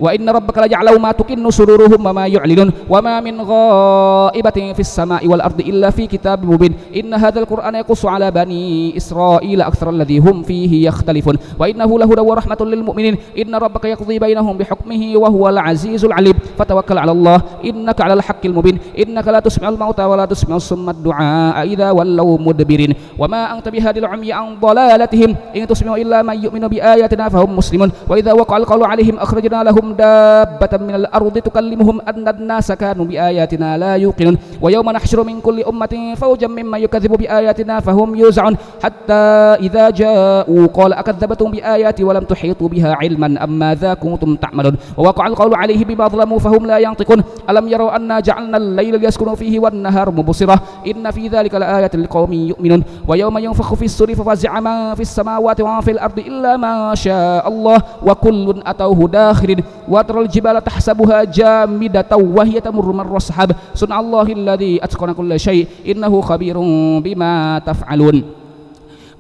wa inna rabbaka la ya'lamu ma tukinnu suduruhum wa ma yu'linun wa ma min ghaibatin fis sama'i wal ardi illa fi kitabim mubin inna hadzal qur'ana yaqussu ala bani israila aktsara alladhi hum fihi yakhtalifun wa innahu lahudan wa rahmatun lil mu'minin inna rabbaka yaqdi bainahum bihukmihi wa huwal azizul alim fatawakkal 'ala Allah innaka 'alal haqqil mubin innaka la tusmi'ul mauta wa la tusmi'us summa ad-du'a idza wallaw mudbirin wa ma anta bihadil 'umyi an dhalalatihim in tusmi'u illa man yu'minu bi ayatina fahum muslimun wa idza waqa'al qawlu 'alaihim akhrajna lahum dabbatan minal ardi tukallimuhum anna an-nasa kanu bi ayatina la yuqinun wa yawma nahsyuru min kulli ummatin fawjan mimman yukadzibu bi ayatina fahum yuz'un hatta idza ja'u qala akadzabtum bi ayati wa lam tuhitu biha 'ilman amma dza kuntum ta'malun wa waqa'al qawlu 'alaihim bima zalamu fahum la yantiqun alam yarau anna ja'alna al-layla liyaskunu fihi wan-nahara mubsira inna fi dzalika laayatin liqaumin yu'minun wa yawma yunfakhu fis-suri fafazi'a man fis samawati wa fil ardi illa ma syaa Allah wa kullun atawhu dakhirin wa taral jibala tahsabuha jamidatan wa hiya tamurru marra sahab sunnallahi alladhi atqana kulla syai' innahu khabirun bima taf'alun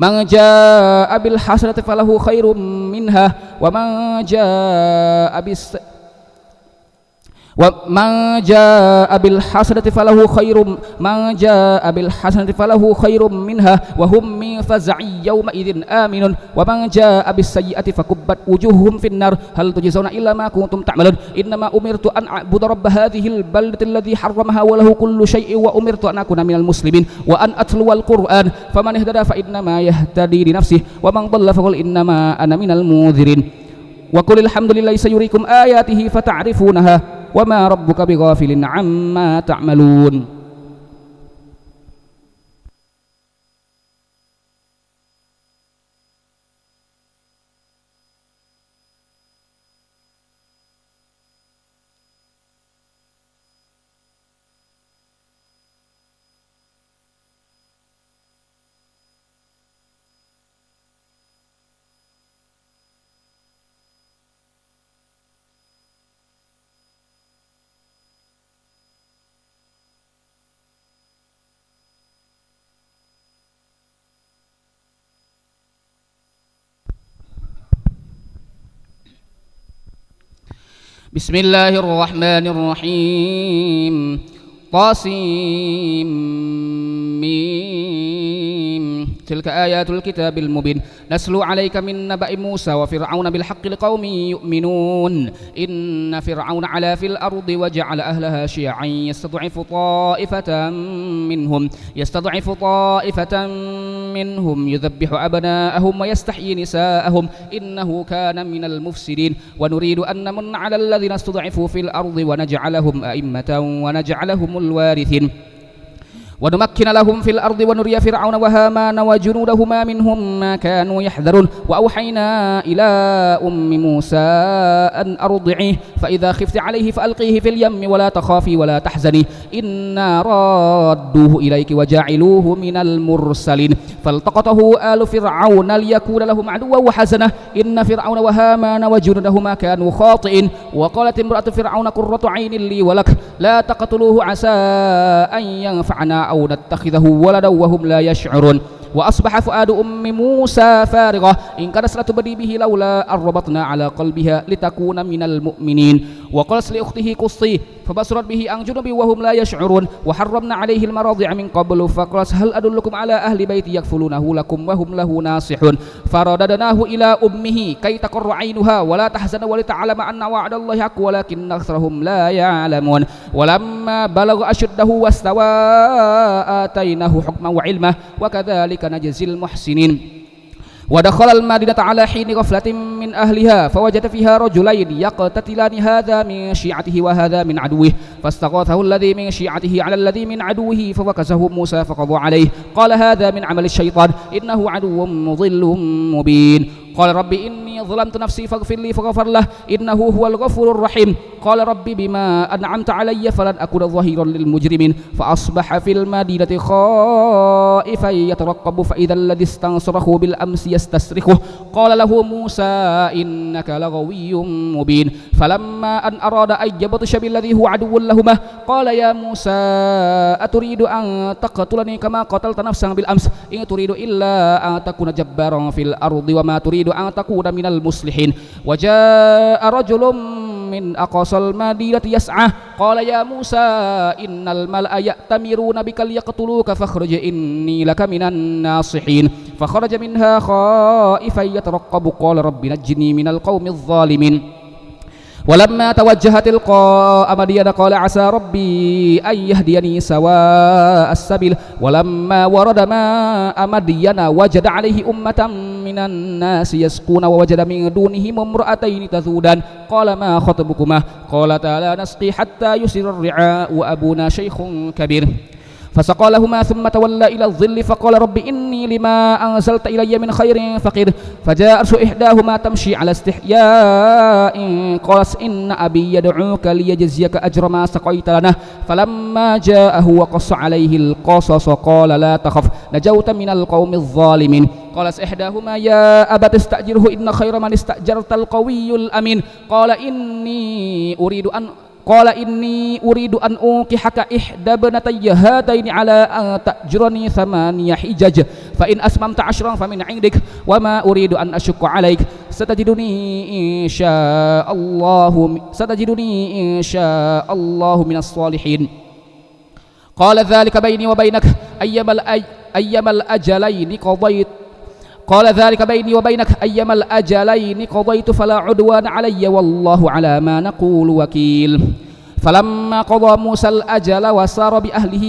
man jaa bil hasanati falahu khairum minha wa man jaa bis ومن جاء بالحسنة فله خير منها وهم من فزع يومئذ آمنون ومن جاء بالسيئة فكبت وجوههم في النار هل تجزون إلا ما كنتم تعملون إنما أمرت أن أعبد رب هذه البلدة الذي حرمها وله كل شيء وأمرت أن أكون من المسلمين وأن أتلو القرآن فمن اهتدى فإنما يهتدي لنفسه ومن ضل فقل إنما أنا من المنذرين وقل الحمد لله سيريكم آياته فتعرفونها وما ربك بغافل عما تعملون بسم الله الرحمن الرحيم طاسيم تلك آيات الكتاب المبين نسلو عليك من نبأ موسى وفرعون بالحق لقوم يؤمنون إن فرعون علا في الأرض وجعل أهلها شيعا يستضعف طائفة منهم يذبح أبناءهم ويستحيي نساءهم إنه كان من المفسدين ونريد أن نمن على الذين استضعفوا في الأرض ونجعلهم أئمة ونجعلهم الوارثين ونمكن لهم في الأرض ونري فرعون وهامان وجنودهما منهم ما كانوا يحذرون وأوحينا إلى أم موسى أن أرضعيه فإذا خفت عليه فألقيه في اليم ولا تخافي ولا تحزني إنا رادوه إليك وجاعلوه من المرسلين فالتقطه آل فرعون ليكون لهم عدوا وحزنة إن فرعون وهامان وجنودهما كانوا خاطئين وقالت امرأة فرعون قرة عين لي ولك لا تقتلوه عسى أن ينفعنا أو نتخذه ولدا وهم لا يشعرون وأصبح فؤاد أم موسى فارغة إن كانت لتبدي به لولا أن ربطنا على قلبها لتكون من المؤمنين وقالت لأخته قصيه فبصرت به عن جنب وهم لا يشعرون وحرمنا عليه المراضع من قبل فقالت هل أدلكم على أهل بيت يكفلونه لكم وهم له ناصحون فرددناه إلى أمه كي تقر عينها ولا تحزن ولتعلم أن وعد الله حق ولكن أكثرهم لا يعلمون ولما بلغ أشده واستوى آتيناه حكما وعلما وكذلك نجزي المحسنين ودخل المدينة على حين غفلة من أهلها فوجد فيها رجلين يقتتلان هذا من شيعته وهذا من عدوه فاستغاثه الذي من شيعته على الذي من عدوه فوكزه موسى فقضى عليه قال هذا من عمل الشيطان إنه عدو مضل مبين قال رب إني ظلمت نفسي فاغفر لي فغفر له إنه هو الغفور الرحيم قال رب بما أنعمت علي فلن أكون ظهيرا للمجرمين فأصبح في المدينة خائفا يترقب فإذا الذي استنصره بالأمس يستصرخه قال له موسى إنك لغوي مبين فلما أن أراد أن يبطش بالذي هو عدو لهما قال يا موسى أتريد أن تقتلني كما قتلت نفسا بالأمس إن تريد إلا أن تكون جبارا في الأرض وما تريد أن تكون من المصلحين وجاء رجل من أقصى المدينة يسعى قال يا موسى إن الملأ يأتمرون بك ليقتلوك فاخرج إني لك من الناصحين فخرج منها خائفا يترقب قال رب نجني من القوم الظالمين ولما توجه تلقاء مدين قال عسى ربي أن يهديني سواء السبيل ولما ورد ماء مدين وجد عليه أمة من الناس يسقون ووجد من دونهم امرأتين تذودان قال ما خطبكما قالتا لا نسقي حتى يصدر الرعاء وأبونا شيخ كبير فسقى لهما ثم تولى إلى الظل فقال رب إني لما أنزلت إلي من خير فقير فجاء أرش إحداهما تمشي على استحياء قالت إن أبي يدعوك ليجزيك أجر ما سقيت لنا فلما جاءه وقص عليه القصص قال لا تخف نجوت من القوم الظالمين قالت إحداهما يا أبت استأجره إن خير من استأجرت القوي الأمين قال إني أريد أن أنكحك إحدى ابنتي هاتين على أن تأجرني 8 حجج فإن أتممت 10 فمن عندك وما أريد أن أشق عليك ستجدني إن شاء الله من الصالحين قال ذلك بيني وبينك أيما الأجلين قضيت فلا عدوان علي والله على ما نقول وكيل فلما قضى موسى الأجل وسار بأهله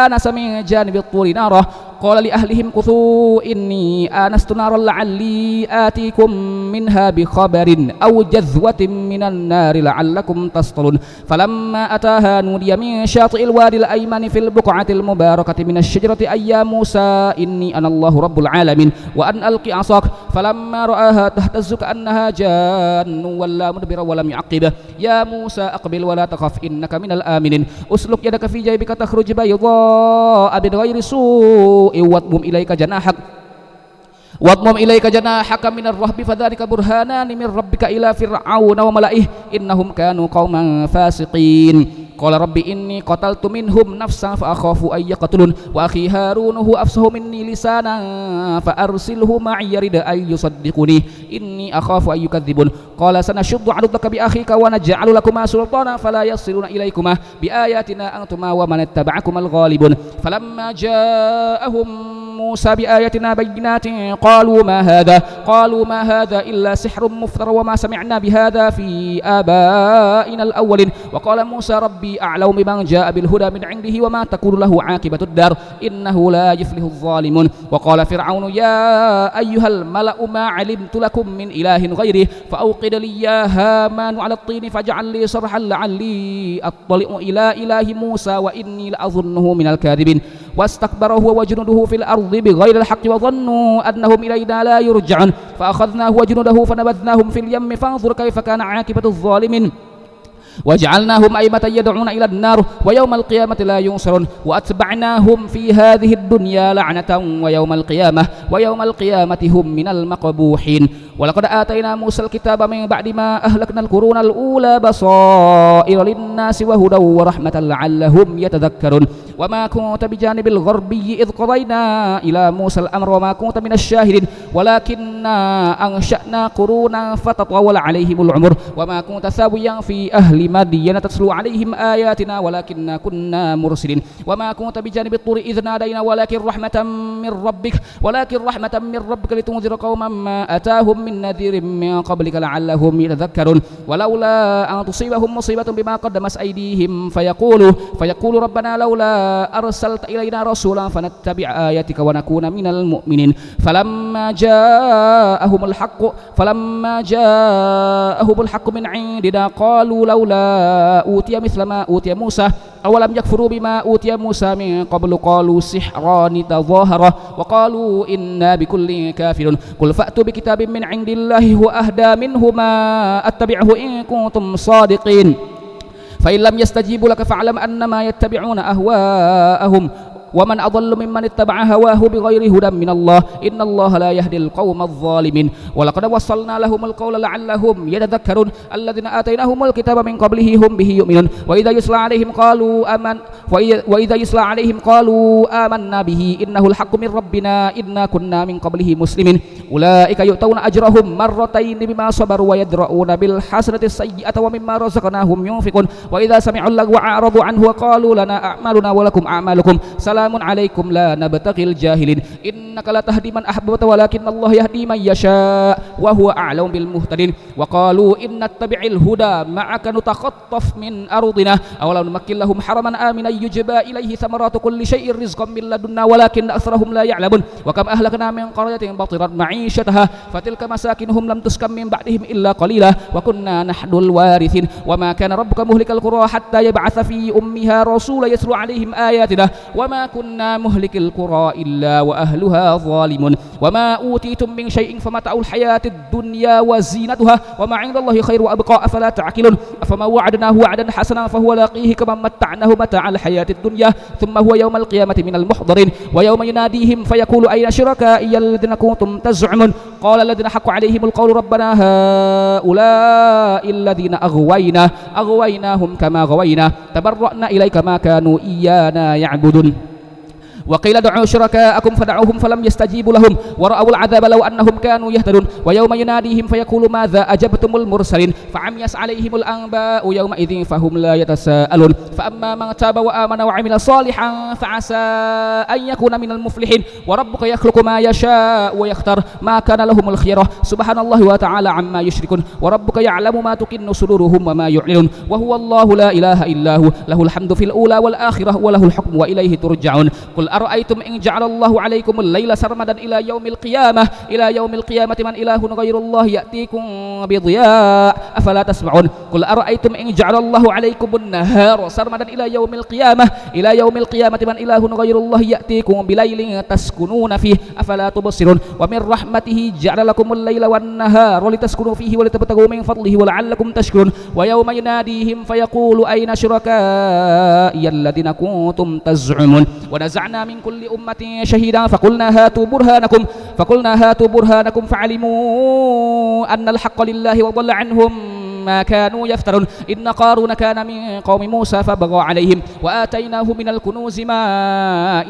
آنس من جانب الطور نارا قال لأهلهم كثوا إني آنست نارا لعلي آتيكم منها بخبر أو جذوة من النار لعلكم تصطلون فلما أتاها نودي من شاطئ الوادي الأيمن في البقعة المباركة من الشجرة أي يا موسى إني أنا الله رب العالمين وأن ألقي عصاك فلما رآها تهتز كأنها جان ولا مدبرا ولم يعقب يا موسى أقبل ولا تخف إنك من الآمنين أسلك يدك في جيبك تخرج بيضاء من غير سوء واضمم إليك جناحك من الرهب فذلك برهانان من ربك إلى فرعون وملئه إنهم كانوا قوما فاسقين قال رب إني قتلت منهم نفسا فأخاف أن يقتلون وأخي هارون هو أفصح مني لسانا فأرسله معي يرد أن يصدقني إني أخاف أن يكذبون قال سنشد عضدك بأخيك ونجعل لكما سلطانا فلا يصلون إليكما بآياتنا أنتما ومن اتبعكما الغالبون فلما جاءهم موسى بآياتنا بينات قالوا ما هذا إلا سحر مفتر وما سمعنا بهذا في آبائنا الأولين وقال موسى ربي أعلم بمن جاء بالهدى من عنده وما تكون له عاقبة الدار إنه لا يفلح الظالمون وقال فرعون يا أيها الملأ ما علمت لكم من إله غيري فأوقد لي يا هامان على الطين فاجعل لي صرحا لعلي أطلع إلى إله موسى وإني لأظنه من الكاذبين واستكبر هو وجنوده في الأرض بغير الحق وظنوا أنهم إلينا لا يرجعون فأخذناه وجنوده فنبذناهم في اليم فانظر كيف كان عاقبة الظالمين وجعلناهم أئمة يدعون إلى النار ويوم القيامة لا ينصرون وأتبعناهم في هذه الدنيا لعنة ويوم القيامة هم من المقبوحين ولقد آتينا موسى الكتاب من بعد ما أهلكنا القرون الأولى بصائر للناس وهدى ورحمة لعلهم يتذكرون وما كنت بجانب الغربي إذ قضينا إلى موسى الأمر وما كنت من الشاهدين ولكننا أنشأنا قرونا فتطول عليهم العمر وما كنت ثاويا في أهل مدين تتلو عليهم آياتنا ولكننا كنا مرسلين وما كنت بجانب الطور إذ نادينا ولكن رحمة من ربك لتنذر قوما ما أتاهم من نذير من قبلك لعلهم يتذكرون ولولا أن تصيبهم مصيبة بما قدمت أيديهم فيقولوا ربنا لولا أرسلت إلينا رسولا فنتبع آياتك ونكون من المؤمنين فلما جاءهم الحق من عندنا قالوا لولا أوتي مثل ما أوتي موسى أولم يكفروا بما أوتي موسى من قبل قالوا سحران تظاهرا وقالوا إنا بكل كافرون قل فأتوا بكتاب من عند الله هو أهدى منهما أتبعه إن كنتم صادقين فإن لم يستجيبوا لك فاعلم أنما يتبعون أهواءهم ومن أضل ممن اتبع هواه بغير هدى من الله إن الله لا يهدي القوم الظالمين ولقد وصلنا لهم القول لعلهم يتذكرون الذين آتيناهم الكتاب من قبله هم به يؤمنون وإذا يتلى عليهم قالوا آمنا به إنه الحق من ربنا إنا كنا من قبله مسلمين أولئك يؤتون أجرهم مرتين بما صبروا ويدرؤون بالحسنة السيئة ومما رزقناهم ينفقون وإذا سمعوا اللغو أعرضوا عنه وقالوا لنا أعمالنا ولكم أعمالكم سلام عليكم لا نبتغي الجاهلين إنك لا تهدي من أحببت ولكن الله يهدي من يشاء وهو أعلم بالمهتدين وقالوا إن نتبع الهدى معك نتخطف من أرضنا أولم نمكن لهم حرما آمنا يجبى إليه ثمرات كل شيء رزقا من لدنا ولكن أكثرهم لا يعلمون وكم أهلكنا من قرية بطرت معيشتها فتلك مساكنهم لم تسكن من بعدهم إلا قليلا وكنا نحن الوارثين وما كان ربك مهلك القرى حتى يبعث في أمها رسولا يتلو عليهم آياتنا وما كنا مهلك القرى إلا وأهلها ظالمون وما أوتيتم من شيء فمتاع الحياة الدنيا وزينتها وما عند الله خير وأبقى أفلا تعقلون أفما وعدناه وعدا حسنا فهو لاقيه كما متعناه متاع الحياة الدنيا ثم هو يوم القيامة من المحضرين ويوم يناديهم فيقول أين شركائي الذين كنتم تزعمون قال الذين حق عليهم القول ربنا هؤلاء الذين أغويناهم كما غوينا تبرأنا إليك ما كانوا إيانا يعبدون وقيل ادعوا شركاءكم فدعوهم فلم يستجيبوا لهم ورأوا العذاب لو أنهم كانوا يهتدون ويوم يناديهم فيقول ماذا أجبتم المرسلين فعميس عليهم الأنباء يومئذ فهم لا يتساءلون فأما من تاب وآمن وعمل صالحا فعسى أن يكون من المفلحين وربك يخلق ما يشاء ويختار ما كان لهم الخيرة سبحان الله وتعالى عما يشركون وربك يعلم ما تكن صدورهم وما يعلنون وهو الله لا إله إلا هو له الحمد في الأولى والآخرة وله الحكم وإليه ترجعون قل أرأيتم إن جعل الله عليكم الليل سرمدا إلى يوم القيامة من إله غير الله يأتيكم بضياء أفلا تسمعون قل أرأيتم إن جعل الله عليكم النهار سرمدا إلى يوم القيامة من إله غير الله يأتيكم بليل تسكنون فيه أفلا تبصرون ومن رحمته جعل لكم الليل والنهار لتسكنوا فيه ولتبتغوا من فضله ولعلكم تشكرون ويوم يناديهم فيقول أين شركائي الذين كنتم تزعمون ونزعنا من كل أمة شهيدا فقلنا هاتوا برهانكم فعلموا أن الحق لله وضل عنهم ما كانوا يفترون إن قارون كان من قوم موسى فبغى عليهم وآتيناه من الكنوز ما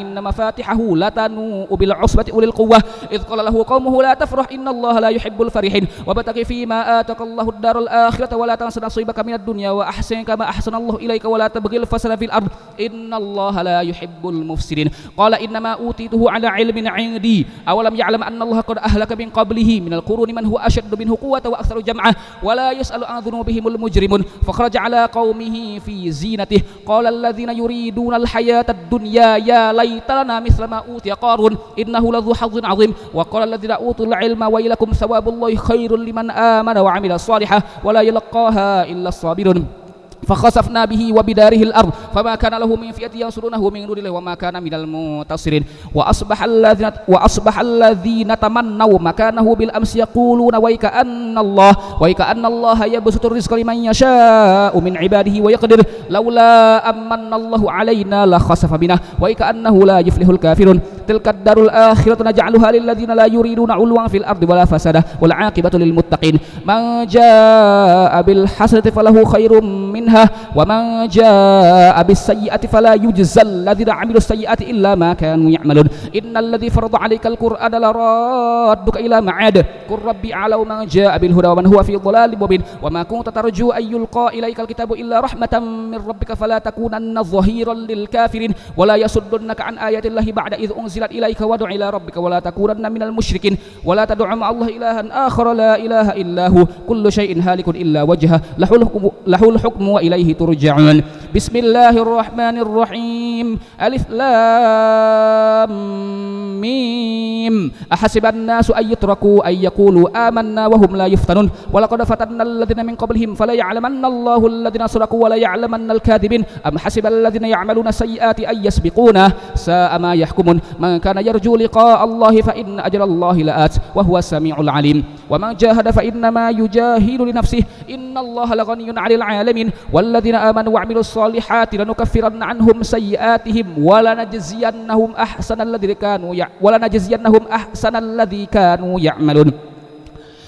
إن مفاتحه لتنوء بالعصبة أولي القوة إذ قال له قومه لا تفرح إن الله لا يحب الفرحين وابتغ فيما آتاك الله الدار الآخرة ولا تنس نصيبك من الدنيا وأحسن كما أحسن الله إليك ولا تبغي الفساد في الأرض إن الله لا يحب المفسدين قال إنما أوتيته على علم عندي أولم يعلم أن الله قد أهلك من قبله من القرون من هو أشد منه قوة وأكثر جمعا ولا يسأل عن ذنوبهم المجرمون فخرج على قومه في زينته قال الذين يريدون الحياة الدنيا يا ليت لنا مثل ما أوتي قارون إنه لذو حظ عظيم وقال الذين أوتوا العلم ويلكم ثواب الله خير لمن آمن وعمل صالحا ولا يلقاها إلا الصابرون فخسفنا به وبداره الأرض فما كان له من فئة ينصرونه من دون الله وما كان من المنتصرين وأصبح الذين تمنوا مكانه بالأمس يقولون ويكأن الله يبسط الرزق لمن يشاء من عباده ويقدر لولا أمن الله علينا لخسف بنا ويكأنه لا يفلح الكافرون تلك الدار الآخرة نجعلها للذين لا يريدون علوا في الأرض ولا فسادا والعاقبة للمتقين من جاء بالحسنة فله خير منها ومن جاء بالسيئة فلا يجزى الذين عملوا السيئات إلا ما كانوا يعملون إن الذي فرض عليك القرآن لرادك إلى معاد قل ربي أعلم من جاء بالهدى ومن هو في ضلال مبين وما كنت ترجو أن يلقى إليك الكتاب إلا رحمة من ربك فلا تكونن ظهيرا للكافرين ولا يصدنك عن آيات الله بعد إذ أنزلت إليك وادع إلى ربك ولا تكونن من المشركين ولا تدع مع الله إلها آخر لا إله إلا هو كل شيء هالك إلا وجهه له الحكم وإليه ترجعون بسم الله الرحمن الرحيم ألف لام ميم أحسب الناس أن يتركوا أن يقولوا آمنا وهم لا يفتنون ولقد فتنا الذين من قبلهم فلا يعلمن الله الذين صدقوا ولا يعلمن الكاذبين أم حسب الذين يعملون السيئات أن يسبقونا ساء ما يحكمون من كان يرجو لقاء الله فإن أجل الله لآت وهو السميع العليم ومن جاهد فإنما يجاهد لنفسه إن الله لغني عن العالمين والذين آمنوا وعملوا الصالحات لنكفرن عنهم سيئاتهم ولنجزينهم أحسن الذي كانوا يعملون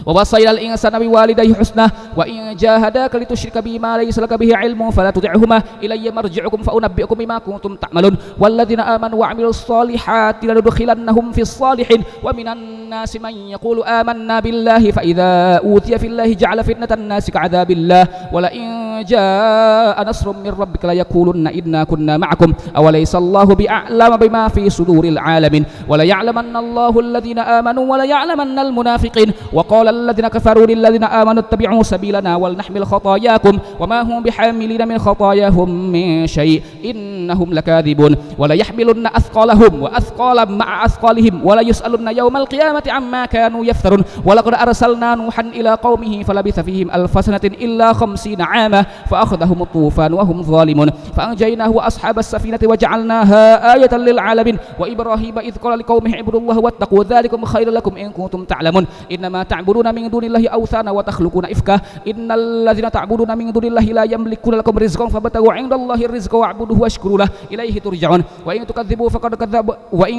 ووصينا الإنسان بوالديه حسنا وإن جاهداك لتشرك بي ما ليس لك به علم فلا تطعهما إلي مرجعكم فأنبئكم بما كنتم تعملون والذين آمنوا وعملوا الصالحات لندخلنهم في الصالحين ومن الناس من يقول آمنا بالله فإذا أوتي في الله جعل فتنة الناس كعذاب الله ولئن جاء نصر من ربك ليقولن إنا كنا معكم أوليس الله بأعلم بما في صدور العالمين وليعلمن الله الذين آمنوا وليعلمن المنافقين وقال الذين كفروا للذين آمنوا اتبعوا سبيلنا ولنحمل خطاياكم وما هم بحاملين من خطاياهم من شيء إنهم لكاذبون وليحملن أثقالهم وأثقالا مع أثقالهم وليسألن يوم القيامة عما كانوا يفترون ولقد أرسلنا نوحا إلى قومه فلبث فيهم 1000 سنة إلا 50 عاما فأخذهم الطوفان وهم ظالمون فأنجيناه وأصحاب السفينة وجعلناها آية للعالمين وإبراهيم إذ قال لقومه اعبدوا الله واتقوا ذلكم خير لكم إن كنتم تعلمون إنما تعبدون من دون الله أوثانا وتخلقون إفكا إن الذين تعبدون من دون الله لا يملكون لكم رزقا فابتغوا عند الله الرزق واعبدوه واشكروا له إليه ترجعون وإن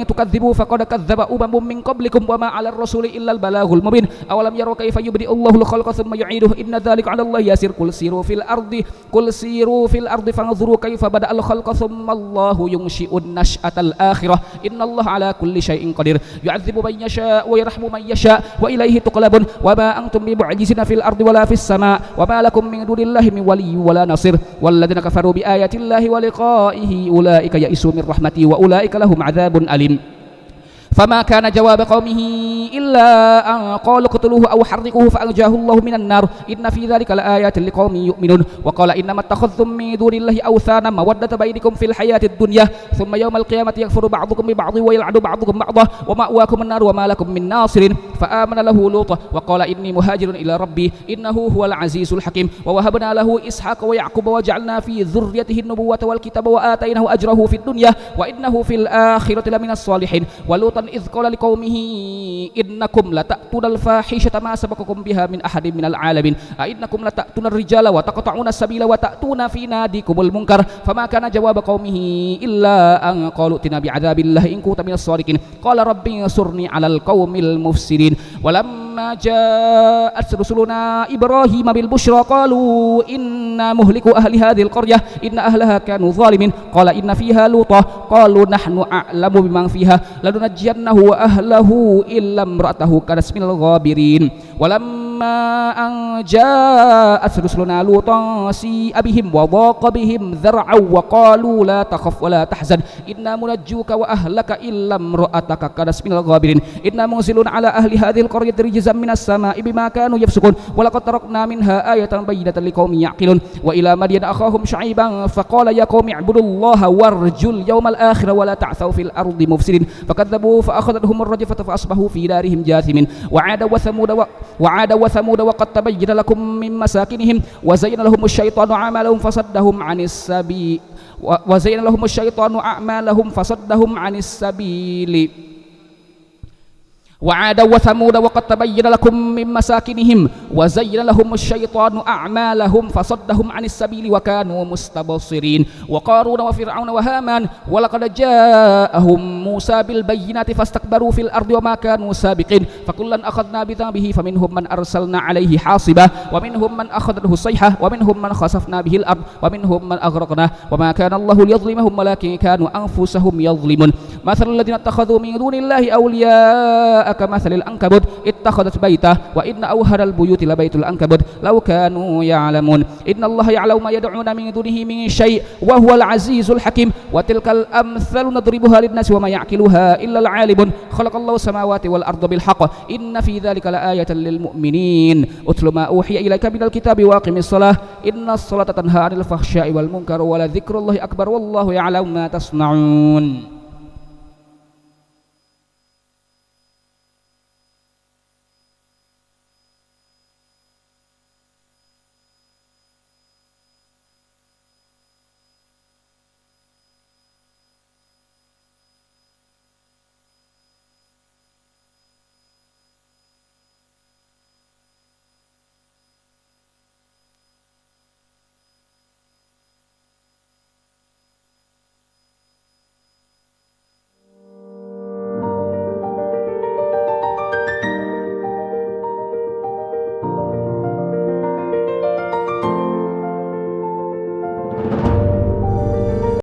تكذبوا فقد كذب أمم من قبلكم وما على الرسول إلا البلاغ المبين أولم يروا كيف يبدئ الله الخلق ثم يعيده إن ذلك على الله يسير قل سيروا في الأرض فانظروا كيف بدأ الخلق ثم الله ينشئ النشأة الآخرة إن الله على كل شيء قدير يعذب من يشاء ويرحم من يشاء وإليه تقلبون وما أنتم بمعجزين في الأرض ولا في السماء وما لكم من دون الله من ولي ولا نصير والذين كفروا بآيات الله ولقائه أولئك يئسوا من رحمتي وأولئك لهم عذاب أليم فما كان جواب قومه إلا أن قالوا اقتلوه أو حرقوه فأنجاه الله من النار إن في ذلك لآيات لقوم يؤمنون وقال إنما اتخذتم من دون الله أوثانا مودة بينكم في الحياة الدنيا ثم يوم القيامة يكفر بعضكم ببعض ويلعن بعضكم بعضا ومأواكم النار وما لكم من ناصر فآمن له لوط وقال إني مهاجر إلى ربي إنه هو العزيز الحكيم ووهبنا له إسحاق ويعقوب وجعلنا في ذريته النبوة والكتاب وآتيناه أجره في الدنيا وإنه في الآخرة لمن الصالحين ولوطا إذ قال لقومه إنكم لتأتون الفاحشة ما سبقكم بها من أحد من العالمين أئنكم لتأتون الرجال وتقطعون السبيل وتأتون في ناديكم المنكر فما كان جواب قومه إلا أن قالوا ائتنا بعذاب الله إن كنت من الصادقين قال ربي انصرني على القوم المفسدين ولما جاءت رسلنا إبراهيم بالبشرى قالوا إنا مهلكوا أهل هذه القرية إن أهلها كانوا ظالمين قال إن فيها لوطا قالوا نحن أعلم بمن فيها لننجينه وأهله إلا امرأته كانت من الغابرين ولما أن جاءت رسلنا لوطا سيء بهم وضاق بهم ذرعا وقالوا لا تخف ولا تحزن إنا منجوك وأهلك إلا امرأتك كانت من الغابرين إنا منزلون على أهل هذه القرية رجزا من السماء بما كانوا يفسقون ولقد تركنا منها آية بينة لقوم يعقلون وإلى مدين أخاهم شعيبا فقال يا قوم اعبدوا الله وارجوا اليوم الآخر ولا تعثوا في الأرض مفسدين فكذبوا فأخذتهم الرجفة فأصبحوا في دارهم جاثمين وعاد وثمود وقد تبين لكم من مساكنهم وزين لهم الشيطان أعمالهم فصدهم عن السبيل وعاد وثمود وقد تبين لكم من مساكنهم وزين لهم الشيطان أعمالهم فصدهم عن السبيل وكانوا مستبصرين وقارون وفرعون وهامان ولقد جاءهم موسى بالبينات فاستكبروا في الأرض وما كانوا سابقين فكلا أخذنا بذنبه فمنهم من أرسلنا عليه حاصبا ومنهم من أخذته الصيحة ومنهم من خسفنا به الأرض ومنهم من أغرقنا وما كان الله ليظلمهم ولكن كانوا أنفسهم يظلمون مثل الذين اتخذوا من دون الله أولياء كمثل العنكبوت اتخذت بيتا وإن أوهن البيوت لبيت العنكبوت لو كانوا يعلمون إن الله يعلم ما يدعون من دونه من شيء وهو العزيز الحكيم وتلك الأمثال نضربها للناس وما يعقلها إلا العالمون خلق الله السماوات والأرض بالحق إن في ذلك لآية للمؤمنين أتل ما أوحي إليك من الكتاب واقم الصلاة إن الصلاة تنهى عن الفحشاء والمنكر ولذكر الله أكبر والله يعلم ما تصنعون